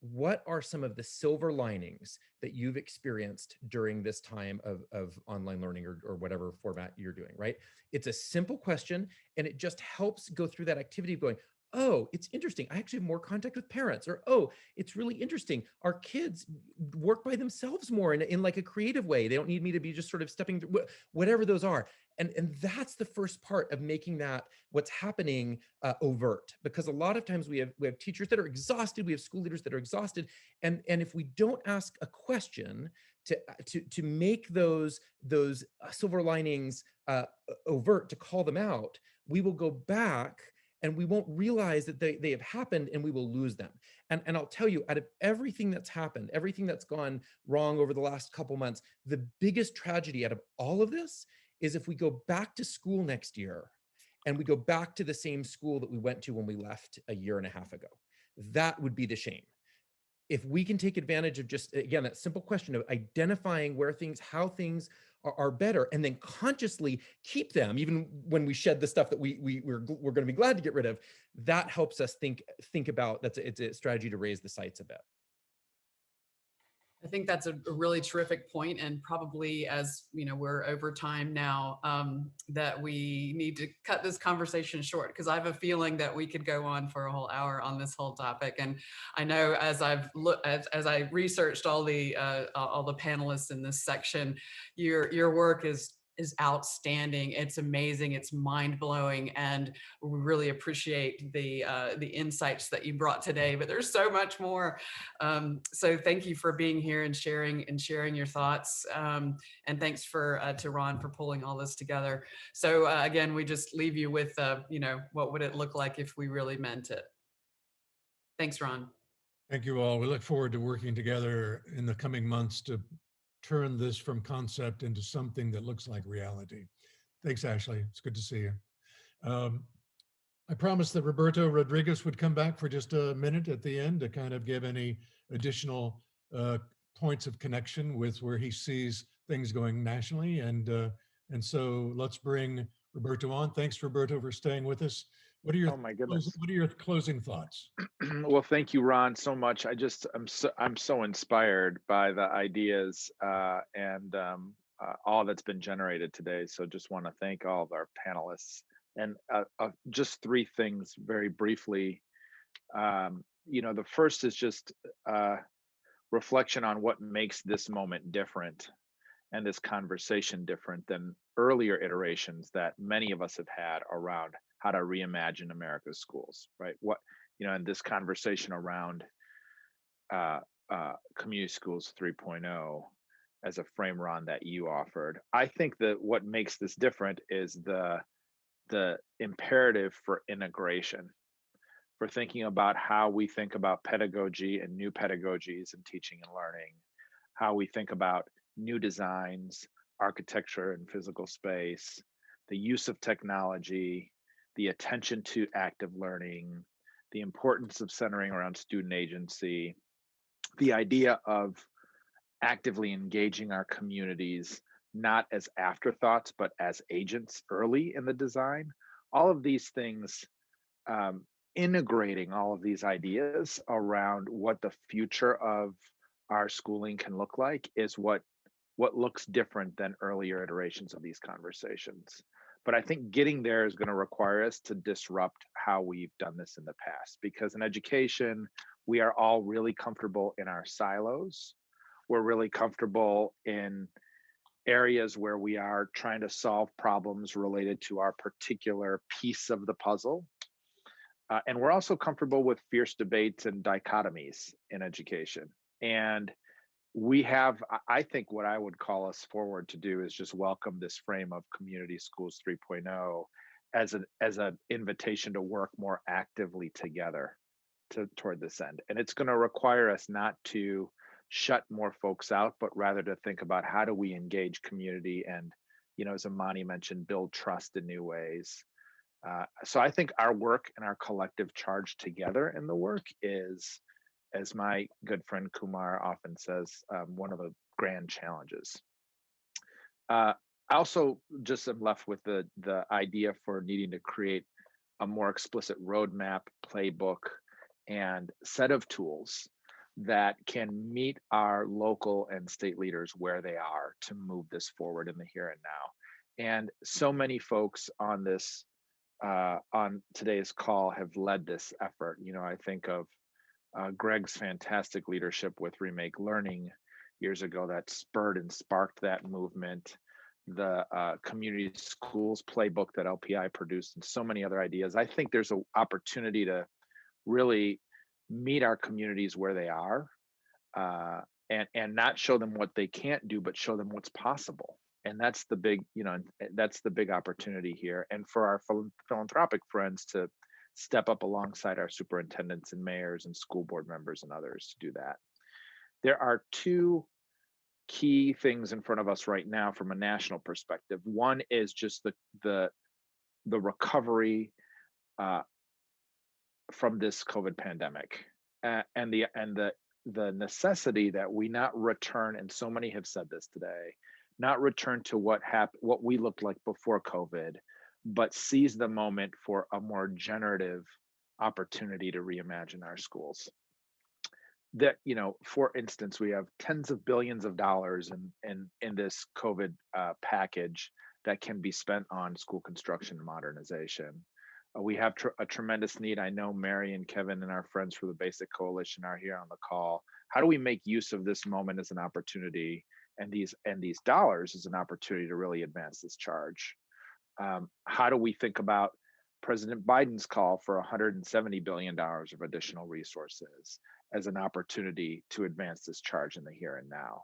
Speaker 19: what are some of the silver linings that you've experienced during this time of online learning or whatever format you're doing, right? It's a simple question, and it just helps go through that activity of going, oh, it's interesting. I actually have more contact with parents. Or, oh, it's really interesting. Our kids work by themselves more in like a creative way. They don't need me to be just sort of stepping through, whatever those are. And that's the first part of making that what's happening overt, because a lot of times we have teachers that are exhausted. We have school leaders that are exhausted. And if we don't ask a question to make those silver linings overt, to call them out, we will go back and we won't realize that they have happened, and we will lose them. And I'll tell you, out of everything that's happened, everything that's gone wrong over the last couple months, the biggest tragedy out of all of this is if we go back to school next year and we go back to the same school that we went to when we left a year and a half ago. That would be the shame. If we can take advantage of just, again, that simple question of identifying where things, how things are better, and then consciously keep them, even when we shed the stuff that we're going to be glad to get rid of, that helps us think about, it's a strategy to raise the sights a bit.
Speaker 16: I think that's a really terrific point, and probably, as you know, we're over time now, that we need to cut this conversation short, because I have a feeling that we could go on for a whole hour on this whole topic. And I know, as I've looked, as I researched all the panelists in this section, your work is outstanding. It's amazing. It's mind-blowing, and we really appreciate the insights that you brought today. But there's so much more. So thank you for being here and sharing your thoughts. And thanks to Ron for pulling all this together. So again, we just leave you with what would it look like if we really meant it? Thanks, Ron.
Speaker 1: Thank you all. We look forward to working together in the coming months to turn this from concept into something that looks like reality. Thanks, Ashley. It's good to see you. I promised that Roberto Rodriguez would come back for just a minute at the end to kind of give any additional points of connection with where he sees things going nationally. And so let's bring Roberto on. Thanks, Roberto, for staying with us. What are your,
Speaker 4: oh my goodness,
Speaker 1: what are your closing thoughts?
Speaker 4: Well, thank you, Ron, so much. I'm so inspired by the ideas and all that's been generated today. So just want to thank all of our panelists. And just three things very briefly. The first is just reflection on what makes this moment different and this conversation different than earlier iterations that many of us have had around how to reimagine America's schools, right? And this conversation around community schools 3.0 as a frame, Ron, that you offered. I think that what makes this different is the imperative for integration, for thinking about how we think about pedagogy and new pedagogies in teaching and learning, how we think about new designs, architecture and physical space, the use of technology, the attention to active learning, the importance of centering around student agency, the idea of actively engaging our communities, not as afterthoughts, but as agents early in the design. All of these things, integrating all of these ideas around what the future of our schooling can look like is what looks different than earlier iterations of these conversations. But I think getting there is going to require us to disrupt how we've done this in the past, because in education, we are all really comfortable in our silos. We're really comfortable in areas where we are trying to solve problems related to our particular piece of the puzzle. And we're also comfortable with fierce debates and dichotomies in education. And we have, I think what I would call us forward to do is just welcome this frame of community schools 3.0 as an invitation to work more actively together toward this end. And it's going to require us not to shut more folks out, but rather to think about how do we engage community and, as Amani mentioned, build trust in new ways. So I think our work and our collective charge together in the work is, as my good friend Kumar often says, one of the grand challenges. I also just am left with the idea for needing to create a more explicit roadmap, playbook, and set of tools that can meet our local and state leaders where they are to move this forward in the here and now. And so many folks on this, on today's call have led this effort. I think of Greg's fantastic leadership with Remake Learning years ago that spurred and sparked that movement, the community schools playbook that LPI produced, and so many other ideas. I think there's an opportunity to really meet our communities where they are and not show them what they can't do, but show them what's possible. And that's the big, that's the big opportunity here. And for our philanthropic friends to step up alongside our superintendents and mayors and school board members and others to do that. There are two key things in front of us right now from a national perspective. One is just the recovery from this COVID pandemic, and the necessity that we not return, and so many have said this today, not return to what we looked like before COVID, but seize the moment for a more generative opportunity to reimagine our schools. That, for instance, we have tens of billions of dollars in this COVID package that can be spent on school construction and modernization. We have a tremendous need. I know Mary and Kevin and our friends from the Basic Coalition are here on the call. How do we make use of this moment as an opportunity, and these dollars as an opportunity to really advance this charge? How do we think about President Biden's call for $170 billion of additional resources as an opportunity to advance this charge in the here and now?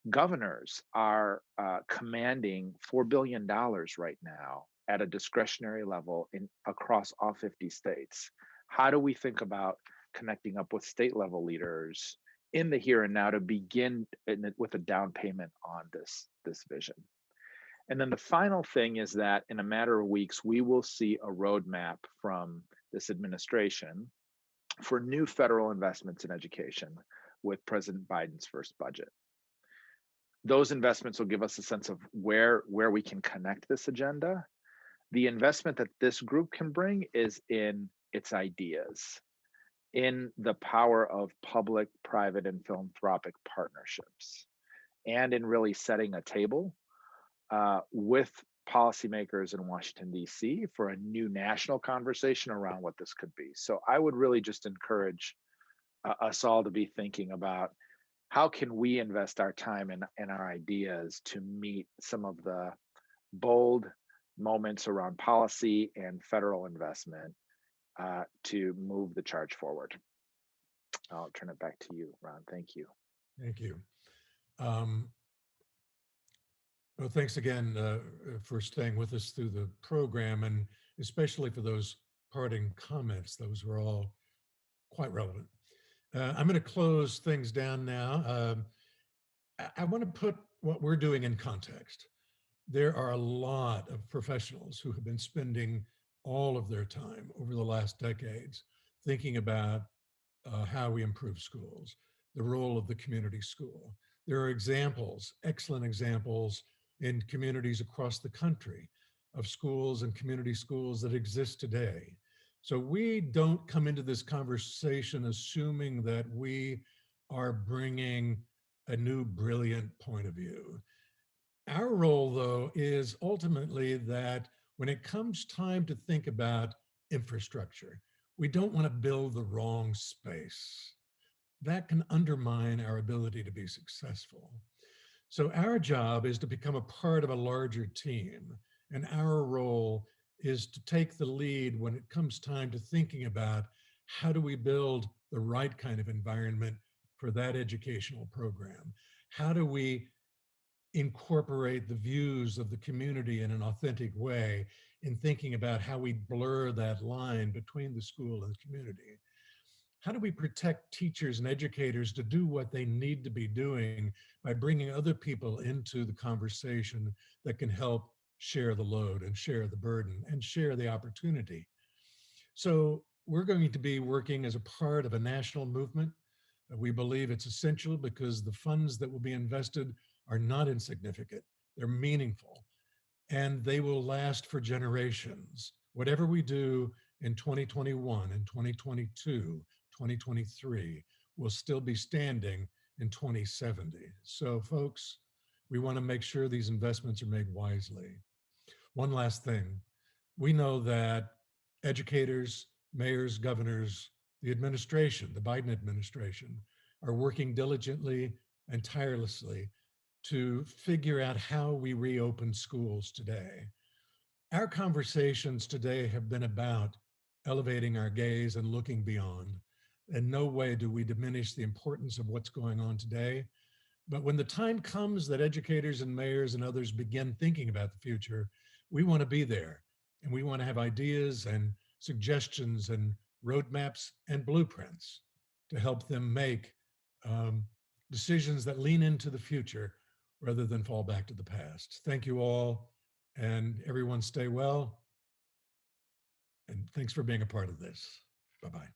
Speaker 4: Governors are commanding $4 billion right now at a discretionary level across all 50 states. How do we think about connecting up with state level leaders in the here and now to begin with a down payment on this vision? And then the final thing is that in a matter of weeks, we will see a roadmap from this administration for new federal investments in education with President Biden's first budget. Those investments will give us a sense of where we can connect this agenda. The investment that this group can bring is in its ideas, in the power of public, private, and philanthropic partnerships, and in really setting a table with policymakers in Washington, D.C. for a new national conversation around what this could be. So I would really just encourage us all to be thinking about how can we invest our time and our ideas to meet some of the bold moments around policy and federal investment to move the charge forward. I'll turn it back to you, Ron. Thank you.
Speaker 1: Thank you. Well, thanks again for staying with us through the program, and especially for those parting comments. Those were all quite relevant. I'm going to close things down now. I want to put what we're doing in context. There are a lot of professionals who have been spending all of their time over the last decades thinking about how we improve schools, the role of the community school. There are examples, excellent examples in communities across the country of schools and community schools that exist today. So we don't come into this conversation assuming that we are bringing a new brilliant point of view. Our role, though, is ultimately that when it comes time to think about infrastructure, we don't want to build the wrong space. That can undermine our ability to be successful. So our job is to become a part of a larger team, and our role is to take the lead when it comes time to thinking about how do we build the right kind of environment for that educational program? How do we incorporate the views of the community in an authentic way in thinking about how we blur that line between the school and the community? How do we protect teachers and educators to do what they need to be doing by bringing other people into the conversation that can help share the load and share the burden and share the opportunity? So we're going to be working as a part of a national movement. We believe it's essential because the funds that will be invested are not insignificant. They're meaningful, and they will last for generations. Whatever we do in 2021 and 2022, 2023 will still be standing in 2070. So folks, we want to make sure these investments are made wisely. One last thing, we know that educators, mayors, governors, the administration, the Biden administration, are working diligently and tirelessly to figure out how we reopen schools today. Our conversations today have been about elevating our gaze and looking beyond. In no way do we diminish the importance of what's going on today. But when the time comes that educators and mayors and others begin thinking about the future, we want to be there. And we want to have ideas and suggestions and roadmaps and blueprints to help them make decisions that lean into the future rather than fall back to the past. Thank you all, and everyone stay well. And thanks for being a part of this. Bye-bye.